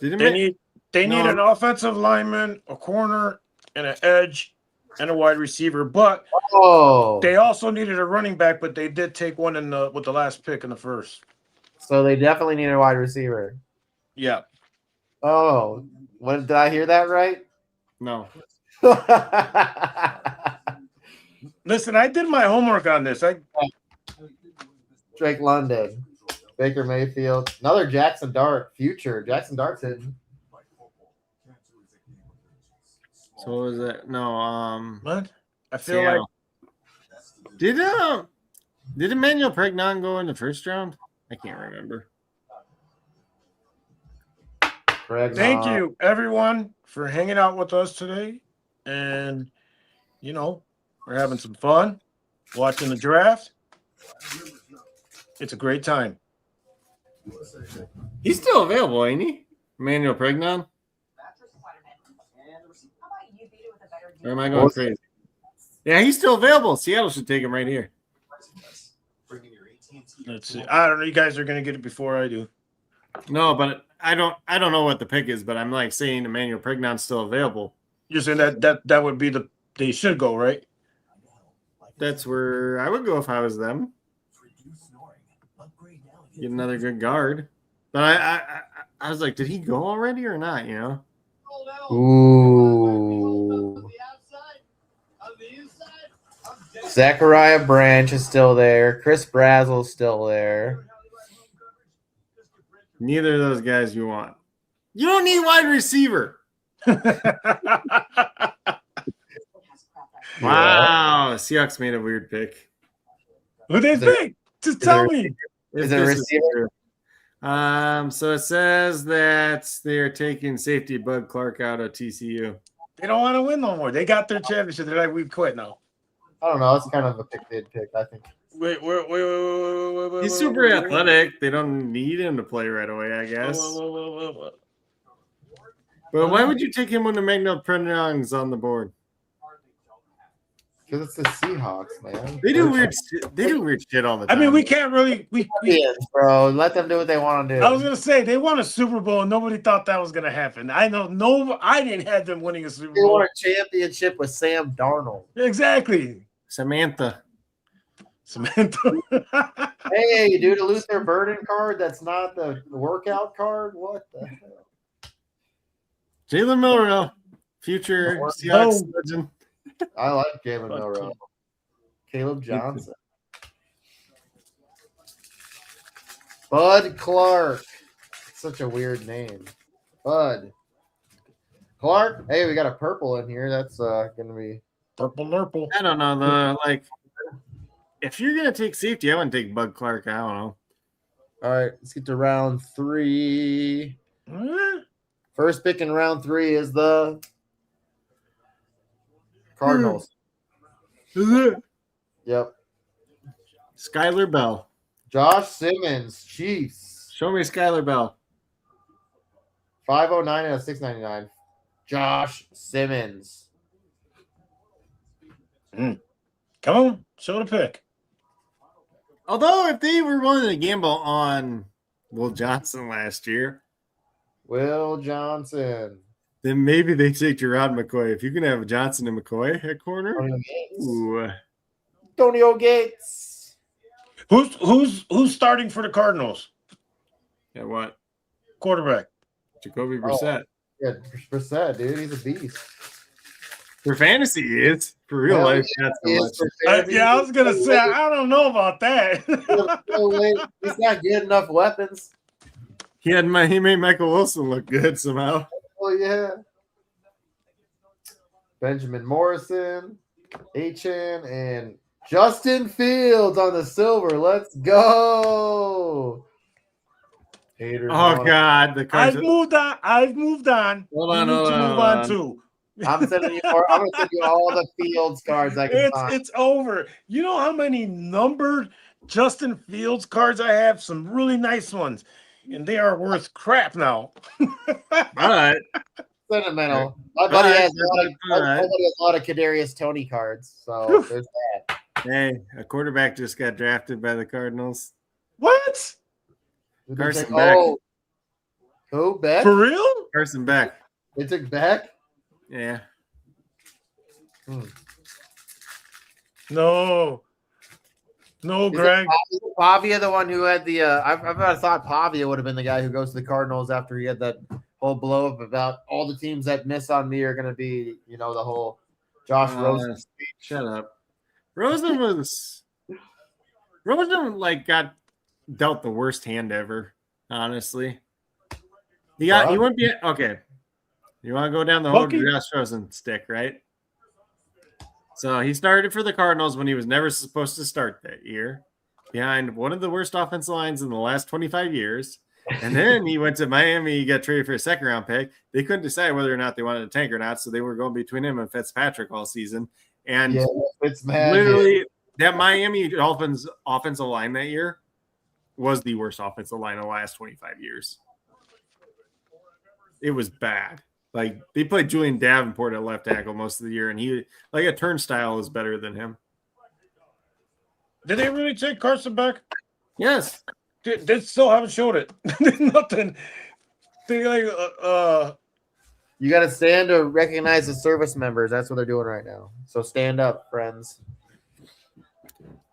They need an offensive lineman, a corner, and an edge, and a wide receiver. But they also needed a running back, but they did take one with the last pick in the first. So they definitely need a wide receiver. Yeah. Oh, did I hear that right? No. Listen, I did my homework on this. Drake London, Baker Mayfield, another Jackson Dart future. Jackson Dart's hitting. So what was that? No, what? I feel like did Emmanuel Pregnon go in the first round? I can't remember. Thank you, everyone, for hanging out with us today. And, we're having some fun watching the draft. It's a great time. He's still available, ain't he? Emmanuel Pregnon? Or am I going crazy? Yeah, he's still available. Seattle should take him right here. Let's see. I don't know. You guys are going to get it before I do. No, but I don't know what the pick is, but I'm like saying Emmanuel Pregnon's still available. You're saying that would be they should go, right? That's where I would go if I was them. Get another good guard. But I was like, did he go already or not, Ooh. Zachariah Branch is still there. Chris Brazel's still there. Neither of those guys you want. You don't need wide receiver. Wow. Seahawks made a weird pick. Who they pick? Just tell me. Is it a receiver? So it says that they're taking safety Bud Clark out of TCU. They don't want to win no more. They got their championship. They're like, we quit now. I don't know. It's kind of a pick, I think. Wait. He's super athletic. They don't need him to play right away, I guess. But why would you take him when the Magna Prenong's on the board? Because it's the Seahawks, man. They do weird shit all the time. I mean, we can't really bro. Let them do what they want to do. I was gonna say they won a Super Bowl and nobody thought that was gonna happen. I didn't have them winning a Super Bowl. They won a championship with Sam Darnold. Exactly. Samantha. Hey, dude, a Luther Burden card that's not the workout card? What the hell? Jalen Milroe, future Seahawks legend. I like Jalen Milroe. Caleb Johnson. Bud Clark. Such a weird name. Bud Clark. Hey, we got a purple in here. That's gonna be purple. I don't know. If you're gonna take safety, I wouldn't take Bud Clark. I don't know. All right, let's get to round 3. First pick in round 3 is the Cardinals. Yep. Skylar Bell. Josh Simmons, Chiefs. Show me Skylar Bell. 509 and a 699. Josh Simmons. Come on, show the pick. Although, if they were willing to gamble on Will Johnson last year, Will Johnson. then maybe they take Gerard McCoy. If you can have Johnson and McCoy at corner, Antonio Gates. Who's starting for the Cardinals? Yeah, what? Quarterback. Jacoby Brissett. Yeah, Brissett, dude. He's a beast. For fantasy, he is. For real life, that's so much. I was going to say, I don't know about that. He's got good enough weapons. He made Michael Wilson look good somehow. Oh, yeah. Benjamin Morrison, H.N., and Justin Fields on the silver. Let's go. Haters. Oh, God. The cards I've moved on. Hold on, move on too. I'm going to send you all the Fields cards I can find. It's over. You know how many numbered Justin Fields cards I have? Some really nice ones. And they are worth crap now. All right. Sentimental. My buddy has a lot of Kadarius Toney cards. So there's that. Hey, a quarterback just got drafted by the Cardinals. What? Carson Beck. Who? Beck? For real? Carson Beck. They took Beck? Yeah. No, Greg. Pavia, the one who had the I thought Pavia would have been the guy who goes to the Cardinals after he had that whole blow up about all the teams that miss on me are going to be, the whole Josh Rosen speech. Shut up. Rosen got dealt the worst hand ever, honestly. He wouldn't be okay. You want to go down the whole Josh Rosen stick, right? So he started for the Cardinals when he was never supposed to start that year, behind one of the worst offensive lines in the last 25 years. And then he went to Miami. He got traded for a second-round pick. They couldn't decide whether or not they wanted to tank or not, so they were going between him and Fitzpatrick all season. And literally, that Miami Dolphins offensive line that year was the worst offensive line in the last 25 years. It was bad. Like, they played Julian Davenport at left tackle most of the year, and he, like, a turnstile is better than him. Did they really take Carson Beck? Yes. They still haven't showed it. Nothing. They you got to stand to recognize the service members. That's what they're doing right now. So stand up, friends.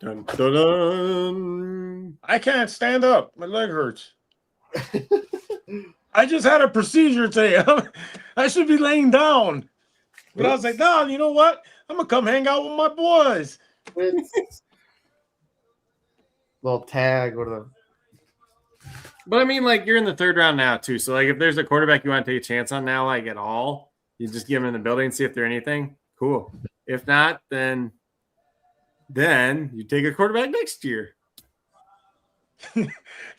Dun, dun, dun. I can't stand up. My leg hurts. I just had a procedure today. I should be laying down. But I was like, no, you know what? I'm going to come hang out with my boys. Little tag. But I mean, like, you're in the third round now too. So like, if there's a quarterback you want to take a chance on now, like at all, you just give them in the building and see if they're anything. Cool. If not, then you take a quarterback next year.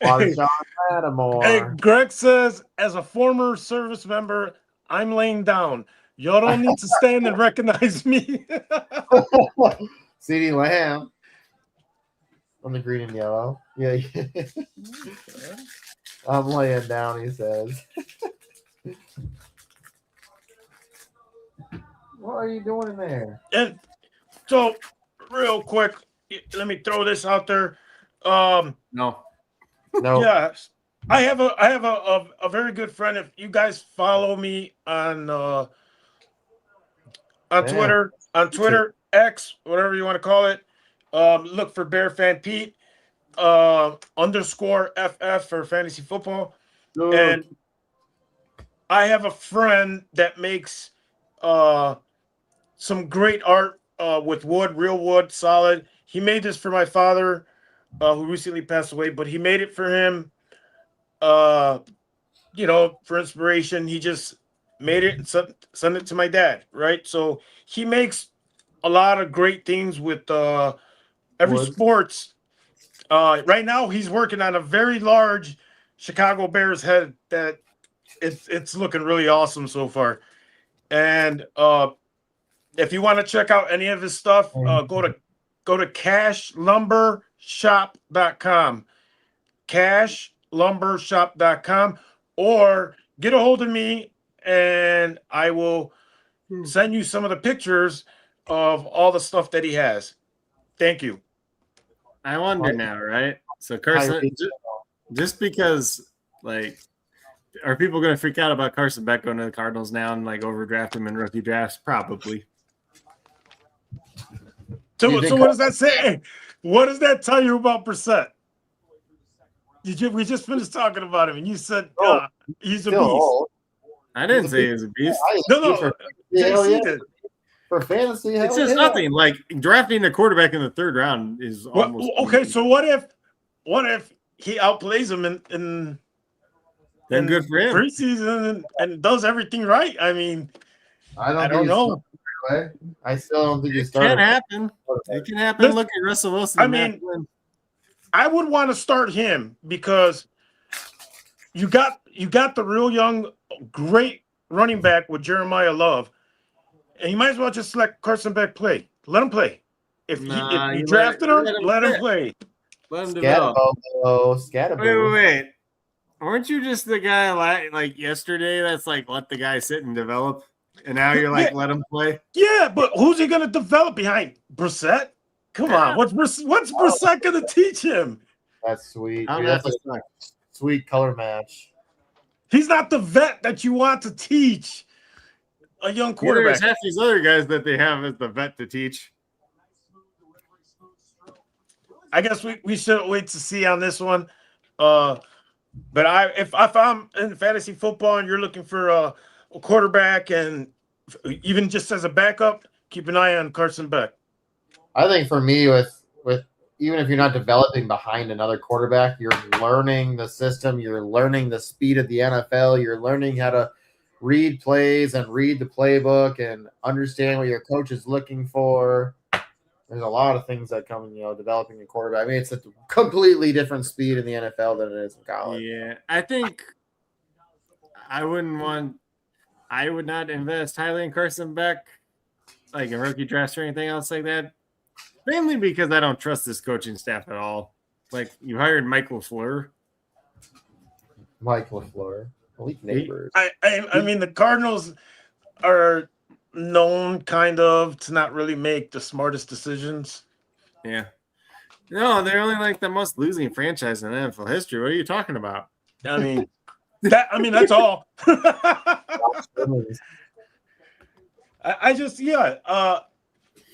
Marshawn Lattimore. Hey, Greg says, as a former service member, I'm laying down. Y'all don't need to stand and recognize me. CeeDee Lamb on the green and yellow. Yeah. I'm laying down, he says. What are you doing in there? And so, real quick, let me throw this out there. No. Yeah, I have a very good friend. If you guys follow me on Twitter, X, whatever you want to call it, look for Bear Fan Pete _FF for fantasy football. And I have a friend that makes some great art with wood, real wood, solid. He made this for my father, who recently passed away, but he made it for him, for inspiration. He just made it and sent it to my dad, right? So he makes a lot of great things with every sports. Right now, he's working on a very large Chicago Bears head that it's looking really awesome so far. And if you want to check out any of his stuff, go to cashlumbershop.com. cashlumbershop.com, or get a hold of me and I will send you some of the pictures of all the stuff that he has. Thank you. I wonder now, right? So Carson, just because, like, are people going to freak out about Carson Beck going to the Cardinals now and like overdraft him in rookie drafts? Probably. So what does that say? What does that tell you about Brissett? We just finished talking about him, and you said he's a beast. Old. I didn't say he was a beast. No, JC did. For fantasy, it's just nothing. Like drafting a quarterback in the third round is almost okay. So what if he outplays him in then good for him preseason and does everything right? I mean, I don't know. I still don't think it can happen. It can happen. Look at Russell Wilson. I mean, I would want to start him because you got the real young, great running back with Jeremiah Love, and you might as well just let Carson Beck play. Let him play. If you drafted him, let him play. Let him develop. Scatterbo. Wait. Weren't you just the guy like yesterday that's like let the guy sit and develop, and now you're like let him play? Yeah, but who's he gonna develop behind Brissett? Come on, what's Brissett gonna teach him? That's sweet. Dude, that's a sweet color match. He's not the vet that you want to teach a young quarterback. There's half these other guys that they have as the vet to teach. I guess we should wait to see on this one. But if I'm in fantasy football and you're looking for a quarterback and even just as a backup, keep an eye on Carson Beck. I think for me, with even if you're not developing behind another quarterback, you're learning the system, you're learning the speed of the NFL, you're learning how to read plays and read the playbook and understand what your coach is looking for. There's a lot of things that come in, developing a quarterback. I mean, it's a completely different speed in the NFL than it is in college. Yeah, I think I would not invest highly in Carson Beck, like in rookie drafts or anything else like that. Mainly because I don't trust this coaching staff at all. Like, you hired Mike LaFleur. Elite neighbors. I mean, the Cardinals are known kind of to not really make the smartest decisions. Yeah. No, they're only like the most losing franchise in NFL history. What are you talking about? I mean, that's all. I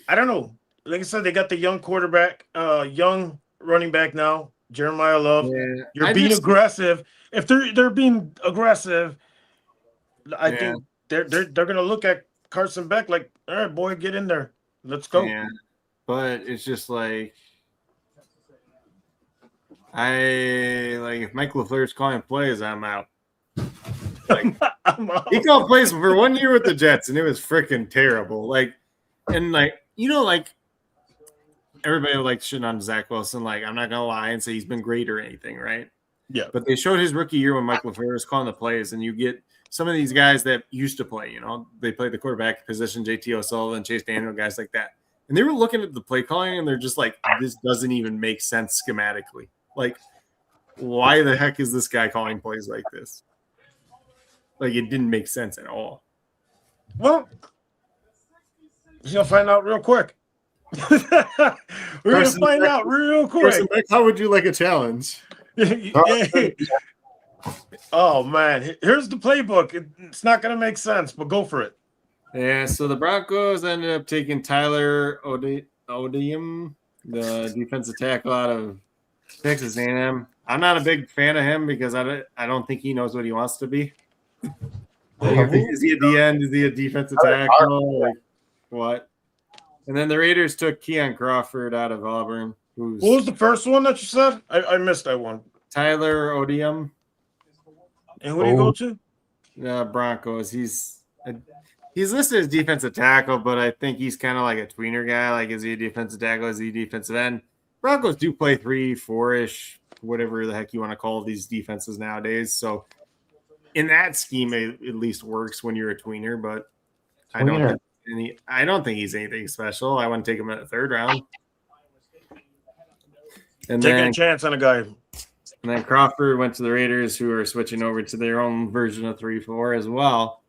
don't know. Like I said, they got the young quarterback, young running back now, Jeremiah Love. Yeah, You're being aggressive. If they're being aggressive, I think they're gonna look at Carson Beck like, all right, boy, get in there. Let's go. Yeah. But it's just like I like if Mike LaFleur's calling plays, I'm out. Like, I'm out. he called plays for 1 year with the Jets, and it was freaking terrible. Like, and like like everybody likes shitting on Zach Wilson. Like, I'm not gonna lie and say he's been great or anything, right? Yeah. But they showed his rookie year when Mike LaFleur was calling the plays, and you get some of these guys that used to play. They played the quarterback position, JT O'Sullivan, Chase Daniel, guys like that. And they were looking at the play calling, and they're just like, this doesn't even make sense schematically. Like, why the heck is this guy calling plays like this? Like, it didn't make sense at all. Well, you'll find out real quick. We're going to find out real quick. How would you like a challenge? Oh, man. Here's the playbook. It's not going to make sense, but go for it. Yeah, so the Broncos ended up taking Tyler Odium, the defensive tackle out of Texas A&M. I'm not a big fan of him because I don't think he knows what he wants to be. Is he at the end? Is he a defensive tackle? Like, what? And then the Raiders took Keon Crawford out of Auburn. What was the first one that you said? I missed that one. Tyler Odium. And who do you go to? Broncos. He's listed as defensive tackle, but I think he's kind of like a tweener guy. Like, is he a defensive tackle? Is he a defensive end? Broncos do play 3-4-ish, whatever the heck you want to call these defenses nowadays. So in that scheme, it at least works when you're a tweener, but I don't think he's anything special. I want to take him in the third round. And taking a chance on a guy. And then Crawford went to the Raiders, who are switching over to their own version of 3-4 as well.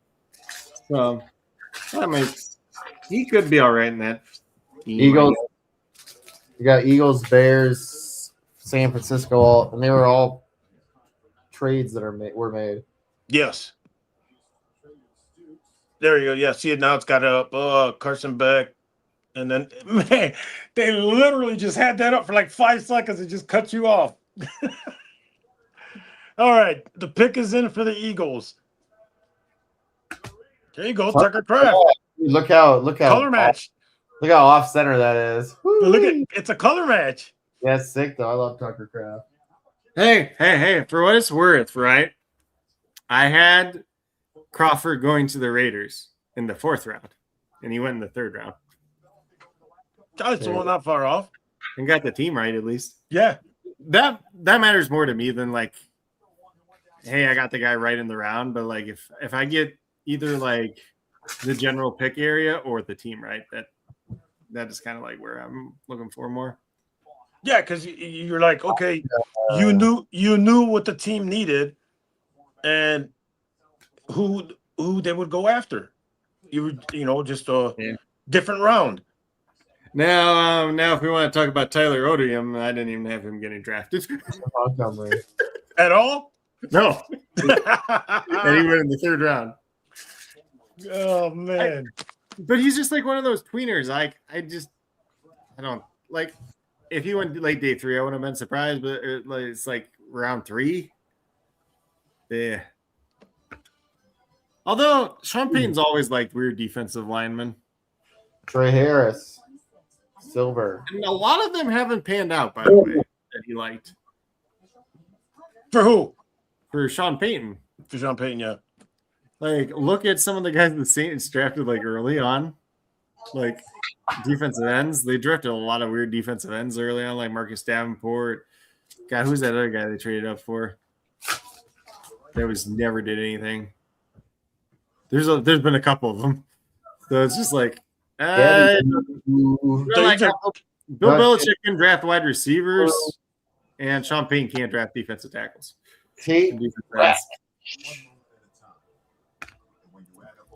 So that makes he could be all right in that. Eagles. You got Eagles, Bears, San Francisco, and they were all trades that were made. Yes. There you go. Yeah, see it now. It's got up Carson Beck. And then, man, they literally just had that up for like 5 seconds and just cut you off. All right. The pick is in for the Eagles. There you go, Tucker Kraft. Look how color match. Look how off center that is. But look at it's a color match. Yeah, it's sick though. I love Tucker Kraft. Hey, for what it's worth, right? I had Crawford going to the Raiders in the 4th round, and he went in the 3rd round. That's not far off. And got the team right at least. Yeah. That matters more to me than like, hey, I got the guy right in the round. But like if I get either like the general pick area or the team right, that is kind of like where I'm looking for more. Yeah, because you're like, okay, you knew what the team needed and who they would go after. Just a different round. Now, if we want to talk about Tyler Odium, I didn't even have him getting drafted at all. No, and he went in the 3rd round. Oh man! But he's just like one of those tweeners. Like I don't like. If he went late day 3, I wouldn't have been surprised. But it's like round 3. Yeah. Although Sean Payton's always liked weird defensive linemen. Trey Harris, silver, and a lot of them haven't panned out. By the way, that he liked. For who? For Sean Payton. For Sean Payton, yeah. Like, look at some of the guys the Saints drafted like early on, like defensive ends. They drafted a lot of weird defensive ends early on, like Marcus Davenport. God, who's that other guy they traded up for? That never did anything. There's been a couple of them, so it's just like, Bill Belichick can draft wide receivers, and Sean Payton can't draft defensive tackles. He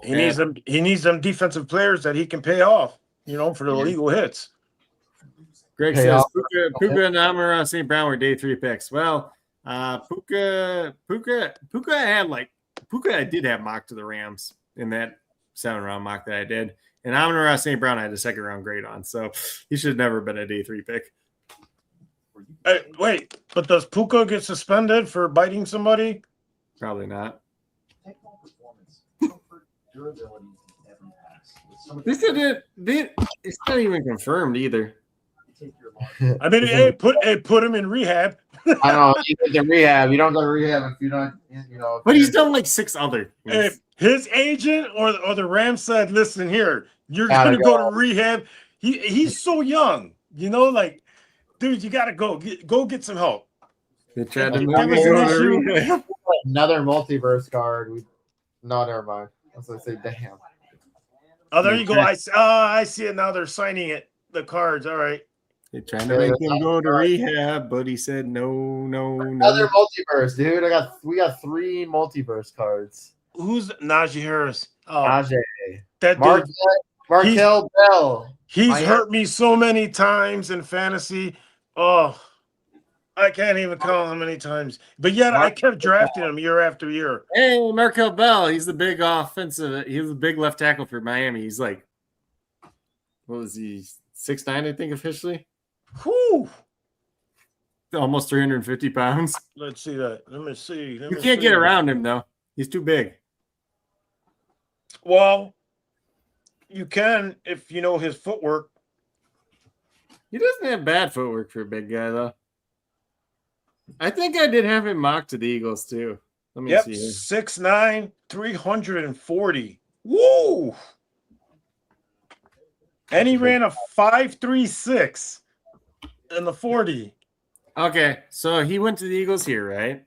needs them defensive players that he can pay off, for the legal hits. Greg says Puka and Amon-Ra St. Brown were day 3 picks. Well, Puka I did have mocked to the Rams in that 7-round mock that I did. And Amon-Ra St. Brown I had a 2nd-round grade on. So he should have never been a day 3 pick. Wait, but does Puka get suspended for biting somebody? Probably not. They said it's not even confirmed either. I mean, put him in rehab. I don't know. You go to rehab. You don't go to rehab if you don't, But he's done like 6 other. If his agent or the Rams said, "Listen here, you're Gotta gonna go to rehab," he's so young, like, dude, you gotta go get some help. They tried to There was an issue. rehab. Another multiverse card. No, never mind. I was gonna say, damn. Oh, there you go. I see it now. They're signing it. The cards. All right. They're trying to make him go to rehab, but he said no. Another multiverse, dude. We got 3 multiverse cards. Who's Najee Harris? Oh, Najee. that Markel Bell. He's hurt me so many times in fantasy. Oh, I can't even count how many times. But yet I kept drafting him year after year. Hey, Markel Bell. He's the big offensive. He's the big left tackle for Miami. He's like, what was he? 6'9", I think, officially. Whew. Almost 350 pounds. Let's see that. Let me see. You can't get around him, though. He's too big. Well, you can if you know his footwork. He doesn't have bad footwork for a big guy, though. I think I did have him mocked to the Eagles, too. Let me see here. 6'9", 340. Woo! And he ran a 5.36 in the 40. Okay, so he went to the Eagles here, right?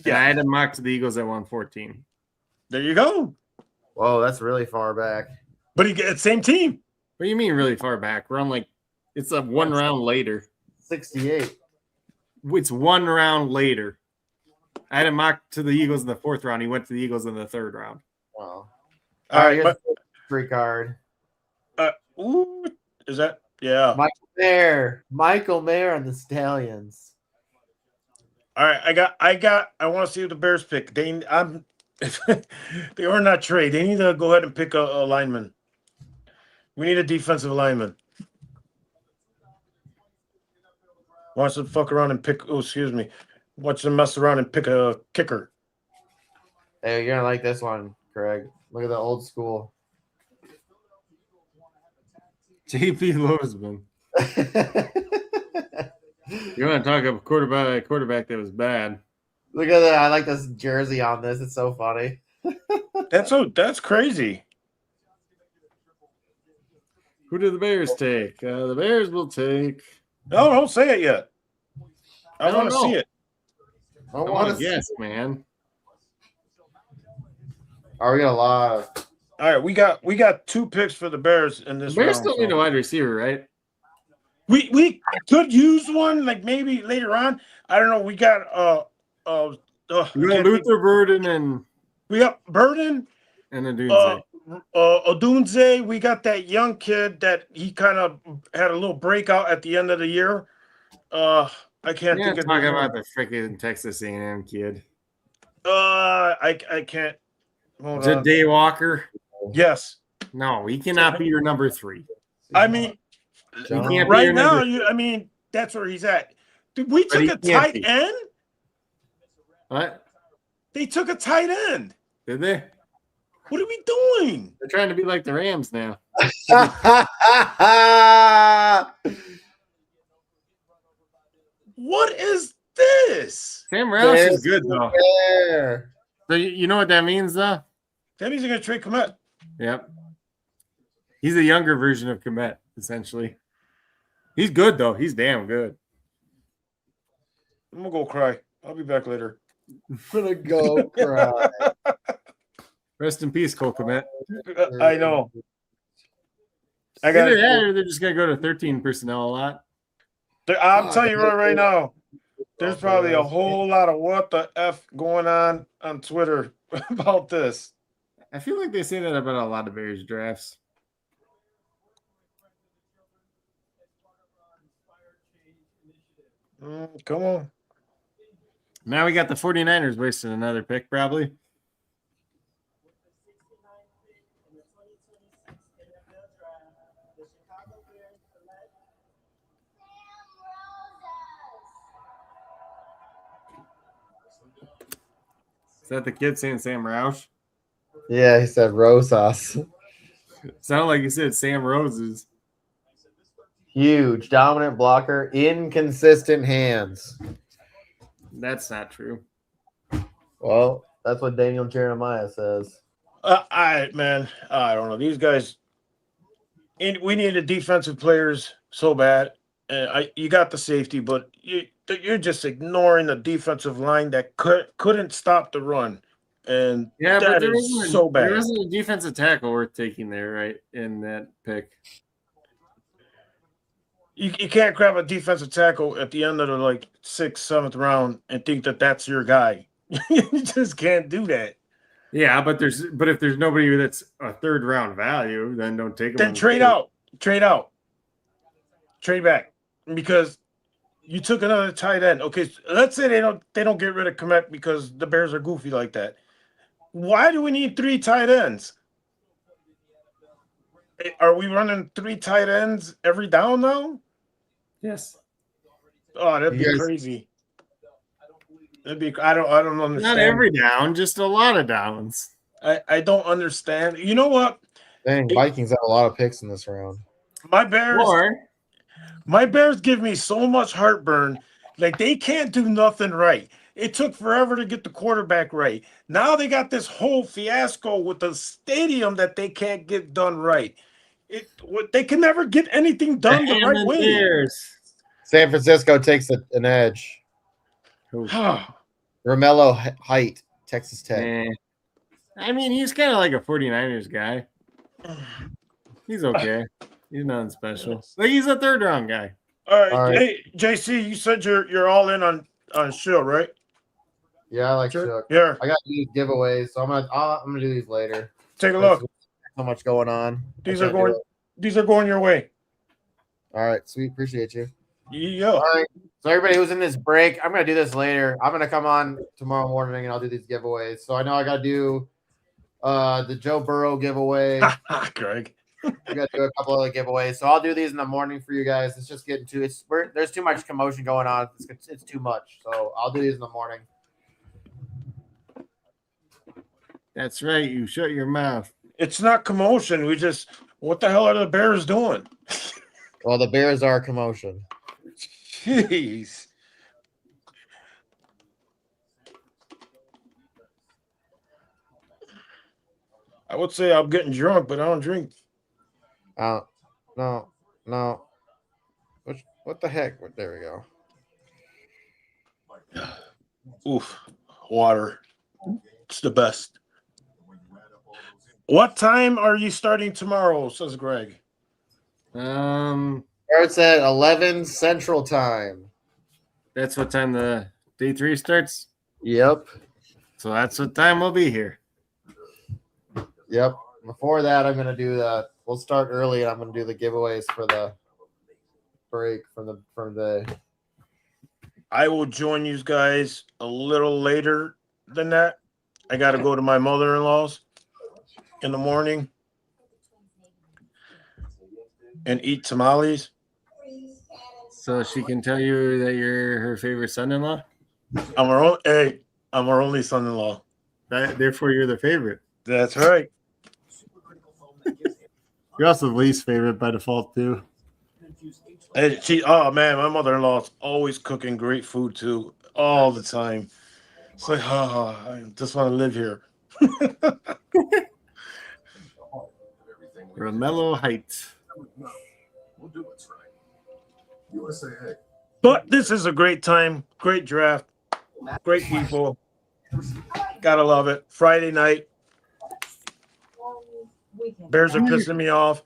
Yeah, I had him mocked to the Eagles at 114. There you go. Whoa, that's really far back. But he gets same team. What do you mean really far back? We're on like it's a 1 round later. 68. It's 1 round later. I had him mocked to the Eagles in the 4th round. He went to the Eagles in the 3rd round. Wow. All right, but free card. Ooh, is that Michael Mayer on the Stallions. All right, I want to see what the Bears pick. They are not trade. They need to go ahead and pick a lineman. We need a defensive lineman. Wants to fuck around and pick. Oh, excuse me. Wants to mess around and pick a kicker. Hey, you're gonna like this one, Craig. Look at the old school. JP Losman. You want to talk about a quarterback that was bad? Look at that. I like this jersey on this. It's so funny. That's crazy. Who do the Bears take? The Bears will take. No, don't say it yet. I want to see it. I want to guess, man. Are we got a lot of... All right, we got 2 picks for the Bears in this. The Bears round, still need a wide receiver, right? We could use one like maybe later on. I don't know. We got Luther Burden and we got Burden and Odunze. Odunze. We got that young kid that he kind of had a little breakout at the end of the year. I can't think of talking about the freaking Texas A&M kid. I can't. Is it Day Walker? Yes. No, he cannot be your number 3. I mean, right now, that's where he's at. Dude, we took a tight end. What? They took a tight end. Did they? What are we doing? They're trying to be like the Rams now. What is this? Sam Roush is good, though. Fair. So you know what that means, though? That means they're going to trade Komet. Yep. He's a younger version of Komet, essentially. He's good, though. He's damn good. I'm going to go cry. I'll be back later. I'm going to go cry. Rest in peace, Cole Komet. I know. Either that or they're just going to go to 13 personnel a lot. I'm telling you right now, there's probably a whole lot of what the F going on Twitter about this. I feel like they say that about a lot of Bears drafts. Come on. Now we got the 49ers wasting another pick, probably. Is that the kid saying Sam Roush? Yeah, he said Rosas. Sounded like he said Sam Roses. Huge, dominant blocker, inconsistent hands. That's not true. Well, that's what Daniel Jeremiah says. I don't know. These guys, we needed defensive players so bad. You got the safety, but you're just ignoring the defensive line that couldn't stop the run, and Yeah, but that is so there bad. wasn't a defensive tackle worth taking there, right? In that pick. You can't grab a defensive tackle at the end of the 6th, 7th round and think that that's your guy. You just can't do that. Yeah, but if there's nobody that's a 3rd round value, then don't take him. Then trade out, trade back, because you took another tight end. Okay, so let's say they don't get rid of Komet because the Bears are goofy like that. Why do we need 3 tight ends? Are we running 3 tight ends every down now? Yes. Oh, that'd be crazy. I don't understand. Not every down, just a lot of downs. I don't understand. You know what? Dang, Vikings have a lot of picks in this round. My Bears give me so much heartburn. Like, they can't do nothing right. It took forever to get the quarterback right. Now they got this whole fiasco with the stadium that they can't get done right. They can never get anything done the right way. Bears. San Francisco takes an edge. Romello Height, Texas Tech. I mean, he's kind of like a 49ers guy. He's okay. He's nothing special. Like, he's a 3rd round guy. All right. Hey, JC, you said you're all in on Shield, right? Yeah, I like Shook. Yeah. I got these giveaways, so I'm gonna do these later. Take a look. So much going on. These are going your way. All right, sweet. Appreciate you. Yeah. All right. So everybody who's in this break, I'm gonna do this later. I'm gonna come on tomorrow morning and I'll do these giveaways. So I know I gotta do the Joe Burrow giveaway. Greg. We gotta do a couple other giveaways. So I'll do these in the morning for you guys. It's just getting there's too much commotion going on. It's too much. So I'll do these in the morning. That's right. You shut your mouth. It's not commotion. What the hell are the Bears doing? Well, the Bears are commotion. Jeez. I would say I'm getting drunk, but I don't drink. No. What the heck? There we go. Oof. Water. It's the best. What time are you starting tomorrow? Says Greg. Starts at 11 Central Time. That's what time the day 3 starts? Yep. So that's what time we'll be here. Yep. Before that, I'm gonna do that. We'll start early, and I'm gonna do the giveaways for the break from the. I will join you guys a little later than that. I got to go to my mother-in-law's in the morning and eat tamales. So she can tell you that you're her favorite son-in-law? I'm her only son-in-law. Therefore, you're the favorite. That's right. You're also the least favorite by default, too. And my mother-in-law is always cooking great food, too, all the time. It's like, I just want to live here. Romello Heights. But this is a great time, great draft, great people. Gotta love it. Friday night. Bears are pissing me off.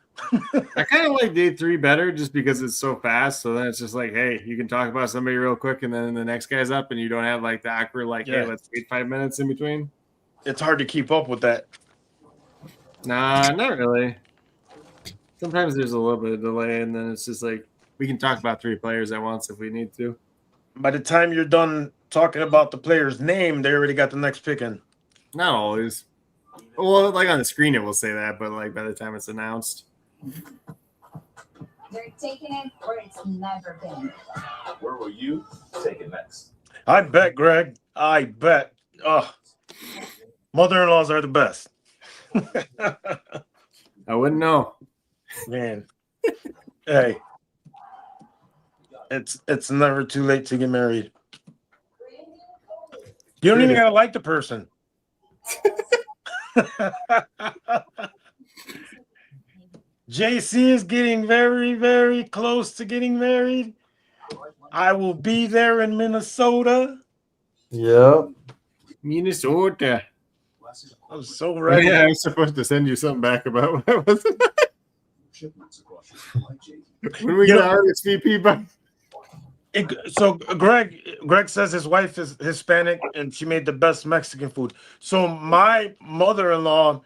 I kind of like day 3 better just because it's so fast. So then it's just like, hey, you can talk about somebody real quick and then the next guy's up and you don't have like the awkward, hey, let's wait 5 minutes in between. It's hard to keep up with that. Nah, not really. Sometimes there's a little bit of delay and then it's just like we can talk about 3 players at once if we need to. By the time you're done talking about the player's name, they already got the next pick in. Not always. Well, like on the screen it will say that, but like by the time it's announced. They're taking it where it's never been. Where will you take it next? I bet, Greg. I bet. Mother-in-laws are the best. I wouldn't know. Man. Hey. It's never too late to get married. You don't even gotta like the person. JC is getting very, very close to getting married. I will be there in Minnesota. Yep. Minnesota. I'm so Oh, ready. yeah, I was supposed to send you something back about what was it? When we get RSVP by. So Greg says his wife is Hispanic and she made the best Mexican food. So my mother-in-law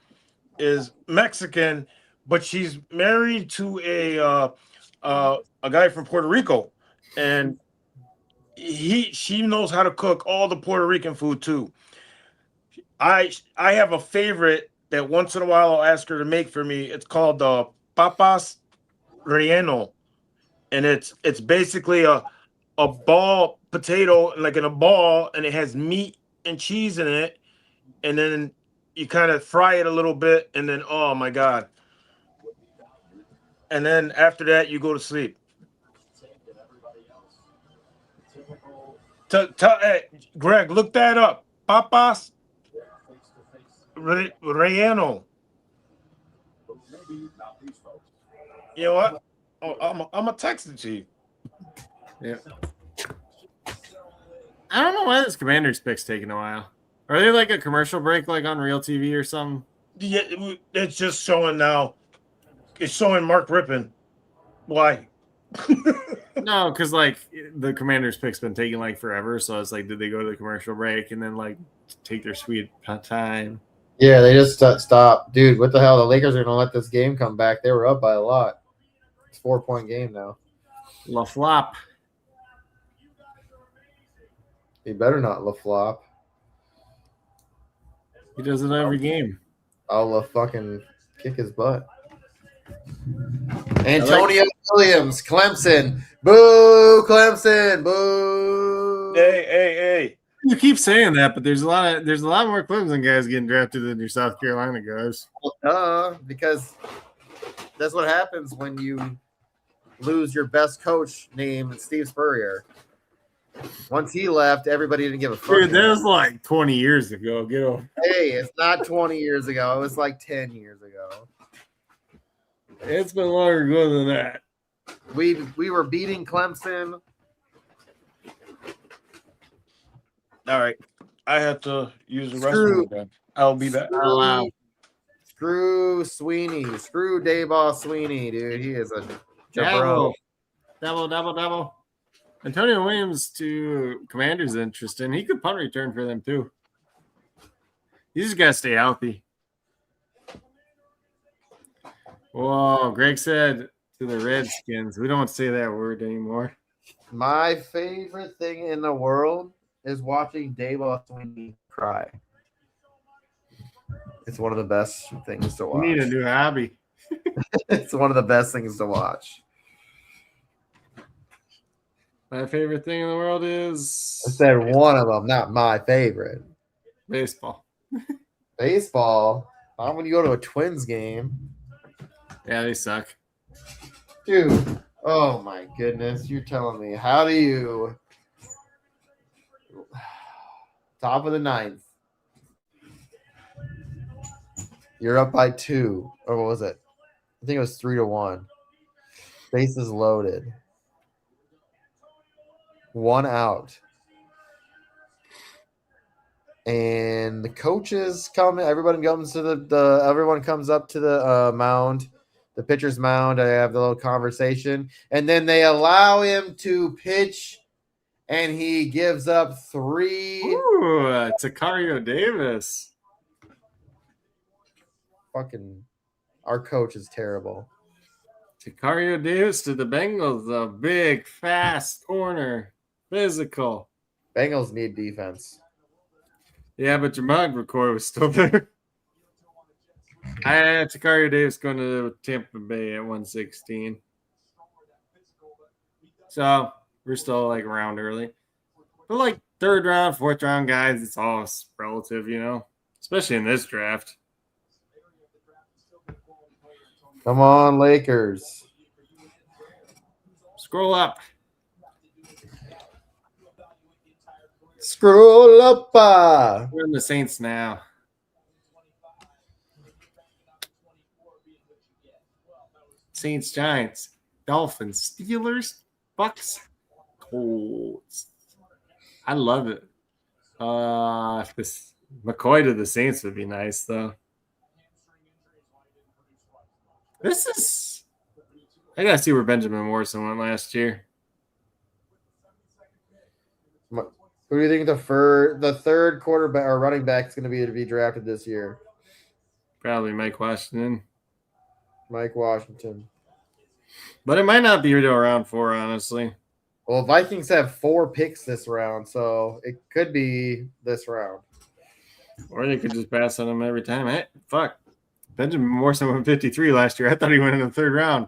is Mexican, but she's married to a guy from Puerto Rico, and she knows how to cook all the Puerto Rican food too. I have a favorite that once in a while I'll ask her to make for me. It's called papas relleno, and it's basically a ball potato like in a ball, and it has meat and cheese in it, and then you kind of fry it a little bit, and then oh my god. And then after that, you go to sleep. Hey, Greg, look that up. Papas relleno. You know what? Oh, I'm a text it to you. Yeah. I don't know why this Commander's pick's taking a while. Are they like a commercial break, like on Real TV or something? Yeah, it's just showing now. It's showing Mark Rippin. Why? No, because like the Commander's pick's been taking like forever. So it's like, did they go to the commercial break and then like take their sweet time? Yeah, they just stopped. Dude, what the hell? The Lakers are going to let this game come back. They were up by a lot. It's a 4-point game now. La flop. He better not la flop. He does it every game. I'll fucking kick his butt. Antonio Williams, Clemson. Boo, Clemson. Boo. Hey. You keep saying that, but there's a lot more Clemson guys getting drafted than your South Carolina guys. Because that's what happens when you lose your best coach named Steve Spurrier. Once he left, everybody didn't give a fuck. Dude, that was like 20 years ago. Get over. Hey, it's not 20 years ago. It was like 10 years ago. It's been longer ago than that. We were beating Clemson. All right. I have to use the restroom again. I'll be back. Screw Sweeney. Screw Dayball Sweeney, dude. He is a jabro. Double. Antonio Williams to Commanders interesting. He could punt return for them too. You just gotta stay healthy. Whoa, Greg said to the Redskins. We don't say that word anymore. My favorite thing in the world is watching Dayball Sweeney cry. It's one of the best things to watch. We need a new hobby. It's one of the best things to watch. My favorite thing in the world is I said one of them, not my favorite. baseball. Baseball? Not when you go to a Twins game. Yeah, they suck. Dude, oh my goodness. You're telling me. How do you... Top of the ninth. You're up by 2. Or what was it? I think it was 3-1. Bases loaded. 1 out. And the coaches come. Everybody comes to everyone comes up to the mound, the pitcher's mound. I have the little conversation, and then they allow him to pitch, and he gives up 3. Ooh, Takario Davis. Fucking, our coach is terrible. Takario Davis to the Bengals. A big, fast corner. Physical. Bengals need defense. Yeah, but Jamad McCoy was still there. I had Takario Davis going to Tampa Bay at 116. So we're still like around early. But like 3rd round, 4th round guys, it's all relative, you know, especially in this draft. Come on, Lakers. Scroll up. Scroll up. We're in the Saints now. Saints, Giants, Dolphins, Steelers, Bucks, Colts. I love it. This McCoy to the Saints would be nice, though. This is. I gotta see where Benjamin Morrison went last year. Who do you think the third quarterback or running back is going to be drafted this year? Probably Mike Washington. Mike Washington. But it might not be to round 4, honestly. Well, Vikings have 4 picks this round, so it could be this round. Or they could just pass on him every time. Hey, fuck. Benjamin Morrison went 53 last year. I thought he went in the 3rd round.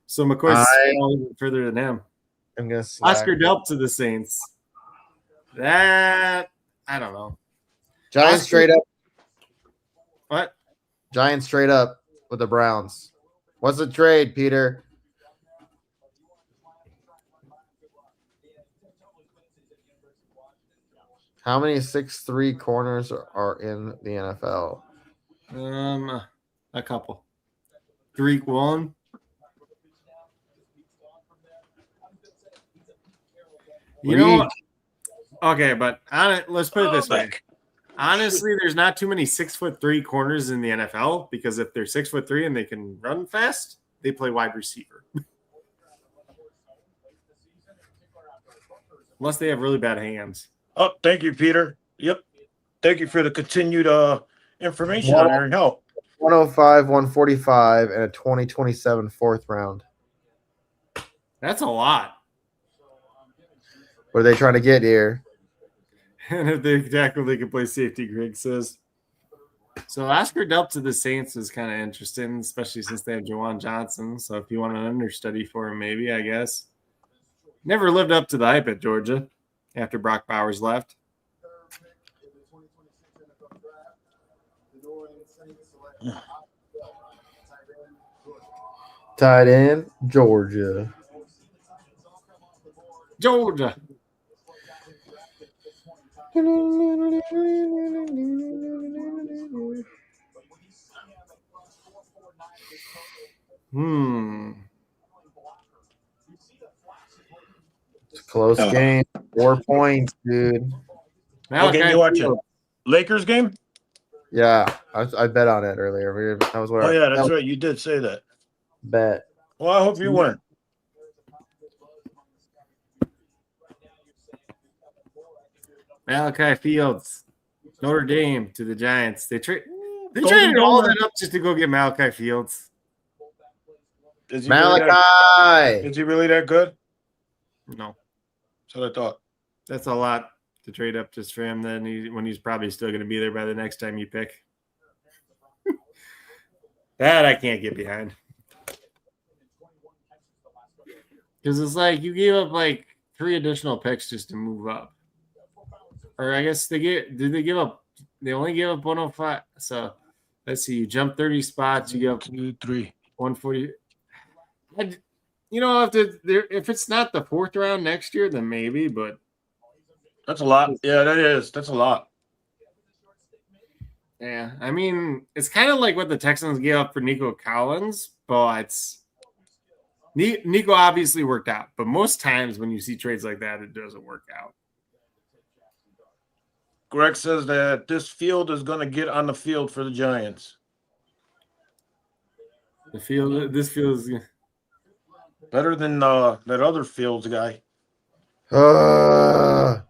So McCoy's even further than him. I'm going to Oscar Delp to the Saints. That, I don't know. Giants straight up. What? Giants straight up with the Browns. What's the trade, Peter? How many 6'3" corners are in the NFL? A couple. Tariq Woolen. You know what? Okay, but let's put it this way. Honestly, there's not too many 6'3" corners in the NFL because if they're 6'3" and they can run fast, they play wide receiver. Unless they have really bad hands. Oh, thank you, Peter. Yep. Thank you for the continued information on there and help. 105, 145, and a 2027 4th round. That's a lot. What are they trying to get here? And if they tackle, they can play safety, Greg says. So Oscar Delp to the Saints is kind of interesting, especially since they have Juwan Johnson. So if you want an understudy for him, maybe, I guess. Never lived up to the hype at Georgia after Brock Bowers left. Tight end, Georgia. Georgia. It's a close game. 4 points, dude. What game you watching? Lakers game? Yeah, I bet on it earlier. That was what Oh, yeah, that's right. You did say that. Bet. Well, I hope you win. Malachi Fields, Notre Dame to the Giants. They traded all that up just to go get Malachi Fields. Malachi! Is he really that good? No. That's what I thought. That's a lot to trade up just for him when he's probably still going to be there by the next time you pick. That I can't get behind. Because it's like you gave up like 3 additional picks just to move up. Or I guess they only gave up 105. So let's see, you jump 30 spots, you go 2, 3, 140. You know, if it's not the 4th round next year, then maybe, but that's a lot. Yeah, that is. That's a lot. Yeah, I mean, it's kind of like what the Texans gave up for Nico Collins, but Nico obviously worked out. But most times when you see trades like that, it doesn't work out. Greg says that this field is going to get on the field for the Giants. This field is better than that other Fields guy. I'm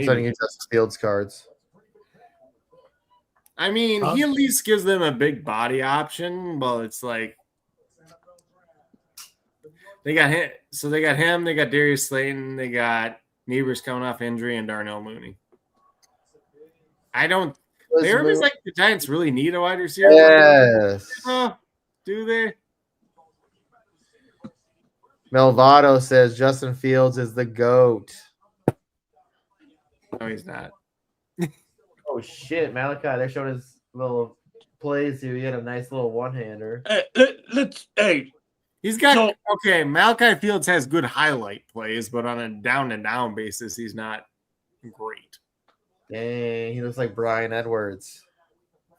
sending you Justice Fields cards. I mean, he at least gives them a big body option, but it's like they got him. So they got him. They got Darius Slayton. They got Nevers coming off injury and Darnell Mooney. They always like the Giants really need a wide receiver. Yes. Do they? Melvado says Justin Fields is the GOAT. No, he's not. Oh, shit. Malachi, they showed his little plays here. He had a nice little one-hander. Hey, He's got okay. Malachi Fields has good highlight plays, but on a down-and-down basis, he's not great. Dang, he looks like Brian Edwards.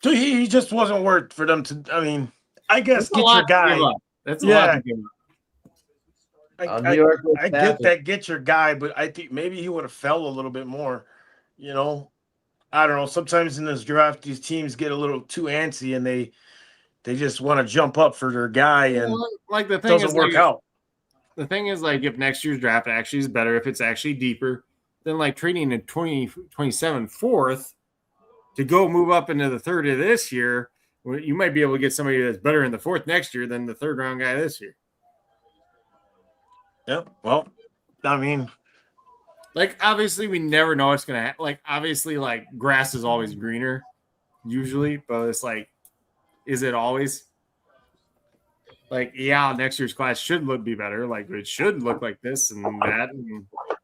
So he just wasn't worth for them to. I mean, I guess get your guy. That's a lot to give up. New York I get that, get your guy, but I think maybe he would have fell a little bit more. You know, I don't know. Sometimes in this draft, these teams get a little too antsy and they just want to jump up for their guy, and like the thing doesn't work out. The thing is, like, if next year's draft actually is better, if it's actually deeper, then like trading a 27 fourth to go move up into the third of this year, you might be able to get somebody that's better in the fourth next year than the third round guy this year. Yeah, well, I mean, like, obviously we never know what's gonna happen. Like, obviously, like, grass is always greener usually, but it's like, is it always? Like, yeah, next year's class should be better. Like, it should look like this and that.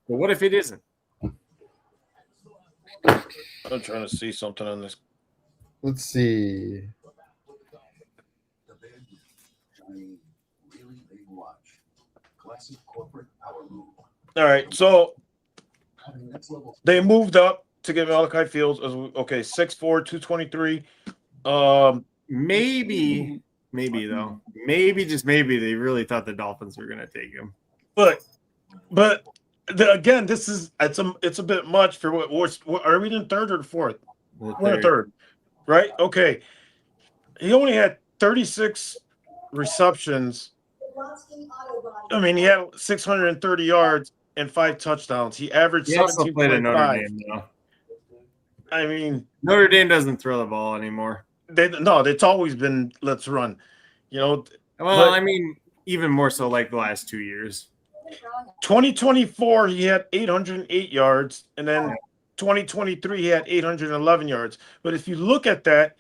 But what if it isn't? I'm trying to see something on this. Let's see. All right, so they moved up to get Malachi Fields. Okay, 6'4", 223. Maybe though. Maybe just maybe they really thought the Dolphins were going to take him. But again, this is it's a bit much for what are we in third or fourth? We're in third, right? Okay. He only had 36 receptions. I mean, he had 630 yards and 5 touchdowns. He averaged 17.5. I mean, Notre Dame doesn't throw the ball anymore. It's always been let's run, you know. Well, I mean, even more so like the last 2 years. 2024, he had 808 yards, and then 2023, he had 811 yards. But if you look at that,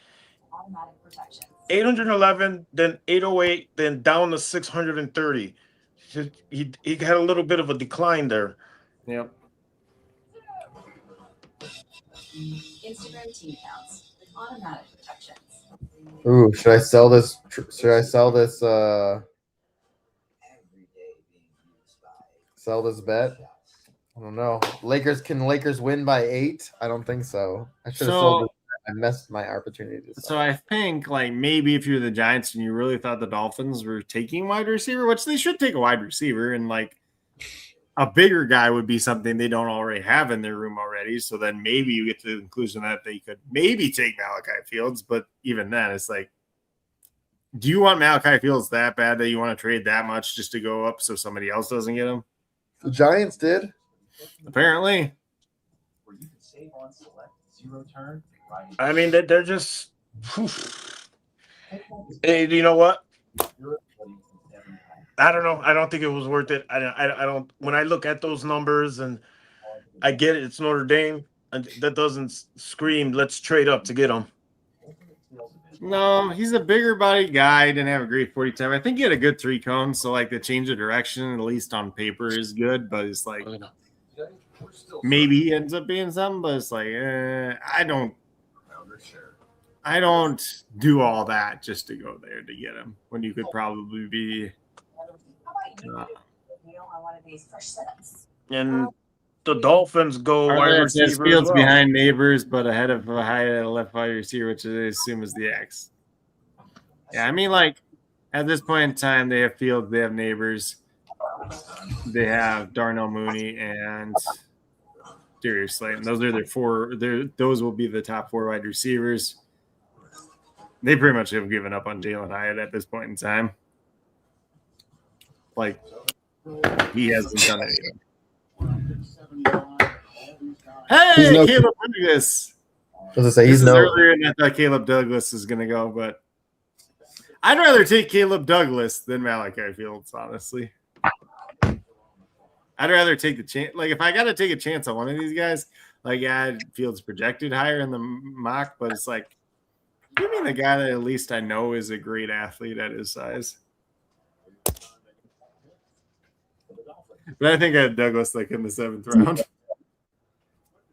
811, then 808, then down to 630. He had a little bit of a decline there. Yep. Instagram team counts with automatic protections. Ooh, should I sell this? Sell this bet? I don't know. Can Lakers win by 8? I don't think so. I should have sold it. I missed my opportunity to sell. So I think, like, maybe if you're the Giants and you really thought the Dolphins were taking wide receiver, which they should take a wide receiver, and like a bigger guy would be something they don't already have in their room already. So then maybe you get to the conclusion that they could maybe take Malachi Fields. But even then, it's like, do you want Malachi Fields that bad that you want to trade that much just to go up so somebody else doesn't get him? The Giants did. Apparently. I mean, they're just. Hey, you know what? I don't know. I don't think it was worth it. I don't. When I look at those numbers, and I get it, it's Notre Dame, and that doesn't scream let's trade up to get him. No, he's a bigger body guy. Didn't have a great 40 time. I think he had a good 3 cone. So like the change of direction, at least on paper, is good. But it's like maybe he ends up being something. But it's like I don't do all that just to go there to get him when you could probably be. And the Dolphins go wide receiver. Fields behind Neighbors, but ahead of a high left wide receiver, which I assume is the X. Yeah, I mean, like at this point in time, they have Fields, they have Neighbors, they have Darnell Mooney, and Darius Slayton. Those are their 4. Those will be the top 4 wide receivers. They pretty much have given up on Jalen Hyatt at this point in time. Like, he hasn't done anything. Hey, Caleb Douglas. Does it say he's earlier than I thought Caleb Douglas is going to go, but I'd rather take Caleb Douglas than Malachi Fields, honestly. I'd rather take the chance. Like, if I got to take a chance on one of these guys, like, yeah, Fields projected higher in the mock, but it's like, give me the guy that at least I know is a great athlete at his size. But I think I had Douglas like in the 7th round.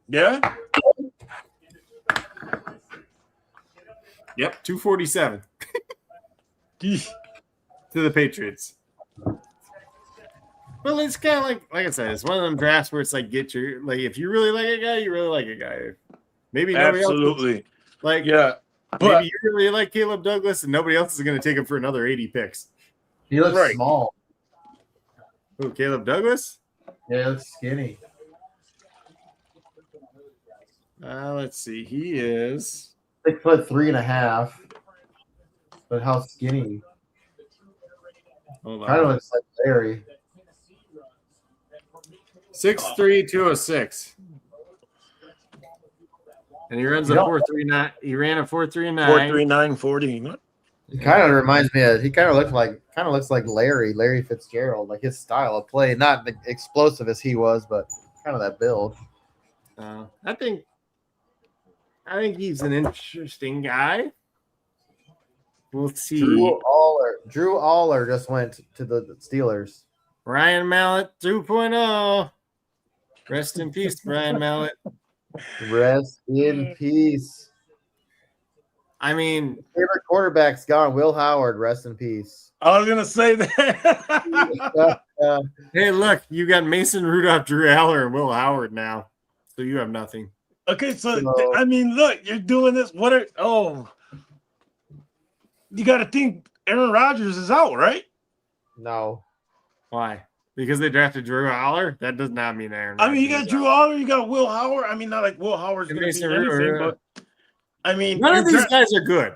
Yeah. Yep, 247 to the Patriots. Well, it's kind of like I said, it's one of them drafts where it's like if you really like a guy, you really like a guy. Maybe nobody Absolutely. else like Yeah. But maybe you really like Caleb Douglas and nobody else is going to take him for another 80 picks. He looks Right. small. Who, Caleb Douglas? Yeah, he looks skinny. Let's see. He is 6'3.5". But how skinny? hold Kind of on. looks like Larry. 6'3", 206. And he runs a 4.39. He ran a 4.39. 4.39 40. He kind of reminds me of. He kind of looks like Larry Fitzgerald, like his style of play. Not the explosive as he was, but kind of that build. I think he's an interesting guy. We'll see. Drew Aller just went to the Steelers. Ryan Mallett 2.0. Rest in peace, Brian Mallett. Rest in peace. I mean, Favorite quarterback's gone. Will Howard, rest in peace. I was gonna say that. hey, look, you got Mason Rudolph, Drew Aller, and Will Howard now, so you have nothing. Okay, so I mean, look, you're doing this. You got to think Aaron Rodgers is out, right? No. Why? Because they drafted Drew Aller? That does not mean Aaron. I mean, you got Drew Aller, you got Will Howard. I mean, not like Will Howard's going to be anything, but I mean, none of these guys are good.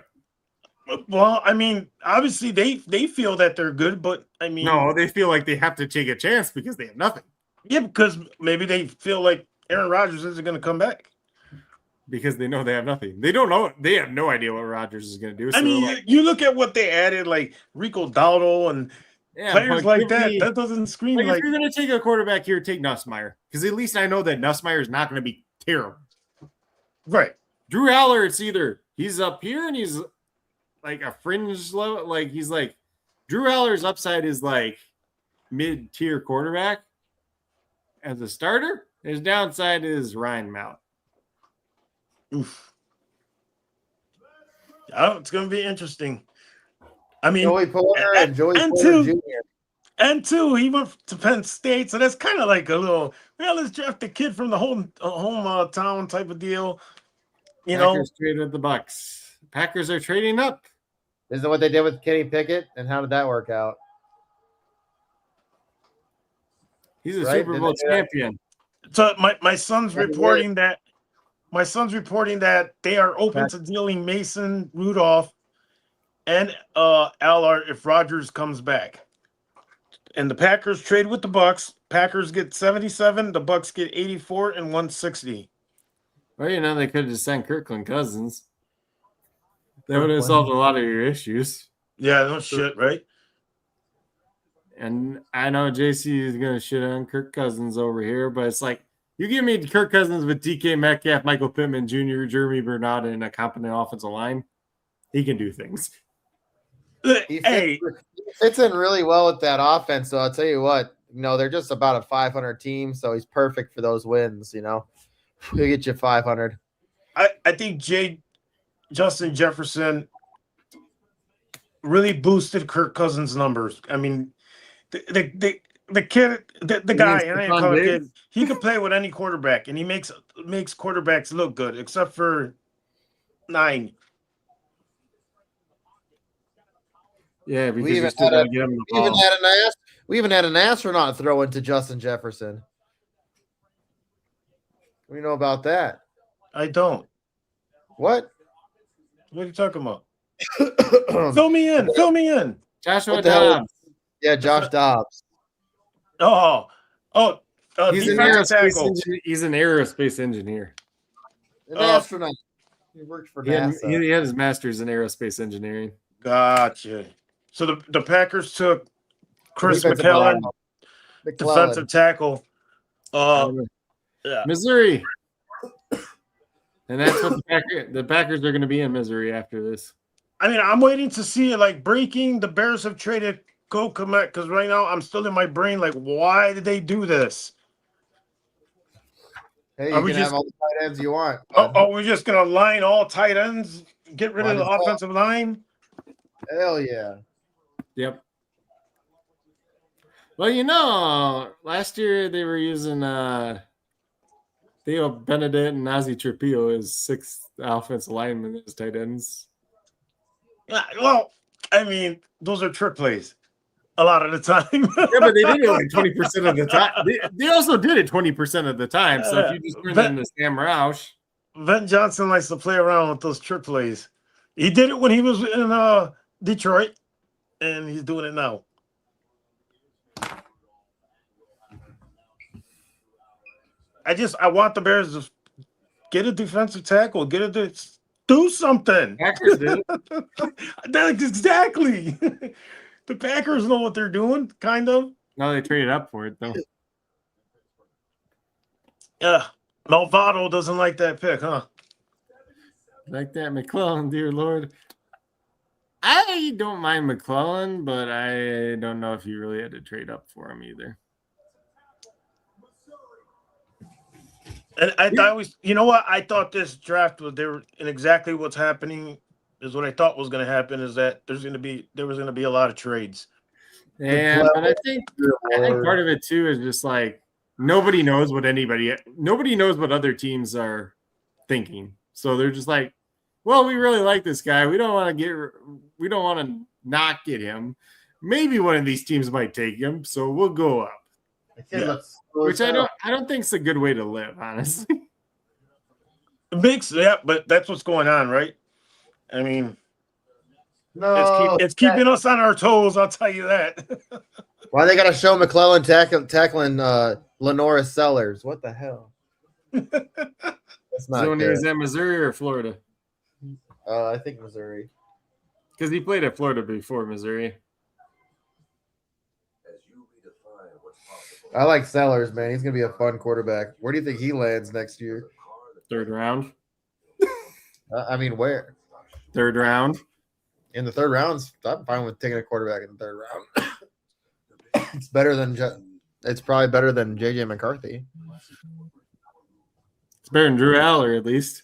Well, I mean, obviously they feel that they're good, but I mean, no, they feel like they have to take a chance because they have nothing. Yeah, because maybe they feel like Aaron Rodgers isn't going to come back. Because they know they have nothing. They don't know. They have no idea what Rodgers is going to do. So I mean, you look at what they added, like Rico Dowdle and players like that. That doesn't scream like. If you're going to take a quarterback here, take Nussmeier. Because at least I know that Nussmeier is not going to be terrible. Right. Drew Aller, it's either he's up here and he's like a fringe level. Like he's like Drew Aller's upside is like mid-tier quarterback as a starter. His downside is Ryan Mallett. Oof. Oh, it's going to be interesting. I mean, Joey Porter and Porter Jr. And two, he went to Penn State, so that's kind of like a little. Well, let's draft the kid from the home town type of deal. Packers traded the Bucks. Packers are trading up. Isn't what they did with Kenny Pickett? And how did that work out? He's a Super Bowl champion. So my son's reporting that. My son's reporting that they are open to dealing Mason Rudolph and Aller if Rodgers comes back. And the Packers trade with the Bucks. Packers get 77, the Bucks get 84 and 160. Well, they could have just signed Kirkland Cousins. That would have solved a lot of your issues. Yeah, no shit, right? And I know JC is going to shit on Kirk Cousins over here, but it's like, you give me Kirk Cousins with DK Metcalf, Michael Pittman Jr., Jeremy Bernard, and a competent offensive line. He can do things. He fits in really well with that offense. So I'll tell you what, they're just about a 500 team, so he's perfect for those wins. He'll get you 500. I think Justin Jefferson really boosted Kirk Cousins' numbers. I mean, the kid, the guy, I ain't call him kid. He could play with any quarterback, and he makes quarterbacks look good, except for 9. Yeah, because we even had an astronaut throw into Justin Jefferson. What do you know about that? I don't. What? What are you talking about? Fill me in. Joshua Dobbs. Yeah, Josh Dobbs. He's an aerospace engineer. An astronaut. He worked for NASA. He had his master's in aerospace engineering. Gotcha. So the Packers took Chris McClellan, defensive tackle. Missouri. And that's what the Packers are going to be in Missouri after this. I mean, I'm waiting to see it like breaking. The Bears have traded Komet because right now I'm still in my brain like, why did they do this? Hey, you can have all the tight ends you want. We're just going to line all tight ends, get rid of the offensive line? Hell yeah. Yep. Well, last year they were using Theo Benedict and Nazi Tripio as 6th offensive linemen as tight ends. Yeah, well, I mean, those are trick plays a lot of the time. Yeah, but they did it like 20% of the time. They also did it 20% of the time. So if you just turn that into Sam Roush. Ben Johnson likes to play around with those trick plays. He did it when he was in Detroit, and he's doing it now. I want the Bears to get a defensive tackle, do something. Packers did. That's exactly. The Packers know what they're doing, kind of. No, they traded up for it though. Yeah, Malvado doesn't like that pick, huh? Like that McClellan, dear Lord. I don't mind McClellan, but I don't know if you really had to trade up for him either. And I always, you know what? I thought this draft was there, and exactly what's happening is what I thought was going to happen. Is that there was going to be a lot of trades. Yeah, but I think part of it too is just like nobody knows what other teams are thinking. So they're just like, well, we really like this guy. We don't want to not get him. Maybe one of these teams might take him, so we'll go up. Yeah. Which I don't think is a good way to live, honestly. But that's what's going on, right? I mean, it's keeping us on our toes. I'll tell you that. Why they got to show McClellan tackling Lenoris Sellers? What the hell? That's not So when he good. was at Missouri or Florida? I think Missouri. Because he played at Florida before Missouri. I like Sellers, man. He's gonna be a fun quarterback. Where do you think he lands next year? 3rd round. I mean, where? 3rd round. In the 3rd round, I'm fine with taking a quarterback in the 3rd round. It's better than. It's probably better than JJ McCarthy. It's better than Drew Aller, at least.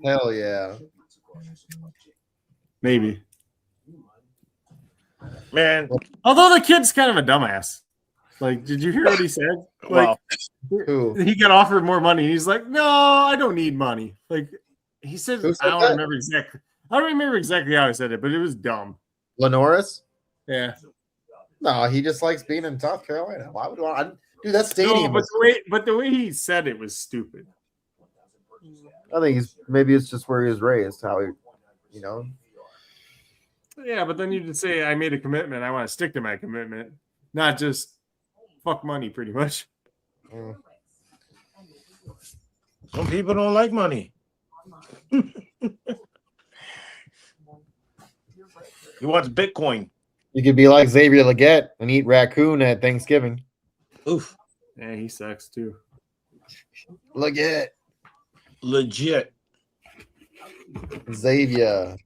Hell yeah. Maybe. Man. Although the kid's kind of a dumbass. Like, did you hear what he said? Like, he got offered more money. He's like, no, I don't need money. Like, he said, I don't remember exactly how he said it, but it was dumb. Lenoris? Yeah. No, he just likes being in South Carolina. Why would I? Dude, that stadium. No, but the way he said it was stupid. I think maybe it's just where he was raised, how he, Yeah, but then you just say, I made a commitment. I want to stick to my commitment, not just fuck money, pretty much. Some people don't like money. He wants Bitcoin. You could be like Xavier Legette and eat raccoon at Thanksgiving. Oof. Yeah, he sucks too. Legette. Legit. Xavier.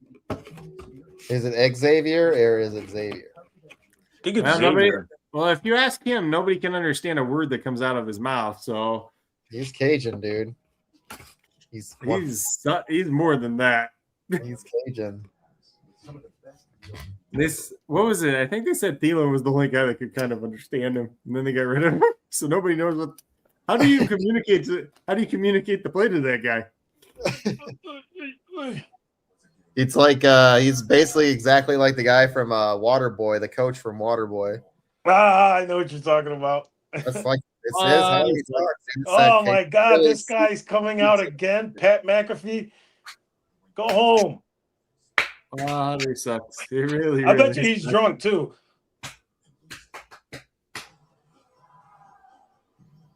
Is it Xavier or is it Xavier? I think it's Xavier. Well, if you ask him, nobody can understand a word that comes out of his mouth. So he's Cajun, dude. He's more than that. He's Cajun. What was it? I think they said Thielen was the only guy that could kind of understand him, and then they got rid of him. So nobody knows what. How do you communicate the play to that guy? It's like he's basically exactly like the guy from Waterboy, the coach from Waterboy. I know what you're talking about. That's like it's how he talks. Oh my God, this guy's coming out again. Pat McAfee, go home. He sucks. He really. I bet you he's drunk too.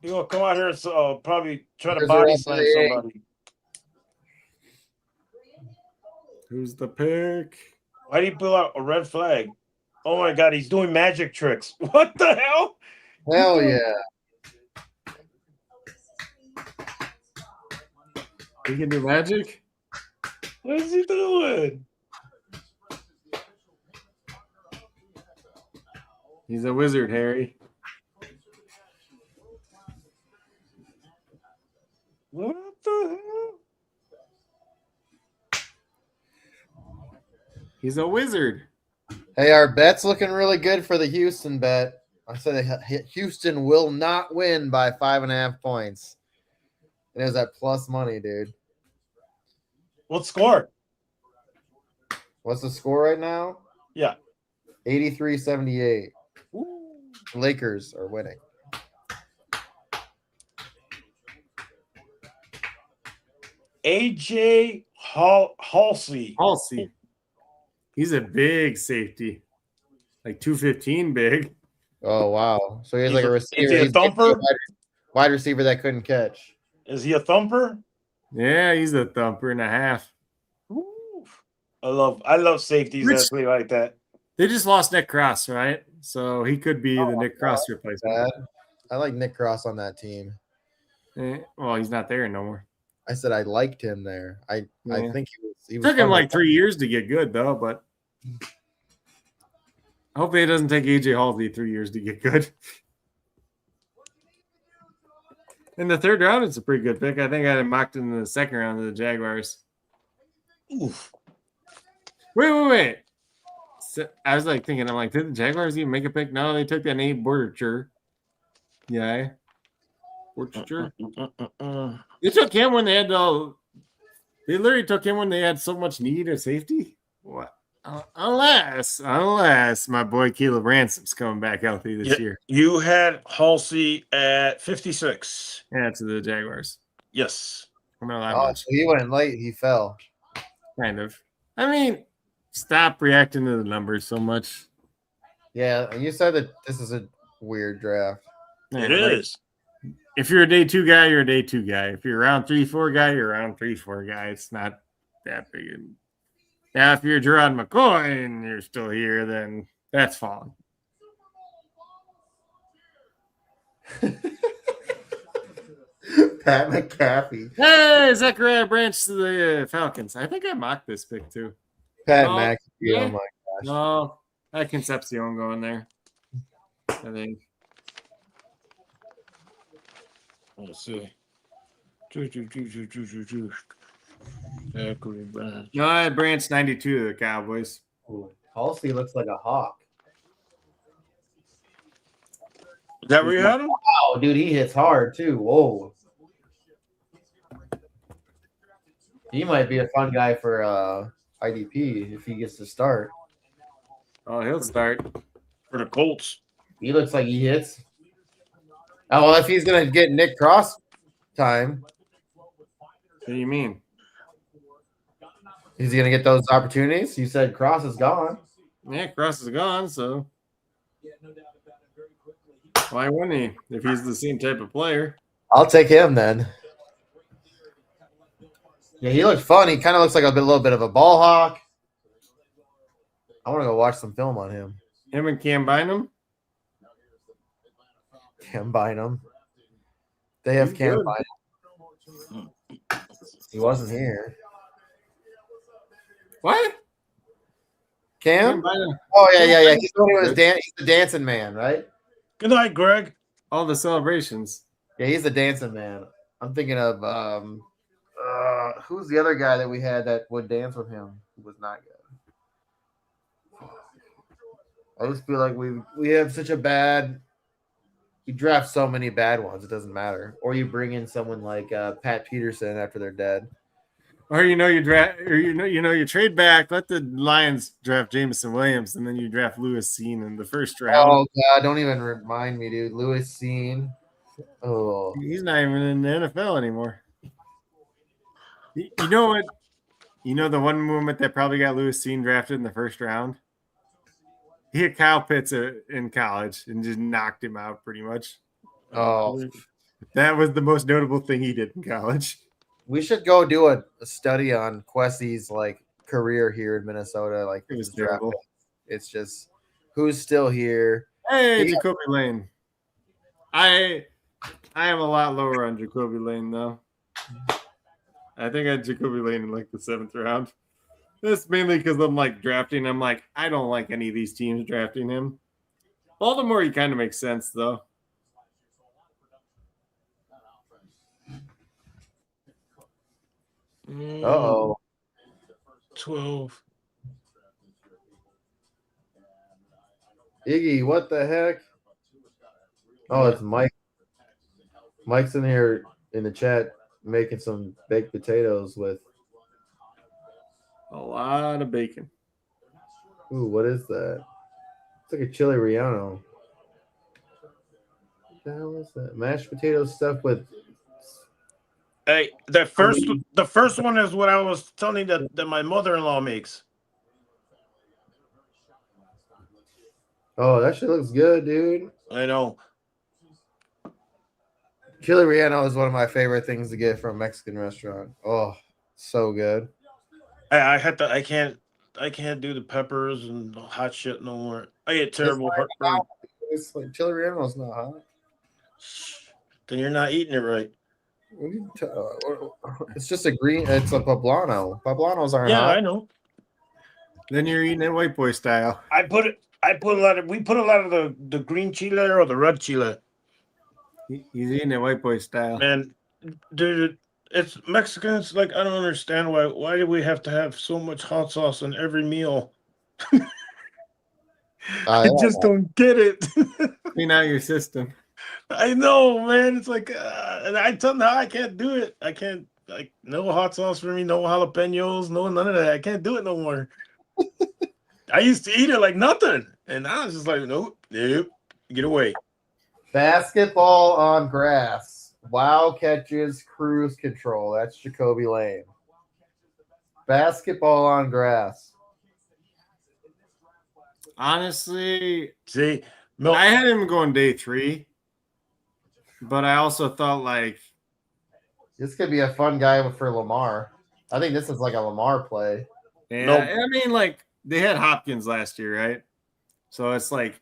He'll come out here and probably try to body slam somebody. Who's the pick? Why did he pull out a red flag? Oh my God, he's doing magic tricks. What the hell? Hell yeah. He can do magic? What is he doing? He's a wizard, Harry. What the hell? He's a wizard. Hey, our bet's looking really good for the Houston bet. I said Houston will not win by 5.5 points. And it was at plus money, dude. What score? What's the score right now? Yeah. 83-78. Lakers are winning. AJ Halsey. Halsey. He's a big safety. Like 215 big. Oh, wow. So he's He's like a a- receiver. is he a He's thumper? wide receiver that couldn't catch. Is he a thumper? Yeah, he's a thumper and a half. Ooh. I love safeties that play like that. They just lost Nick Cross, right? So he could be the Nick Cross replacement. Bad. I like Nick Cross on that team. Well, he's not there no more. I said I liked him there. I think he was Took him fun like to 3 years to get good, though. But hopefully it doesn't take AJ Halsey 3 years to get good. In the third round, it's a pretty good pick. I think I had him mocked in the second round of the Jaguars. Oof. Wait. So I was like thinking, I'm like, did the Jaguars even make a pick? No, they took that name Borderture. Yeah. Borderture. They took him when they had they literally took him when they had so much need of safety. What? Unless my boy Caleb Ransom's coming back healthy this year. You had Halsey at 56. Yeah, to the Jaguars. Yes. Not that Oh, much. so he went late. He fell. Kind of. I mean, stop reacting to the numbers so much. Yeah, and you said that this is a weird draft. It is. If you're a day 2 guy, you're a day 2 guy. If you're a round 3-4 guy, you're a round 3-4 guy. It's not that big. Now, if you're Gerard McCoy and you're still here, then that's falling. Pat McAfee. Hey, Zachariah Branch to the Falcons. I think I mocked this pick too. Pat Oh, McAfee. yeah. Oh my gosh. No, I had Concepcion going there. I think. Let's see. No, I had Branch 92 to the Cowboys. Ooh, Halsey looks like a hawk. Is that where you had him? Wow, dude, he hits hard too. Whoa. He might be a fun guy for IDP if he gets to start. Oh, he'll start. For the Colts. He looks like he hits. Oh, well, if he's gonna get Nick Cross time, What do you mean? is he gonna get those opportunities? You said Cross is gone. Yeah, Cross is gone, so why wouldn't he if he's the same type of player? I'll take him then. Yeah, he looks fun. He kind of looks like a little bit of a ball hawk. I want to go watch some film on him. Him and Cam Bynum? Cam Bynum. They have He's Cam good. Bynum. He wasn't here. What? Cam? Bynum. Oh yeah. He's the one who was he's the dancing man, right? Good night, Greg. All the celebrations. Yeah, he's the dancing man. I'm thinking of who's the other guy that we had that would dance with him who was not good. I just feel like we have such a bad. You draft so many bad ones, it doesn't matter. Or you bring in someone like Pat Peterson after they're dead. Or you draft, or you trade back, let the Lions draft Jameson Williams, and then you draft Lewis Seen in the first round. Oh God, don't even remind me, dude. Lewis Seen. Oh, He's not even in the NFL anymore. You know what? You know the one moment that probably got Lewis Seen drafted in the first round? He hit Kyle Pitts in college and just knocked him out pretty much. oh. That was the most notable thing he did in college. We should go do a study on Quessie's like career here in Minnesota. Like It was his draft terrible. picks. It's just who's still here. Hey, Yeah. Jacoby Lane. I am a lot lower on Jacoby Lane though. I think I had Jacoby Lane in like the 7th round. That's mainly because I'm like drafting. I'm like, I don't like any of these teams drafting him. Baltimore, he kind of makes sense though. Oh, 12. Iggy, what the heck? Oh, it's Mike. Mike's in here in the chat making some baked potatoes with. A lot of bacon. Ooh, what is that? It's like a chili relleno. What the hell is that? Mashed potato stuffed with. Hey, the first one is what I was telling you that my mother-in-law makes. Oh, that shit looks good, dude. I know. Chili relleno is one of my favorite things to get from a Mexican restaurant. Oh, so good. I can't do the peppers and the hot shit no more. I get terrible heartburn. It's like chili relleno is not hot. Then you're not eating it right. It's just a green. It's a poblano. Poblanos aren't Yeah, hot. I know. Then you're eating it white boy style. We put a lot of the green chile or the red chile. He's eating it white boy style. And dude, it's Mexicans. Like, I don't understand why do we have to have so much hot sauce in every meal? I just don't get it. Clean out your system. I know, man. It's like, and I tell them I can't do it. I can't, like, no hot sauce for me, no jalapenos, no none of that. I can't do it no more. I used to eat it like nothing, and I was just like, nope, get away. Basketball on grass. Wow catches, cruise control. That's Jacoby Lane. Basketball on grass. Honestly, See, I had him going day 3, but I also thought like this could be a fun guy for Lamar. I think this is like a Lamar play. Yeah, I mean, like they had Hopkins last year, right? So it's like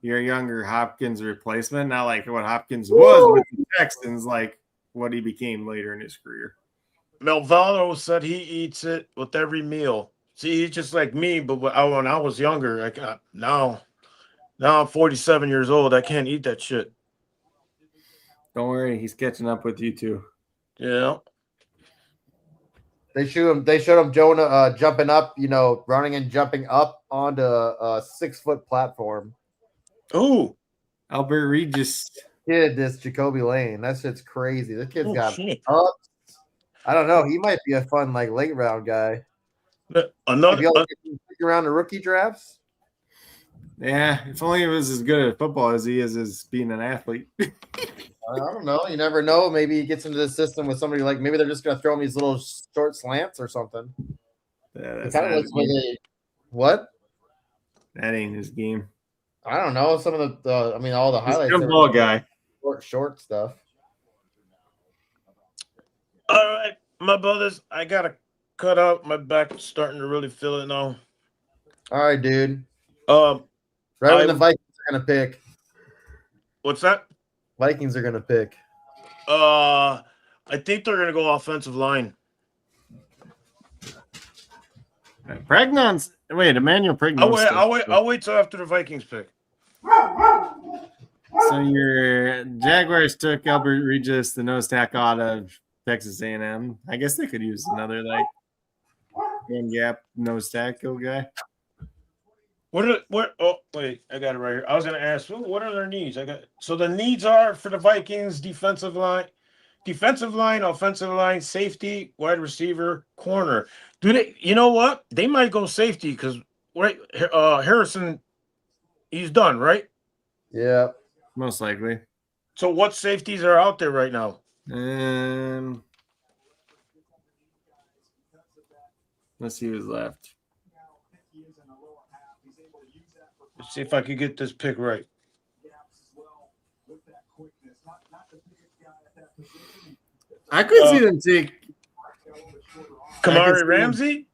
your younger Hopkins replacement, not like what Hopkins was with the Texans, like what he became later in his career. Melvado said he eats it with every meal. See, he's just like me, but when I was younger, now I'm 47 years old. I can't eat that shit. Don't worry, he's catching up with you too. Yeah. They showed him Jonah jumping up, running and jumping up onto a 6-foot platform. Ooh. Albert Regis. Kid, this Jacoby Lane. That shit's crazy. This kid's got shit. ups. I don't know. He might be a fun late round guy. Another around the rookie drafts. Yeah, if only he was as good at football as he is as being an athlete. I don't know. You never know. Maybe he gets into the system with somebody like maybe they're just going to throw him these little short slants or something. Yeah, it kind of looks like what? That ain't his game. I don't know. Some of all the highlights. He's a ball guy. Short stuff. All right, my brothers, I gotta cut out. My back is starting to really feel it now. All right, dude. Right when the Vikings are gonna pick. What's that? Vikings are gonna pick. I think they're gonna go offensive line. Pregnon's Emmanuel Pregnon's. I'll wait till after the Vikings pick. So your Jaguars took Albert Regis, the nose tackle out of Texas A&M. I guess they could use another one gap nose tackle guy. Oh wait, I got it right here. I was gonna ask, what are their needs? So the needs are for the Vikings: defensive line, offensive line, safety, wide receiver, corner. Do they? You know what? They might go safety because Harrison, he's done, right? Yeah, most likely. So what safeties are out there right now? Let's see who's left. Let's see if I could get this pick right. I could see them take Kamari Ramsey.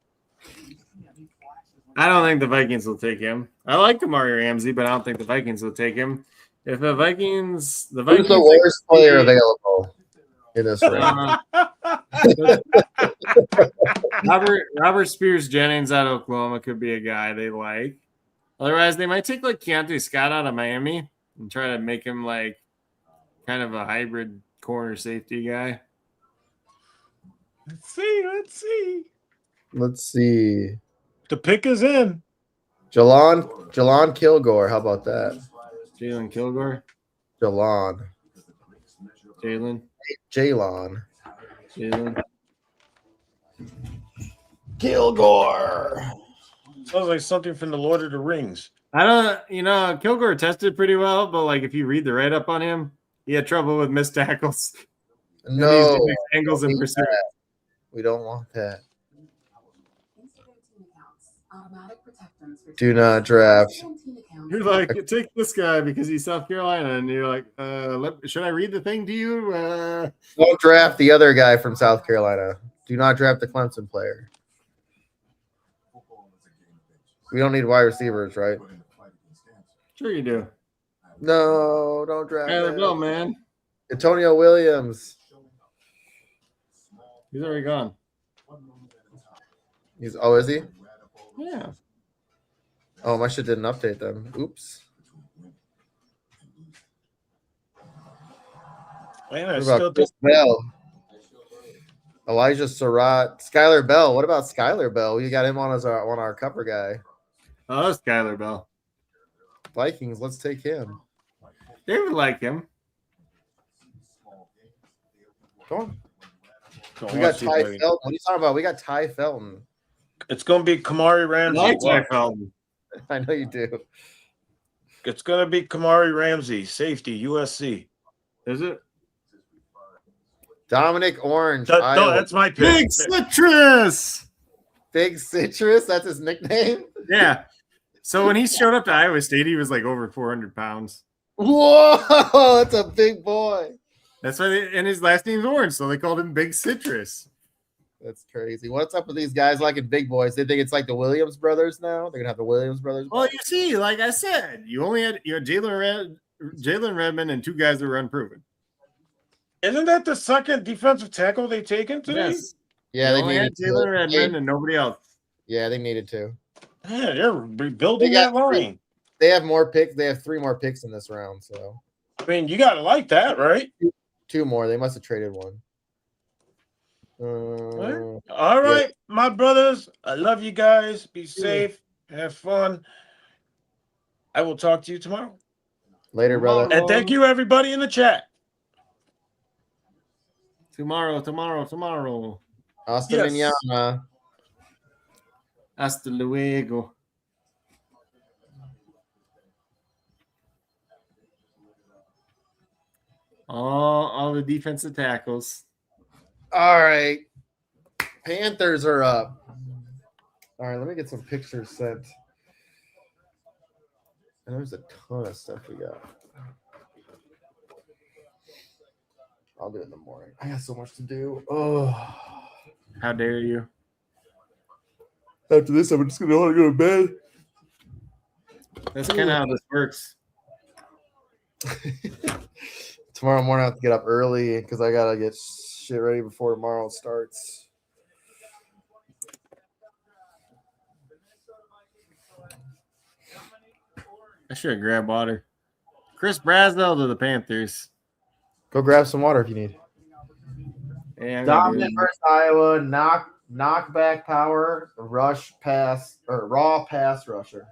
I don't think the Vikings will take him. I like Kamari Ramsey, but I don't think the Vikings will take him. If the Vikings, who's the worst player available in this round? Robert Spears Jennings out of Oklahoma could be a guy they like. Otherwise, they might take like Keontae Scott out of Miami and try to make him like kind of a hybrid corner safety guy. Let's see. The pick is in. Jalon Kilgore. How about that? Jalen Kilgore. Jalon. Jalen. Kilgore. Sounds like something from the Lord of the Rings. I don't, Kilgore tested pretty well, but like if you read the write up on him, he had trouble with missed tackles. No, angles in pursuit. we don't want that. Automatic protectants for Do not draft. You're like, take this guy because he's South Carolina, and you're like, should I read the thing to you? Don't draft the other guy from South Carolina. Do not draft the Clemson player. We don't need wide receivers, right? Sure you do. No, don't draft Tyler him. Bell, man. Antonio Williams. He's already gone. Is he? Yeah. Oh, my shit didn't update them. Oops. Man, What about Chris Bell? Elijah Surratt. Skylar Bell. What about Skylar Bell? We got him on our cover guy. Oh, that's Skyler Bell. Vikings, let's take him. They would like him. Go on. We got Ty Felton. What are you talking about? We got Ty Felton. It's going to be Kamari Ramsey. I like Ty Felton. I know you do. It's going to be Kamari Ramsey, safety, USC. Is it? Dominic Orange. No, that's my pick. Big Citrus. Big Citrus. That's his nickname. Yeah. So when he showed up to Iowa State, he was like over 400 pounds. Whoa, that's a big boy. That's why, and his last name's Orange, so they called him Big Citrus. That's crazy. What's up with these guys liking big boys? They think it's like the Williams brothers now. They're gonna have the Williams brothers. Well, you see, like I said, you had Jalen Redmond and two guys that were unproven. Isn't that the second defensive tackle they've taken today? Yes. Yeah, they only had needed Jalen Redmond and nobody else. Yeah, they needed to. Yeah, they're rebuilding that line. They have more picks. They have 3 more picks in this round. So, I mean, you got to like that, right? 2 more. They must have traded one. All right, my brothers. I love you guys. Be safe. Have fun. I will talk to you tomorrow. Later, brother. And thank you, everybody in the chat. Tomorrow. Hasta mañana. Hasta luego. All the defensive tackles. All right. Panthers are up. All right, let me get some pictures sent. And there's a ton of stuff we got. I'll do it in the morning. I got so much to do. Oh, how dare you? After this, I'm just gonna want to go to bed. That's kind of how this works. Tomorrow morning, I have to get up early because I gotta get shit ready before tomorrow starts. I should have grabbed water. Chris Braswell to the Panthers. Go grab some water if you need. Yeah, Dominant versus Iowa, knockback power, rush pass, or raw pass rusher.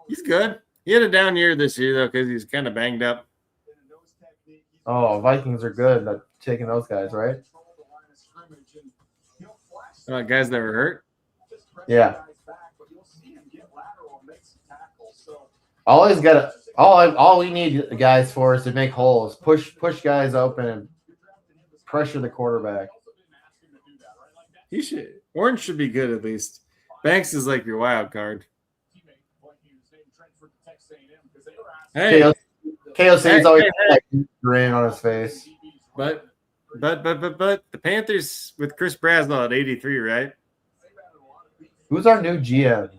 He's good. He had a down year this year, though, because he's kind of banged up. Oh, Vikings are good at taking those guys, right? Guys that were hurt? Yeah. All we need the guys for is to make holes, push guys open, and pressure the quarterback. Orange should be good at least. Banks is like your wild card. Hey, KOC's always like grin on his face. But the Panthers with Chris Braswell at 83, right? Who's our new GM?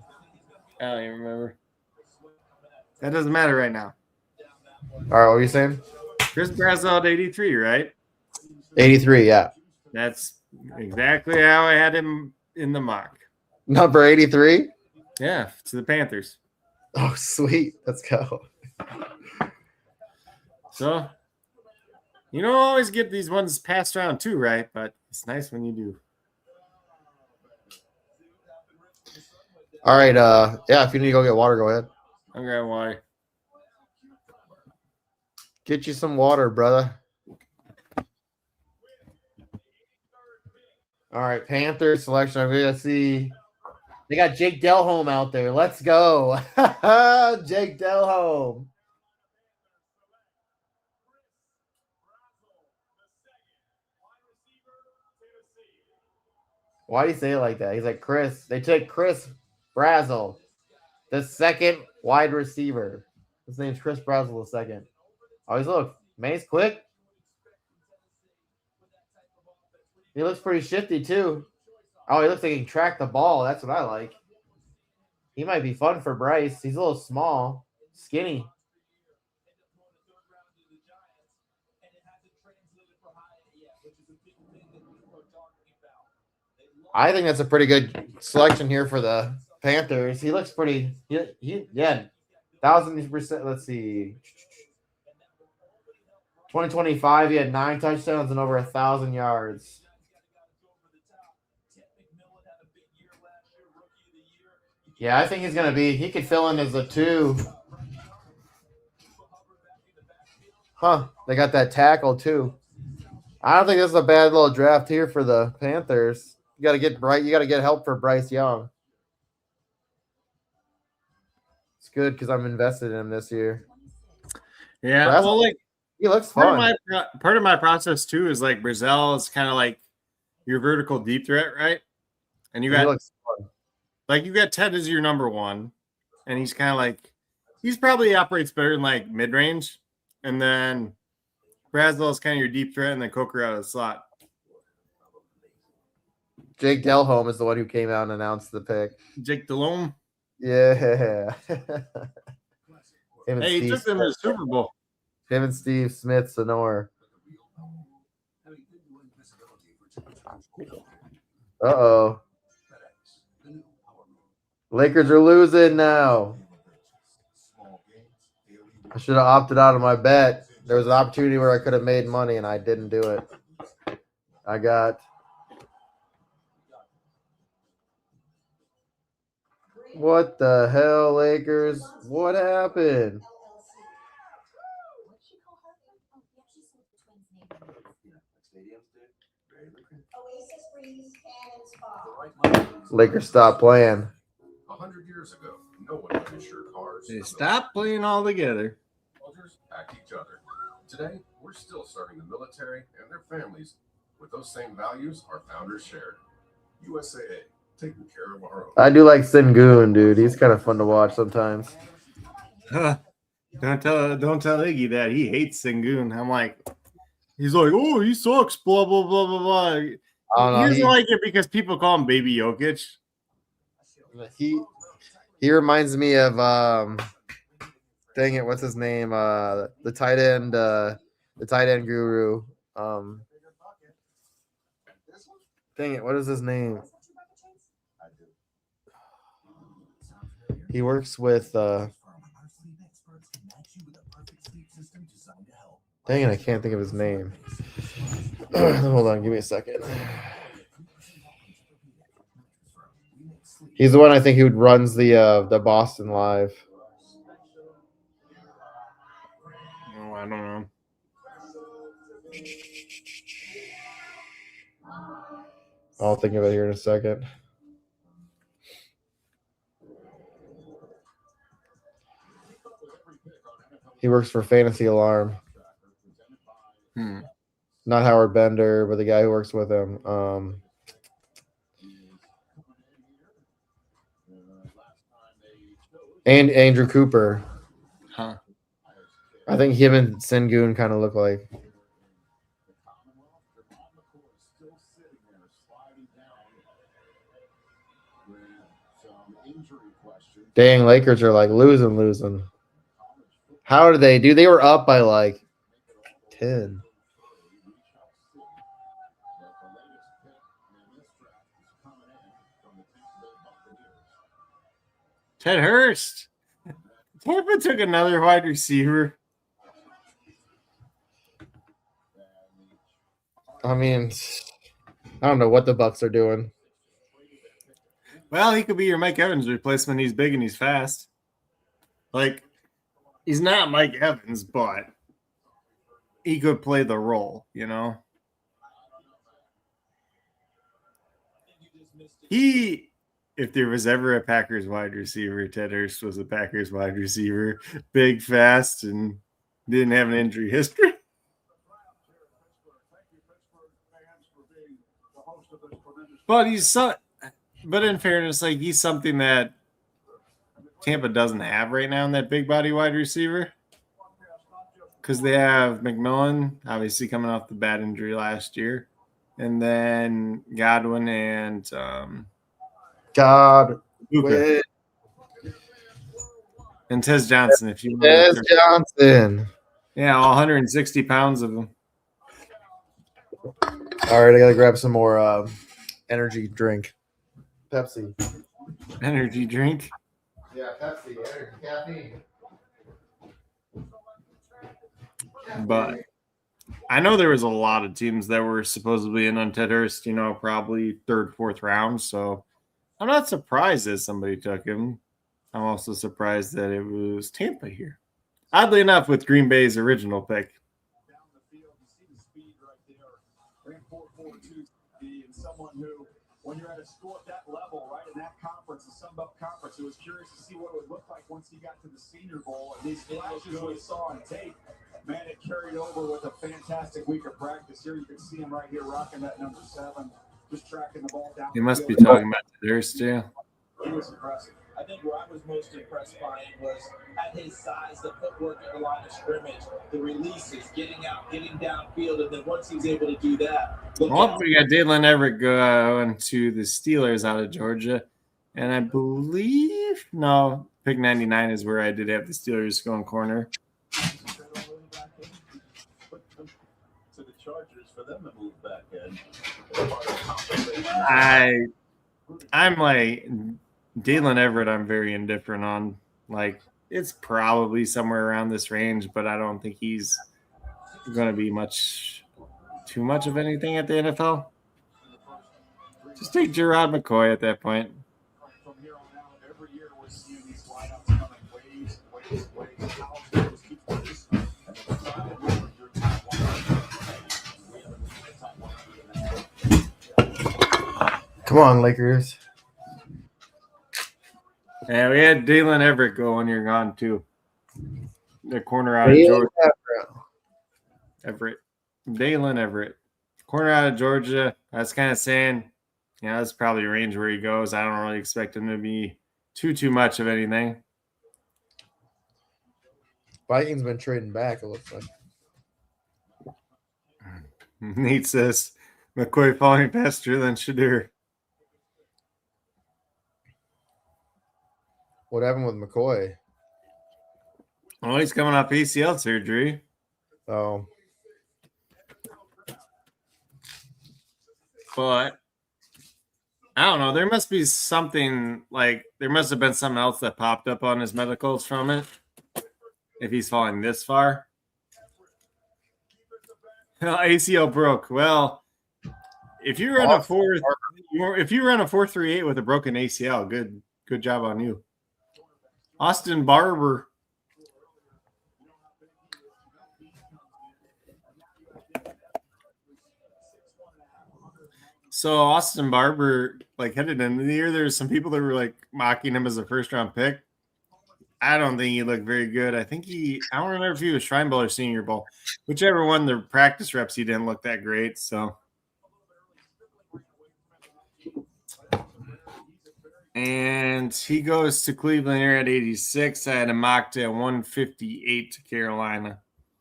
I don't even remember. That doesn't matter right now. All right, what were you saying? Chris Braswell at 83, right? 83, yeah. That's exactly how I had him in the mock. Number 83? Yeah, to the Panthers. Oh, sweet. Let's go. So, you don't always get these ones passed around too, right? But it's nice when you do. All right. Yeah, if you need to go get water, go ahead. I'm grabbing water. Get you some water, brother. All right, Panthers selection. I'm gonna see. They got Jake Delhomme out there. Let's go. Jake Delhomme. Why do you say it like that? He's like Chris. They took Chris Brazzell, the second wide receiver. His name's Chris Brazzell, the second. Oh, he's look. Man, he's quick. He looks pretty shifty too. Oh, he looks like he can track the ball. That's what I like. He might be fun for Bryce. He's a little small, skinny. I think that's a pretty good selection here for the Panthers. He looks pretty. Yeah, 1,000%. Let's see. 2025, he had 9 touchdowns and over 1,000 yards. Yeah, I think he's going to be. He could fill in as a 2. Huh. They got that tackle, too. I don't think this is a bad little draft here for the Panthers. You got to get Bryce. You got to get help for Bryce Young. It's good because I'm invested in him this year. Yeah, Brazzell, well, like he looks fun. part of my process too is like Brazzell is kind of like your vertical deep threat, right? And you got like you got Ted as your number 1, and he's kind of like he's probably operates better in like mid range, and then Brazzell is kind of your deep threat, and then Coker out of the slot. Jake Delhomme is the one who came out and announced the pick. Jake Delhomme. Yeah. Hey, he took them to the Super Bowl. Him and Steve Smith, Sonor. Uh-oh. Lakers are losing now. I should have opted out of my bet. There was an opportunity where I could have made money, and I didn't do it. I got... What the hell, Lakers? What happened? Lakers stopped playing. 100 years ago, no one could insure cars. They stopped playing all together. Soldiers backed each other. Today, we're still serving the military and their families with those same values our founders shared. USAA, taking care of our own. I do like Sengun, dude. He's kind of fun to watch sometimes. Don't tell Iggy that he hates Sengun. I'm like, he's like, oh, he sucks. Blah blah blah blah blah. He doesn't like it because people call him Baby Jokic. He reminds me of dang it, what's his name? The tight end guru. Dang it, what is his name? He works with dang it, I can't think of his name. Hold on, give me a second. He's the one I think who runs the Boston Live. Oh, I don't know. I'll think of it here in a second. He works for Fantasy Alarm. Not Howard Bender, but the guy who works with him. And Andrew Cooper. Huh. I think him and Sengun kind of look like. Dang, Lakers are like losing. How did they do? They were up by like 10. Ted Hurst. Tampa took another wide receiver. I mean, I don't know what the Bucks are doing. Well, he could be your Mike Evans replacement. He's big and he's fast. Like, he's not Mike Evans, but he could play the role, you know. If there was ever a Packers wide receiver, Ted Hurst was a Packers wide receiver, big, fast, and didn't have an injury history. But but in fairness, like he's something that Tampa doesn't have right now in that big body wide receiver. Because they have McMillan, obviously coming off the bad injury last year. And then Godwin and Wait. And Tez Johnson, if you Tez Johnson. Yeah, all 160 pounds of them. All right, I gotta grab some more energy drink. Pepsi. Energy drink. Yeah, Pepsi, caffeine. But I know there was a lot of teams that were supposedly in on Ted Hurst, you know, probably third, fourth round. So I'm not surprised that somebody took him. I'm also surprised that it was Tampa here. Oddly enough, with Green Bay's original pick. Down the field, you see the speed right there. Ran 4.42 speed, and someone who, when you're at a school at that level, right, in that conference, the Sun Belt Conference, who was curious to see what it would look like once he got to the Senior Bowl. And these flashes we saw on tape, man, it carried over with a fantastic week of practice. Here you can see him right here rocking that number 7, just tracking the ball down. You must be talking about Ted Hurst, yeah. He was impressive. I think what I was most impressed by was at his size, the footwork at the line of scrimmage, the releases, getting out, getting downfield, and then once he's able to do that. Well, we got Dalen Everett going to the Steelers out of Georgia. And I believe, no, pick 99 is where I did have the Steelers going corner. To the Chargers for them to move back in. I'm like Dalen Everett, I'm very indifferent on. Like, it's probably somewhere around this range, but I don't think he's going to be too much of anything at the NFL. Just take Gerard McCoy at that point. From here on out, every year we're seeing these lineups coming waves. Come on, Lakers. Yeah, we had Dalen Everett go when you're gone, too. The corner out of Georgia. Dalen Everett. Corner out of Georgia. I was kind of saying, yeah, that's probably a range where he goes. I don't really expect him to be too much of anything. Vikings been trading back, it looks like. Nate says, McCoy falling faster than Shadur. What happened with McCoy? Oh, he's coming off ACL surgery. Oh. But I don't know. There must be something there must have been something else that popped up on his medicals from it. If he's falling this far. ACL broke. Well, if you run a 4.38 with a broken ACL, good job on you. Austin Barber. So Austin Barber, headed into the year, there's some people that were mocking him as a first round pick. I don't think he looked very good. I don't remember if he was Shrine Bowl or Senior Bowl. Whichever one, the practice reps, he didn't look that great. So, and he goes to Cleveland here at 86. I had him mocked at 158 to Carolina.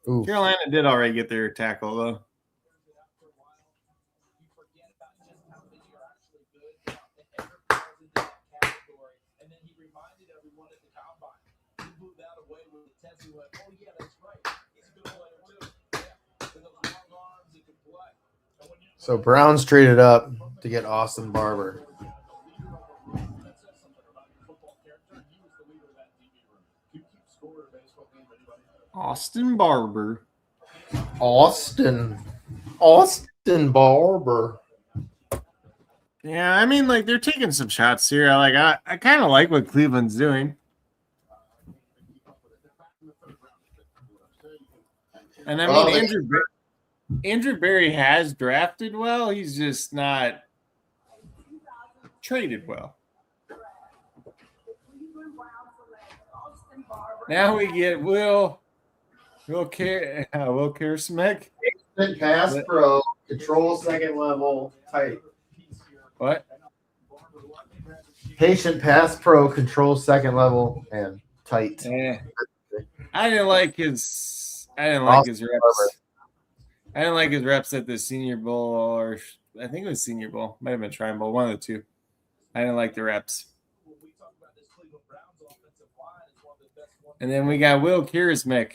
Ooh. Carolina did already get their tackle, though. So Browns traded up to get Austin Barber. Austin Barber. Austin Barber. Yeah, I mean, they're taking some shots here. I kind of like what Cleveland's doing. And I mean, Andrew Berry has drafted well. He's just not traded well. Now we get Will Kearsmith. Pass pro, control second level, tight. What? Patient pass pro, control second level, and tight. I didn't like his reps. I didn't like his reps at the Senior Bowl, or I think it was Senior Bowl. Might have been Shrine Bowl, one of the two. I didn't like the reps. And then we got Will Kearsmith.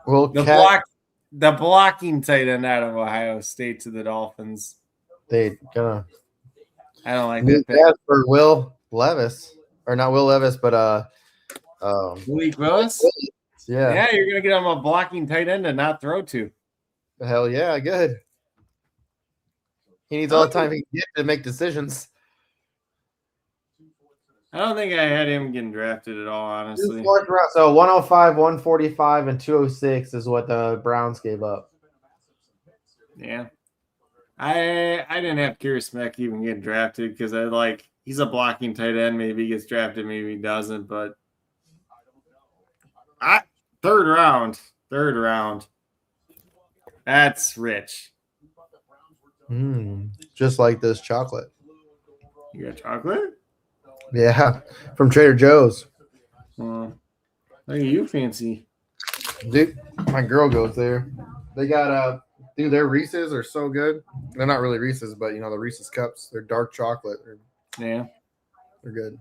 The blocking tight end out of Ohio State to the Dolphins. I don't like that for Will Levis, or not Will Levis, but Malik Willis. Yeah, you're gonna get him a blocking tight end to not throw to. Hell yeah, good. He needs all the time he can get to make decisions. I don't think I had him getting drafted at all, honestly. So 105, 145, and 206 is what the Browns gave up. Yeah. I didn't have Kearsmith even getting drafted because he's a blocking tight end. Maybe he gets drafted, maybe he doesn't, but third round. That's rich. Just like this chocolate. You got chocolate? Yeah, from Trader Joe's. Look at you, fancy. Dude, my girl goes there. They got dude, their Reese's are so good. They're not really Reese's, but the Reese's cups. They're dark chocolate. Yeah, they're good.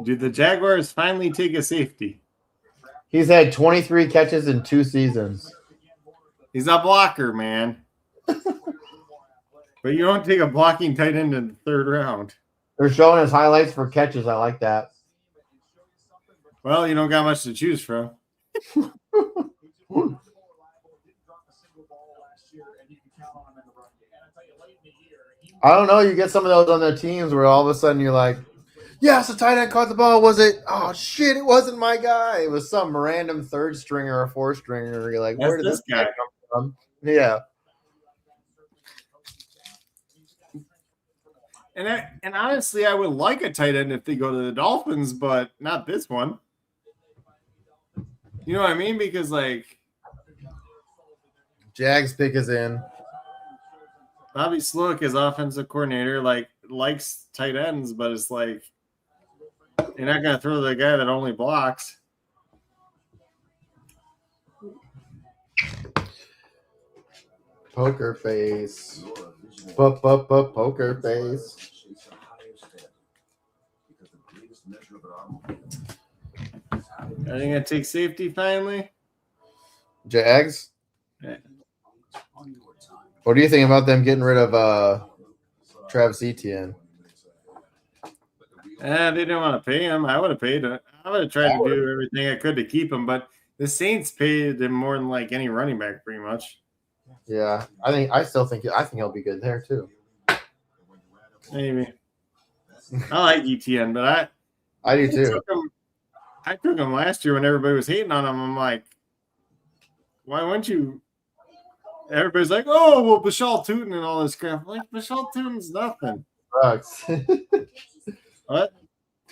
Did the Jaguars finally take a safety? He's had 23 catches in 2 seasons. He's a blocker, man. But you don't take a blocking tight end in the third round. They're showing his highlights for catches. I like that. Well, you don't got much to choose from. I don't know. You get some of those on their teams where all of a sudden you're like, yes, the tight end caught the ball. Was it? Oh, shit, it wasn't my guy. It was some random third stringer or fourth stringer. You're like, where did this guy come from? Yeah. And honestly, I would like a tight end if they go to the Dolphins, but not this one. You know what I mean? Because Jags pick is in. Bobby Slowick as offensive coordinator, likes tight ends, but it's you're not gonna throw the guy that only blocks. Poker face. Poker face. Are they gonna take safety finally? Jags? Yeah. What do you think about them getting rid of Travis Etienne? They didn't want to pay him. I would have paid him. I would have tried to do everything I could to keep him, but the Saints paid him more than any running back, pretty much. Yeah, I think he'll be good there too. Maybe. I like ETN, but I do too. I took him last year when everybody was hating on him. I'm like, why wouldn't you? Everybody's like, oh, well, Bashal Tootin and all this crap. I'm like, Bashal Tootin's nothing. Sucks. What?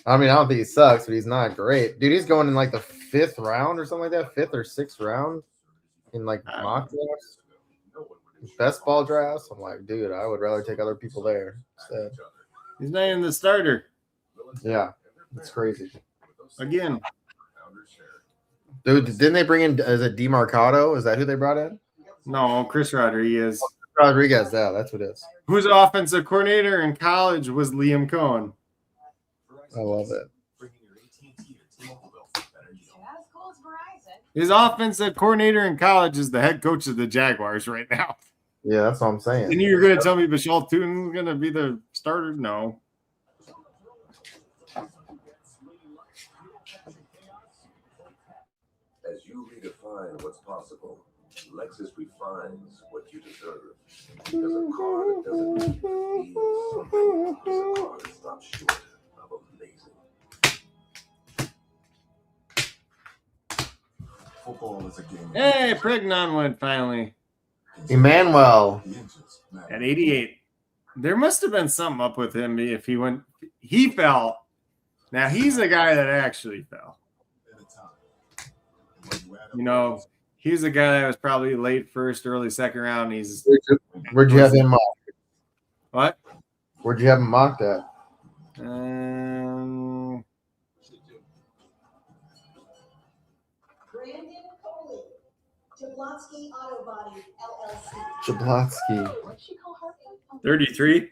I mean, I don't think he sucks, but he's not great. Dude, he's going in the 5th round or something like that, 5th or 6th round in mock drafts. Best ball drafts. I'm like, dude, I would rather take other people there. He's not even the starter. Yeah, it's crazy. Again. Dude, didn't they bring in, is it DeMarcado? Is that who they brought in? No, Chris Rodriguez. Rodriguez, yeah, that's what it is. Whose offensive coordinator in college was Liam Cohen. I love it. His offensive coordinator in college is the head coach of the Jaguars right now. Yeah, that's what I'm saying. And you're going to tell me Bashal Tootin's going to be the starter? No. As you redefine what's possible, Lexus refines what you deserve. Because a car that doesn't mean something is a car that stops short of amazing. Football is a game. Hey, Pregnon went finally Emmanuel. at 88. There must have been something up with him if he went. He fell. Now he's a guy that actually fell. You know, he's a guy that was probably late first, early second round. He's Where'd you have him mocked? what? Where'd you have him mocked at? Brandon Coley, Jablonski Auto Body LLC. Jablonski. What'd she call her? 33.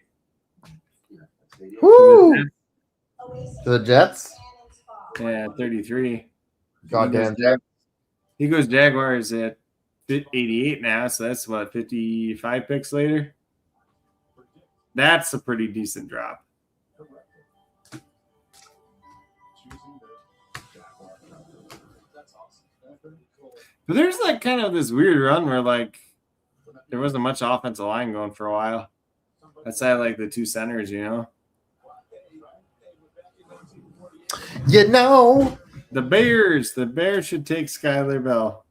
Woo! To the Jets? Yeah, 33. Goddamn Jets. He goes Jaguars at 88 now, so that's what, 55 picks later? That's a pretty decent drop. But there's like kind of this weird run where like there wasn't much offensive line going for a while. Outside like the two centers, you know. You know. The Bears should take Skylar Bell.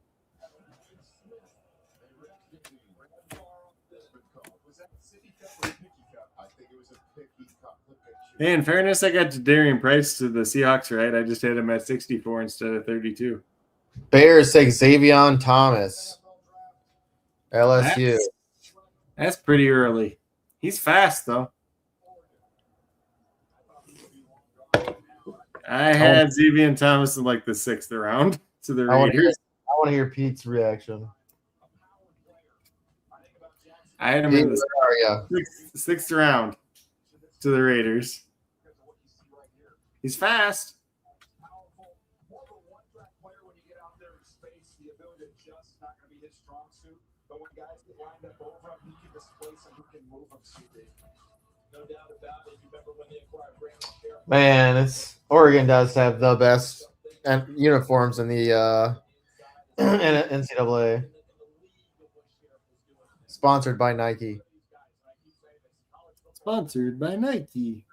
Hey, in fairness, I got Darian Price to the Seahawks, right? I just had him at 64 instead of 32. Bears take Xavier Thomas. LSU. That's pretty early. He's fast, though. I had Xavier Thomas in like the 6th round to the Raiders. I want to hear Pete's reaction. I had him in the 6th round to the Raiders. He's fast. Man, Oregon does have the best uniforms in the NCAA. Sponsored by Nike. Sponsored by Nike.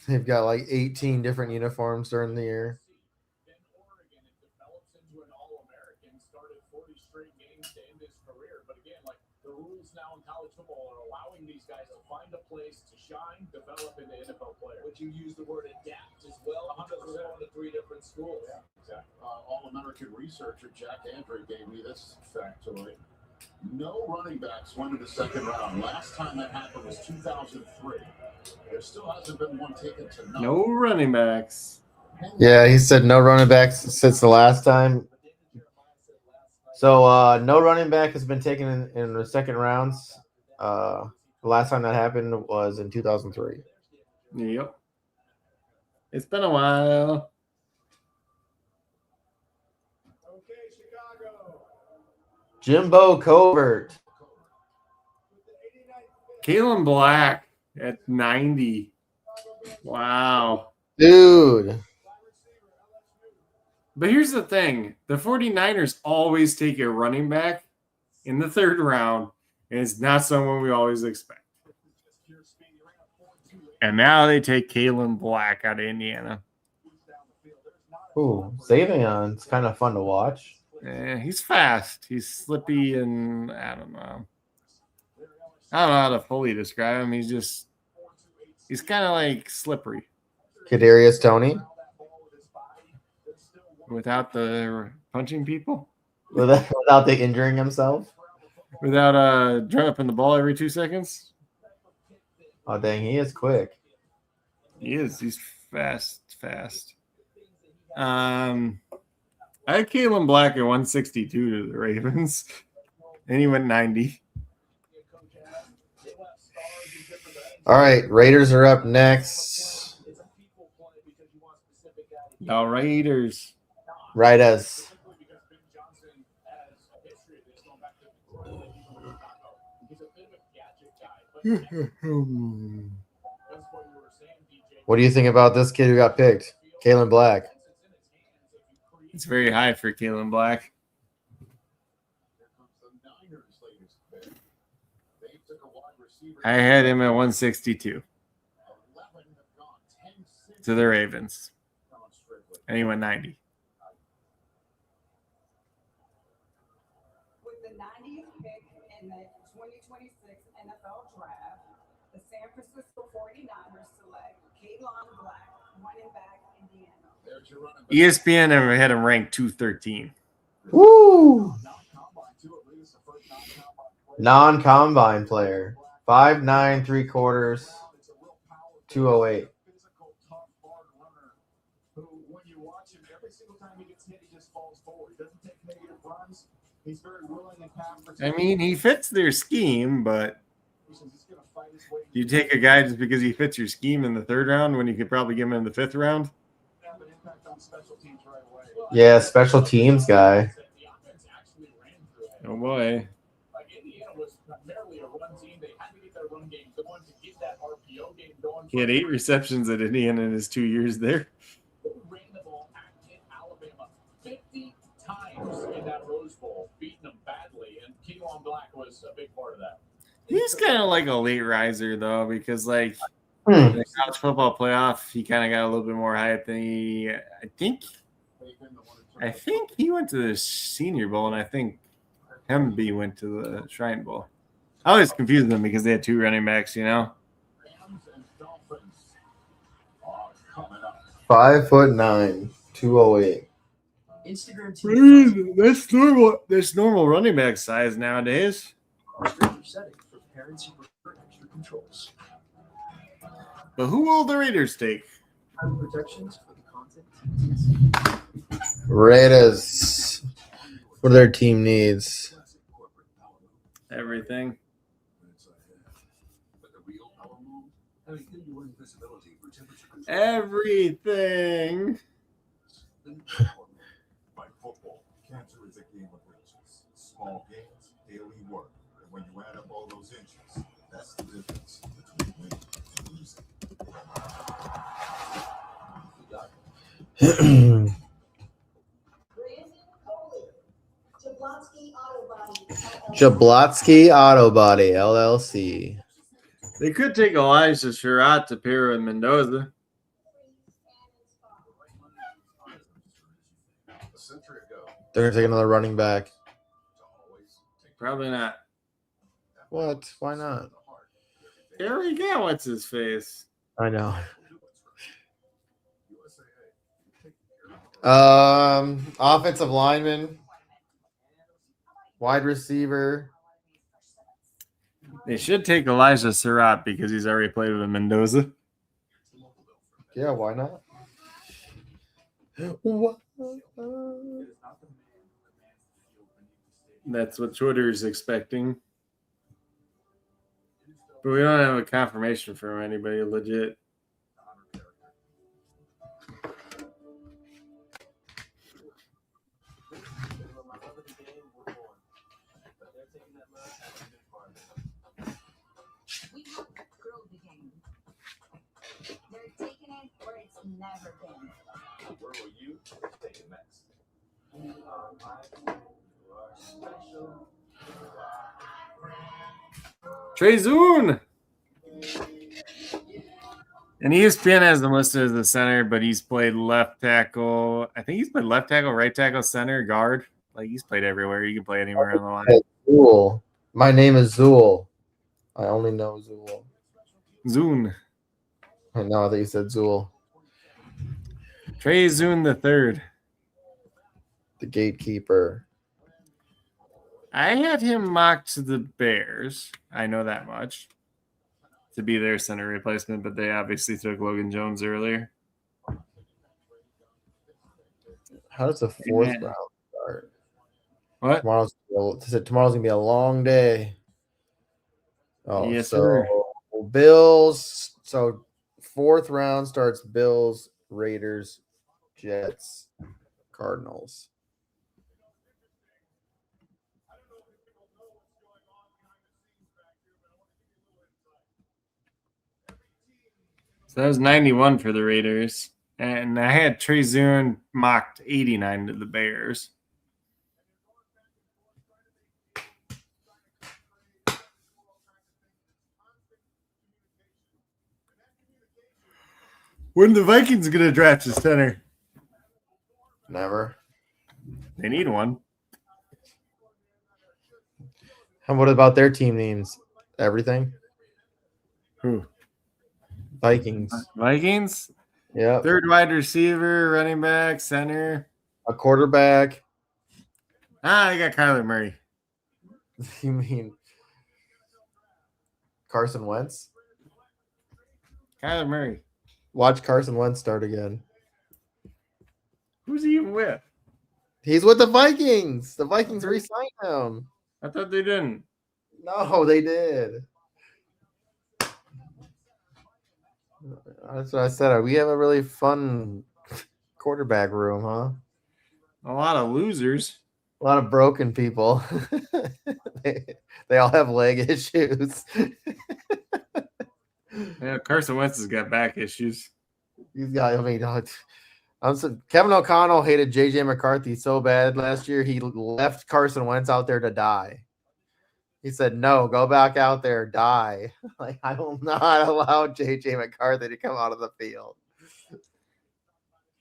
They've got like 18 different uniforms during the year. But you use the word adapt as well. He does it on the 3 different schools. Yeah, exactly. All-American researcher Jack Andre gave me this factoid. No running backs went in the 2nd round. Last time that happened was 2003. There still hasn't been one taken to know. No running backs. Yeah, he said no running backs since the last time. So no running back has been taken in the 2nd rounds. The last time that happened was in 2003. Yep. It's been a while. Jimbo Covert. Kalen Black at 90. Wow. Dude. But here's the thing. The 49ers always take a running back in the 3rd round, and it's not someone we always expect. And now they take Kalen Black out of Indiana. Ooh, Xavion's kind of fun to watch. Yeah, he's fast. He's slippy, and I don't know how to fully describe him. He's kind of like slippery. Kadarius Toney. Without the punching people? Without the injuring himself? Without dropping the ball every 2 seconds? Oh, dang, he is quick. He is. He's fast. I had Kalen Black at 162 to the Ravens, and he went 90. All right, Raiders are up next. The Raiders. Raiders. What do you think about this kid who got picked? Kalen Black. It's very high for Kalen Black. I had him at 162 to the Ravens. And he went 90. ESPN ever had him ranked 213. Woo! Non-combine player. 5'9", 3/4, 208. When you watch him, every single time he gets hit, he just falls forward. He doesn't take negative runs. He's very willing and I mean, he fits their scheme, but you take a guy just because he fits your scheme in the 3rd round when you could probably get him in the 5th round. Yeah, special teams guy. Oh boy. He had 8 receptions at Indiana in his 2 years there. Ran the ball at Alabama 50 times in that Rose Bowl, beating them badly, and Keelan Black was a big part of that. He's kind of like a late riser, though, because, like, the college football playoff, he kind of got a little bit more hype than he – I think he went to the Senior Bowl, and I think Hemby went to the Shrine Bowl. I always confuse them because they had 2 running backs, you know? 5'9", 208. That's normal. That's normal running back size nowadays. But who will the Raiders take? Raiders. What their team needs. Everything. Everything. By football, cancer is a game of inches. Small gains, daily work. And when you add up all those inches, that's the difference between winning and losing. Jablonski Auto Body, LLC. They could take Elijah Sherratt to pair with Mendoza. They're going to take another running back. Probably not. What? Why not? There we go. What's his face? I know. Offensive lineman. Wide receiver. They should take Elijah Surratt because he's already played with Mendoza. Yeah, why not? What? That's what Twitter's expecting. But we don't have a confirmation from anybody legit. They're taking it where it's never been. Where will you take it next? Trezun! And ESPN has him listed as the center, but he's played left tackle. I think he's played left tackle, right tackle, center, guard. Like, he's played everywhere. You can play anywhere on the line. Hey, Zool. My name is Zool. I only know Zool. Zun. I know that you said Zool. Trezun the third. The gatekeeper. I had him mocked to the Bears. I know that much. To be their center replacement, but they obviously took Logan Jones earlier. How does the fourth round start? What? Tomorrow's gonna be a long day. Oh, yes, so sir. Bills. So fourth round starts Bills, Raiders, Jets, Cardinals. So that was 91 for the Raiders. And I had Trezun mocked 89 to the Bears. When the Vikings going to draft a center? Never. They need one. And what about their team names? Everything? Who? Vikings. Vikings. Yeah. Third wide receiver, running back, center. A quarterback. I got Kyler Murray. You mean Carson Wentz? Kyler Murray. Watch Carson Wentz start again. Who's he even with? He's with the Vikings. The Vikings re-signed him. I thought they didn't. No, they did. That's what I said. We have a really fun quarterback room, huh? A lot of losers. A lot of broken people. they all have leg issues. Yeah, Carson Wentz has got back issues. He's got. I mean, Kevin O'Connell hated JJ McCarthy so bad last year. He left Carson Wentz out there to die. He said, "No, go back out there, die." Like, I will not allow JJ McCarthy to come out of the field.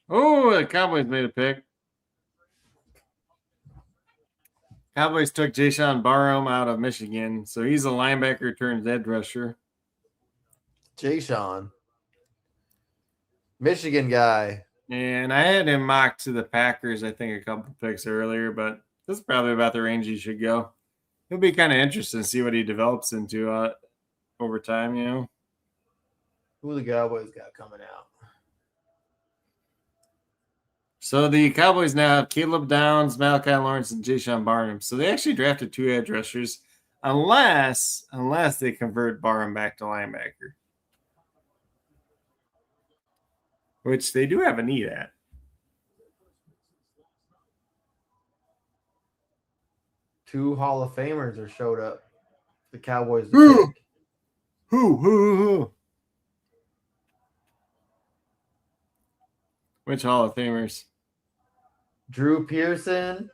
Oh, the Cowboys made a pick. Cowboys took Jayshon Barham out of Michigan, so he's a linebacker turns edge rusher. Jayshon, Michigan guy. And I had him mocked to the Packers, I think, a couple picks earlier, but this is probably about the range he should go. It'll be kind of interesting to see what he develops into over time, you know. Who the Cowboys got coming out? So the Cowboys now have Caleb Downs, Malachi Lawrence, and Jayshon Barham. So they actually drafted 2 edge rushers, unless they convert Barham back to linebacker, which they do have a need at. Two Hall of Famers are showed up. The Cowboys. Who? Which Hall of Famers? Drew Pearson.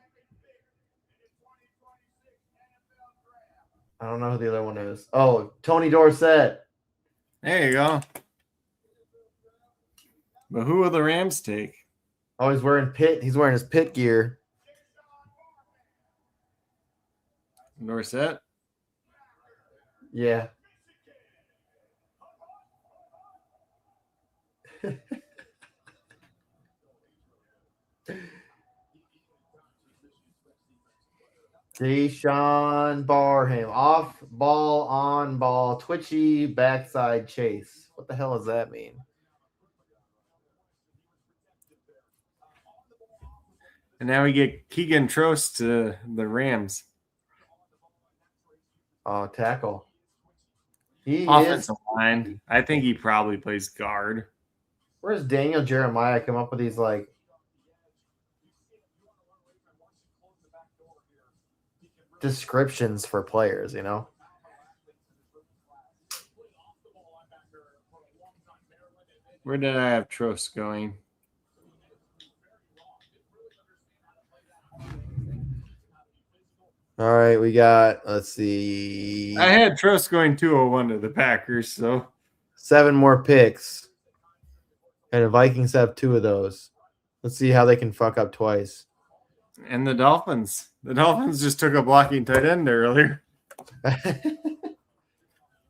I don't know who the other one is. Oh, Tony Dorsett. There you go. But who will the Rams take? Oh, he's wearing his pit gear. Dorsett? Yeah. Jayshon Barham. Off ball, on ball, twitchy, backside chase. What the hell does that mean? And now we get Keegan Trost to the Rams. Oh, tackle. He Offensive is. line. I think he probably plays guard. Where's Daniel Jeremiah come up with these like descriptions for players, you know? Where did I have Trost going? All right, we got, let's see. I had Trost going 201 to the Packers, so 7 more picks. And the Vikings have 2 of those. Let's see how they can fuck up twice. And the Dolphins. The Dolphins just took a blocking tight end there earlier.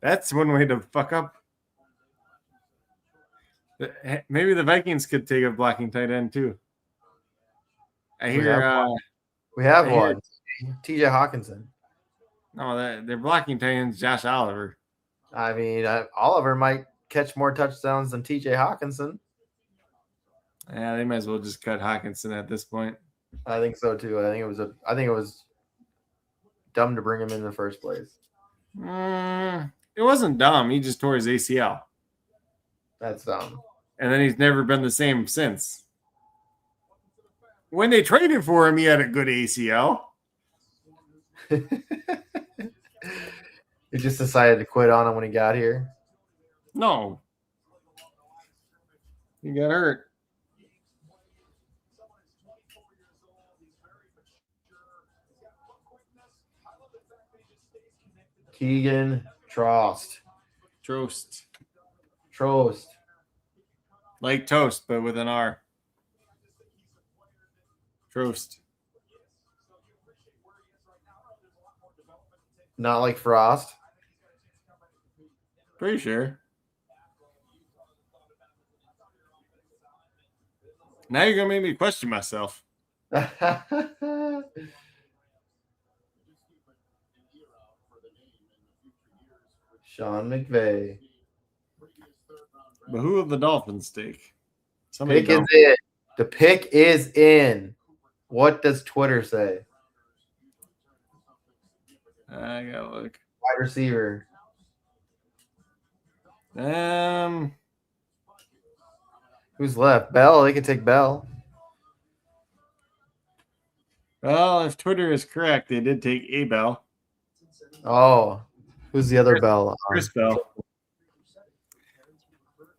That's one way to fuck up. Maybe the Vikings could take a blocking tight end too. I hear we have one. TJ Hawkinson. No, their blocking tight end's Josh Oliver. I mean, Oliver might catch more touchdowns than TJ Hawkinson. Yeah, they might as well just cut Hawkinson at this point. I think so too. I think it was dumb to bring him in the first place. It wasn't dumb. He just tore his ACL. That's dumb. And then he's never been the same since. When they traded for him, he had a good ACL. He just decided to quit on him when he got here. No. He got hurt. Keegan Trost. Like toast, but with an R. Trost. Not like Frost. Pretty sure. Now you're gonna make me question myself. Sean McVay. But who will the Dolphins take? Somebody Pick is dumb. in. The pick is in. What does Twitter say? I gotta look. Wide receiver. Who's left? Bell. They could take Bell. Well, if Twitter is correct, they did take a Bell. Oh, who's the other Bell? Chris Bell.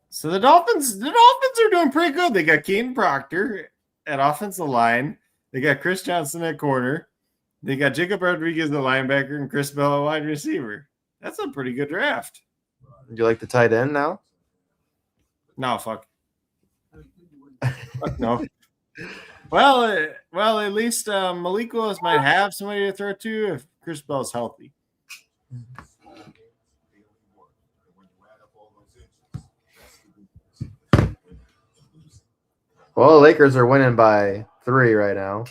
So the Dolphins are doing pretty good. They got Keaton Proctor at offensive line. They got Chris Johnson at corner. They got Jacob Rodriguez at linebacker and Chris Bell at wide receiver. That's a pretty good draft. Do you like the tight end now? No, fuck. Fuck no. Well, at least Malik Willis might have somebody to throw to if Chris Bell's healthy. Well, the Lakers are winning by 3 right now.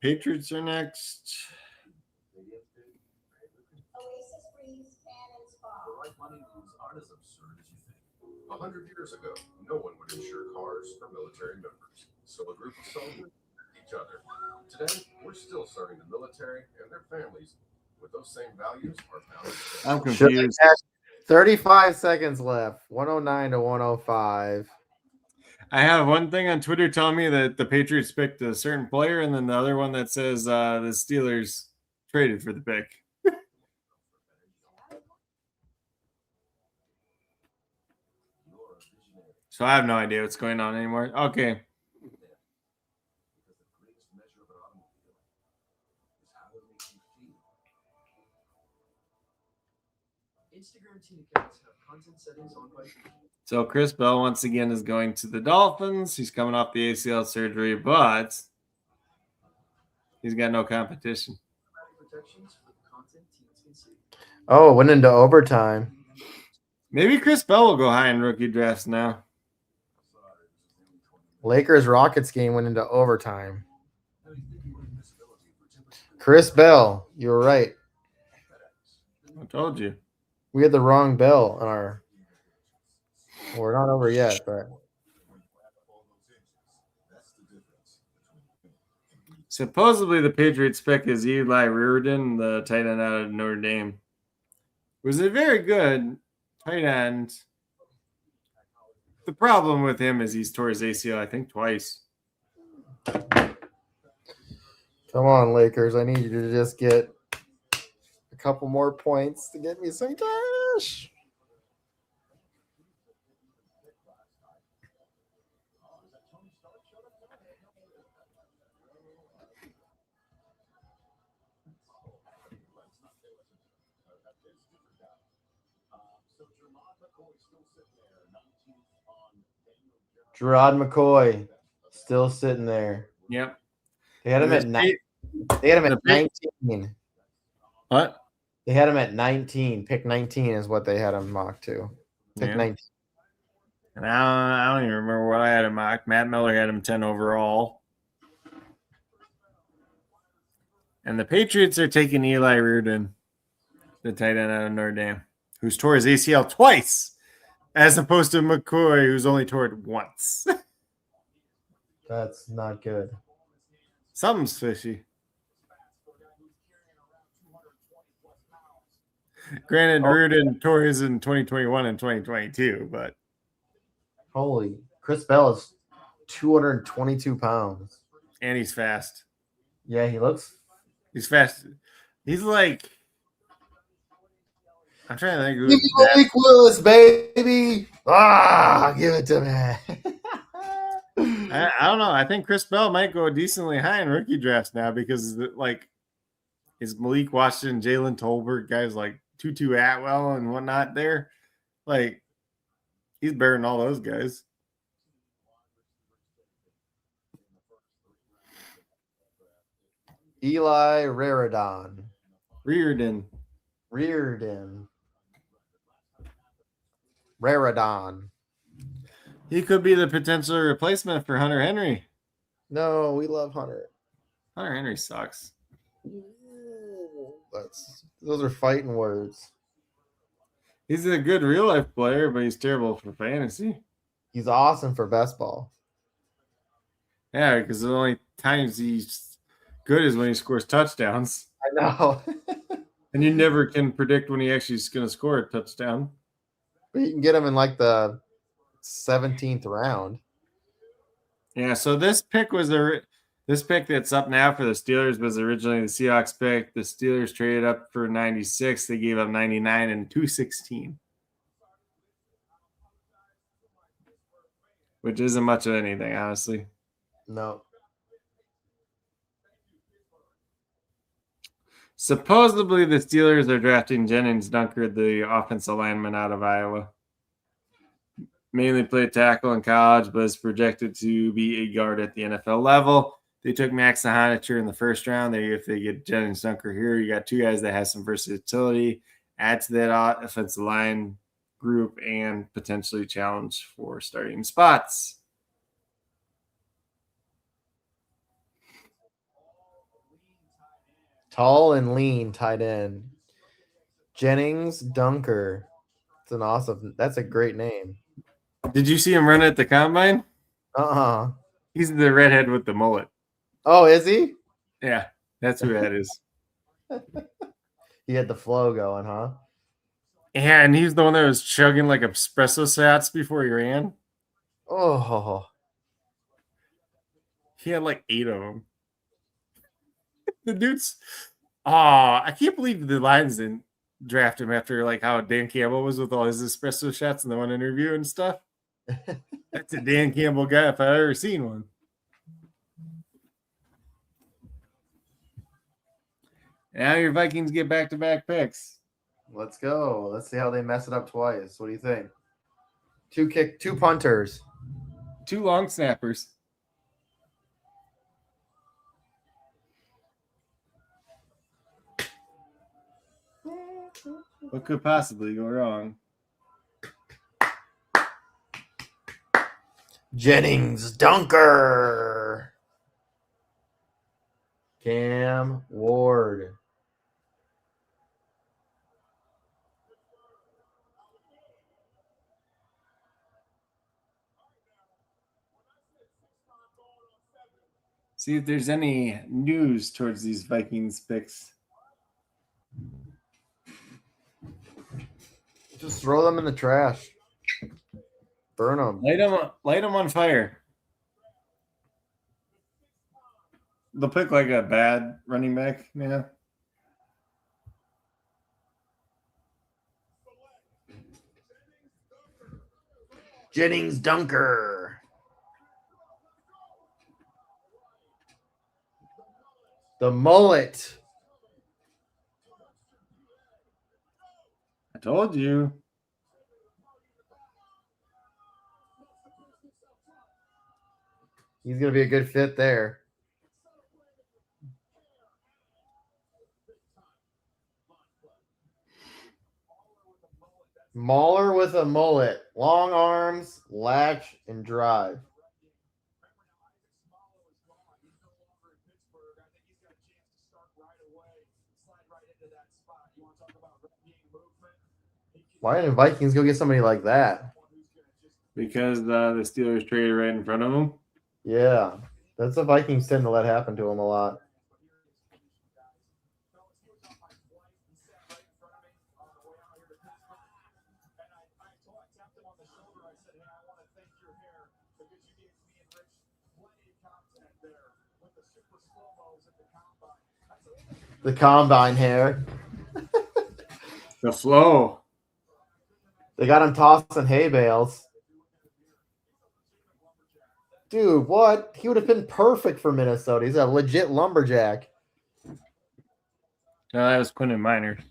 Patriots are next. The right money moves aren't as absurd as you think. 100 years ago, no one would insure cars for military members. So a group of soldiers each other. Today, we're still serving the military and their families with those same values are found. I'm confused. 35 seconds left. 109 to 105. I have one thing on Twitter telling me that the Patriots picked a certain player, and then the other one that says the Steelers traded for the pick. So I have no idea what's going on anymore. Okay. So Chris Bell once again is going to the Dolphins. He's coming off the ACL surgery, but he's got no competition. Oh, went into overtime. Maybe Chris Bell will go high in rookie drafts now. Lakers Rockets game went into overtime. Chris Bell, you were right. I told you. We had the wrong Bell on our. We're not over yet, but supposedly the Patriots pick is Eli Reardon, the tight end out of Notre Dame. Was a very good tight end. The problem with him is he's tore his ACL, I think, twice. Come on, Lakers. I need you to just get a couple more points to get me some cash. Gerard McCoy still sitting there. Yep. They had him at 9. They had him at 19. What? They had him at 19. Pick 19 is what they had him mocked to. Pick 19. And I don't even remember what I had him mocked. Matt Miller had him 10 overall. And the Patriots are taking Eli Reardon, the tight end out of Notre Dame, who's tore his ACL twice, as opposed to McCoy, who's only tore it once. That's not good. Something's fishy. Granted, Reardon tore his in 2021 and 2022, but holy, Chris Bell is 222 pounds. And he's fast. Yeah, he's fast. He's like, I'm trying to think who. Give me Malik Willis, baby. Give it to me. I don't know. I think Chris Bell might go decently high in rookie drafts now because, like, is Malik Washington, Jalen Tolbert, guys like Tutu Atwell and whatnot there. Like, he's better than all those guys. Eli Reardon. Reardon. Raradon. He could be the potential replacement for Hunter Henry. No, we love Hunter. Hunter Henry sucks. Those are fighting words. He's a good real life player, but he's terrible for fantasy. He's awesome for best ball. Yeah, because the only times he's good is when he scores touchdowns. I know. And you never can predict when he actually is going to score a touchdown. But you can get him in like the 17th round. Yeah, so this pick that's up now for the Steelers was originally the Seahawks pick. The Steelers traded up for 96. They gave up 99 and 216. Which isn't much of anything, honestly. No. Supposedly, the Steelers are drafting Jennings Dunker, the offensive lineman out of Iowa. Mainly played tackle in college, but is projected to be a guard at the NFL level. They took Max Honitcher in the first round. If they get Jennings Dunker here, you got two guys that have some versatility. Add to that offensive line group and potentially challenge for starting spots. Tall and lean tight end. Jennings Dunker. That's a great name. Did you see him run at the combine? He's the redhead with the mullet. Oh, is he? Yeah, that's who that is. He had the flow going, huh? Yeah, and he's the one that was chugging like espresso shots before he ran. Oh. He had like 8 of them. The dude's... I can't believe the Lions didn't draft him after like how Dan Campbell was with all his espresso shots in the one interview and stuff. That's a Dan Campbell guy if I've ever seen one. Now your Vikings get back-to-back picks. Let's go. Let's see how they mess it up twice. What do you think? 2 punters. 2 long snappers. What could possibly go wrong? Jennings Dunker. Cam Ward. See if there's any news towards these Vikings picks. Just throw them in the trash. Burn them. Light them on fire. They'll pick like a bad running back. Yeah. Jennings Dunker. The mullet. I told you. He's going to be a good fit there. Mauler with a mullet. Long arms, latch, and drive. Why didn't Vikings go get somebody like that? Because the Steelers traded right in front of them. Yeah, that's the Vikings tend to let happen to them a lot. The combine hair. The flow. They got him tossing hay bales. Dude, what? He would have been perfect for Minnesota. He's a legit lumberjack. No, that was Quentin Miners.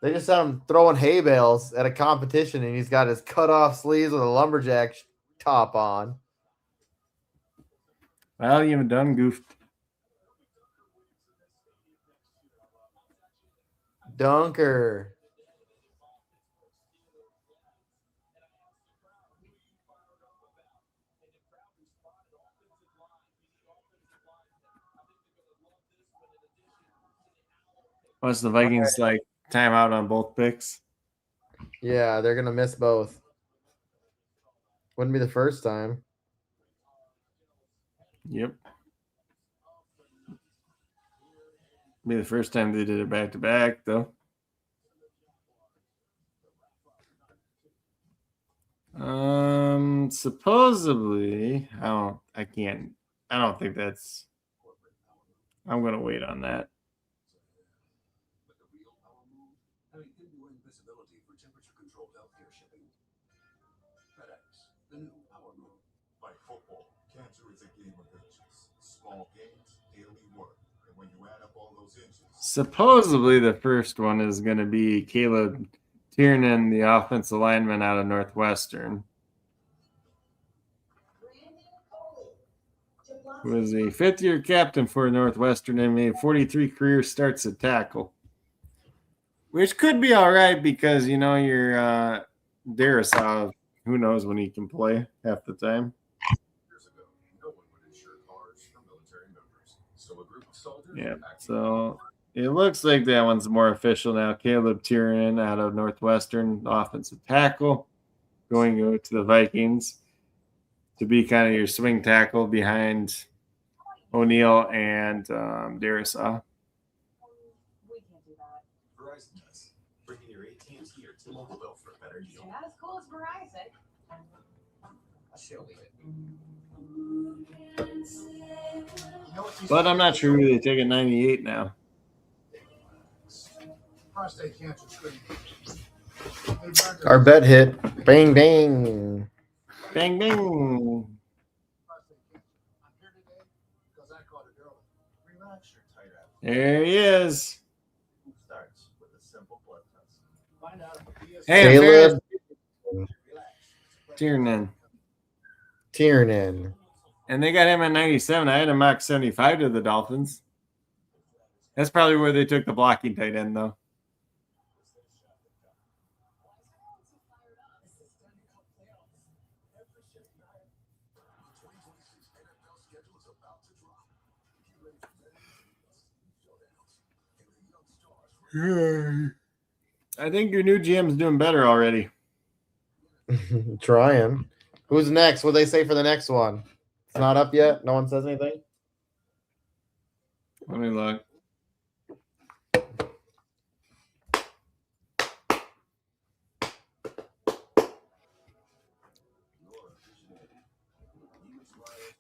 They just had him throwing hay bales at a competition, and he's got his cut-off sleeves with a lumberjack top on. Well, you haven't done goofed. Dunker. Once the Vikings like timeout on both picks. Yeah, they're gonna miss both. Wouldn't be the first time. Yep. Be the first time they did it back to back, though. Supposedly, I don't think that's. I'm gonna wait on that. Having end-to-end visibility for temperature-controlled healthcare shipping. FedEx, the new power move. Like football, cancer is a game of inches. Small gains, daily work. And when you add up all those inches. Supposedly, the first one is going to be Caleb Tiernan, the offensive lineman out of Northwestern, who is a fifth-year captain for Northwestern and made 43 career starts at tackle, which could be all right because, you know, your Darrisaw, who knows when he can play half the time. Years ago, no one would insure cars for military members. So a group of soldiers. Yeah, so it looks like that one's more official now. Caleb Tiernan out of Northwestern, offensive tackle, going to the Vikings to be kind of your swing tackle behind O'Neal and Darrisaw. We can't do that. Verizon does. Bring in your AT&T or T-Mobile bill for a better deal. Not as cool as Verizon. She'll leave it. But I'm not sure who they take at 98 now. Prostate cancer screening. Our bet hit. Bang bang. Bang, bang. I'm here today because I caught it early. Relax your tight ass. There he is. Starts with a simple blood test. Find out if the TSA Hey, Caleb Tiernan. Tiernan. And they got him at 97. I had him mark 75 to the Dolphins. That's probably where they took the blocking tight end, though. I think your new GM's doing better already. Trying. Who's next? What they say for the next one? It's not up yet. No one says anything. Let me look.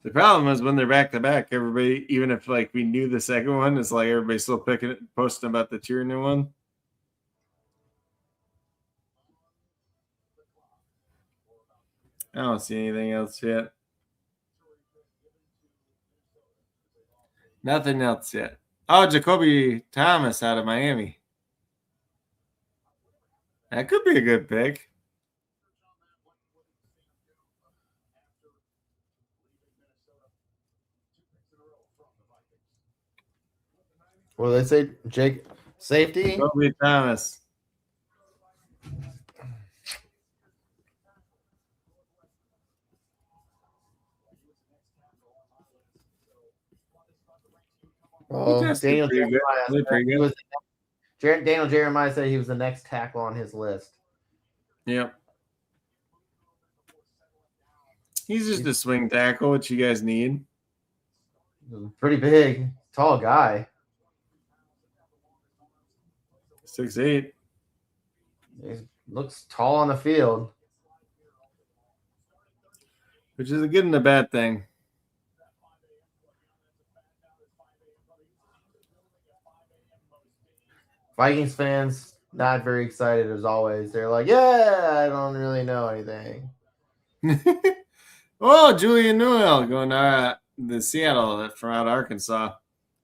The problem is when they're back to back, everybody, even if like we knew the second one, it's like everybody's still picking it, posting about the Tierney one. I don't see anything else yet. Nothing else yet. Oh, Jacoby Thomas out of Miami. That could be a good pick. What do they say? Jake safety? Jacoby Thomas. Oh, tested Daniel pretty good. Jeremiah. Did pretty He good. was, Daniel Jeremiah said he was the next tackle on his list. Yep. He's just a swing tackle, which you guys need. Pretty big, tall guy. 6'8". He looks tall on the field. Which is a good and a bad thing. Vikings fans not very excited as always. They're like, yeah, I don't really know anything. Oh, Julian Newell going to the Seattle from out of Arkansas.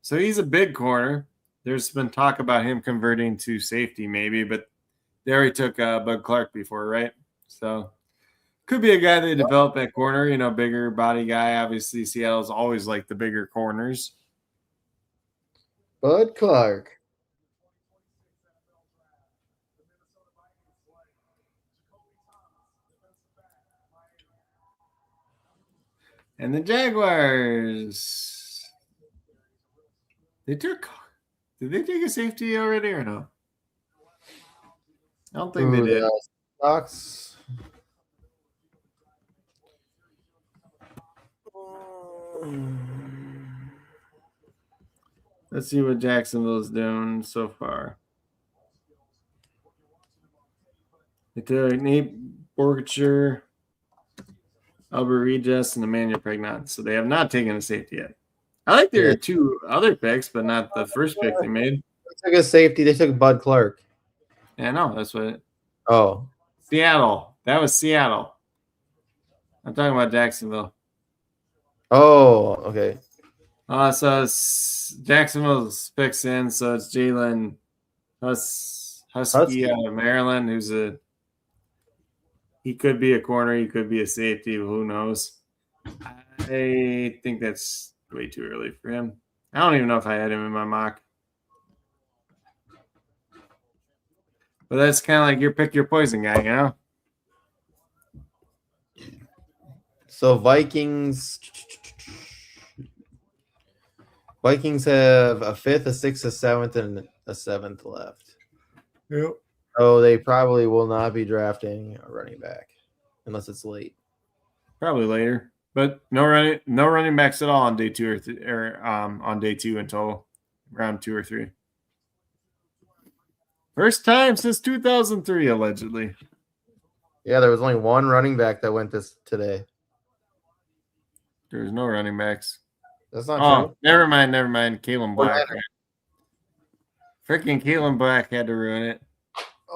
So he's a big corner. There's been talk about him converting to safety maybe, but they already took Bud Clark before, right? So could be a guy they develop at corner, you know, bigger body guy. Obviously, Seattle's always like the bigger corners. Bud Clark. And the Jaguars. Did they take a safety already or no? I don't think they did. Stocks. Let's see what Jacksonville's doing so far. They took Nate Borger, Albert Regis, and Emmanuel Pregnant. So they have not taken a safety yet. I like their two other picks, but not the first pick they made. They took a safety. They took Bud Clark. Yeah, no, that's what. Oh. Seattle. That was Seattle. I'm talking about Jacksonville. Oh, okay. So Jacksonville's picks in. So it's Jalen Husky out of Maryland, he could be a corner, he could be a safety, who knows? I think that's way too early for him. I don't even know if I had him in my mock. But that's kind of like your pick your poison guy, you know? So Vikings have a 5th, a 6th, a 7th, and a 7th left. Yep. So they probably will not be drafting a running back unless it's late. Probably later, but no running backs at all on day 2 or on day 2 until round 2 or 3. First time since 2003, allegedly. Yeah, there was only one running back that went today. There's no running backs. That's not true. Never mind. Kalen Black. Freaking Kalen Black had to ruin it.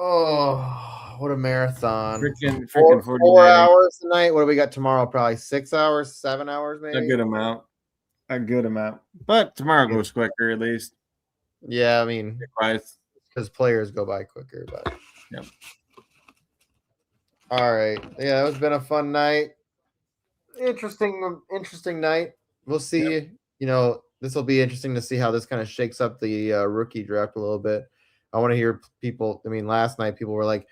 Oh, what a marathon. Freaking 4 hours tonight. What do we got tomorrow? Probably 6 hours, 7 hours, maybe? A good amount. But tomorrow goes quicker, at least. Yeah, I mean, because players go by quicker. But yep. All right. Yeah, it's been a fun night. Interesting night. We'll see. Yep. You know, this will be interesting to see how this kind of shakes up the rookie draft a little bit. I want to hear people. I mean, last night people were like,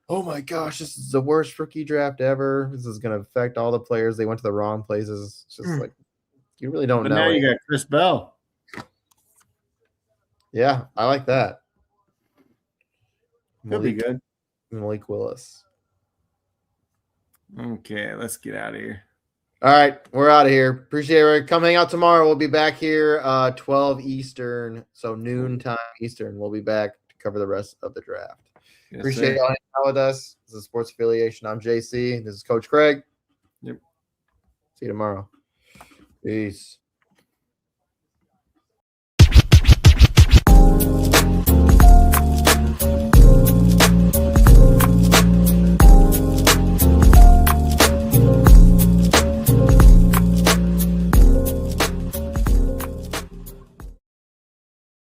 "Oh my gosh, this is the worst rookie draft ever. This is going to affect all the players. They went to the wrong places." It's just like you really don't know. But now you got Chris Bell. Yeah, I like that. Could be good. Malik Willis. Okay, let's get out of here. All right, we're out of here. Appreciate it. Come hang out tomorrow. We'll be back here 12 Eastern, so noon time Eastern. We'll be back to cover the rest of the draft. Yes, appreciate y'all hanging out with us. This is Sports Affiliation. I'm JC. This is Coach Craig. Yep. See you tomorrow. Peace.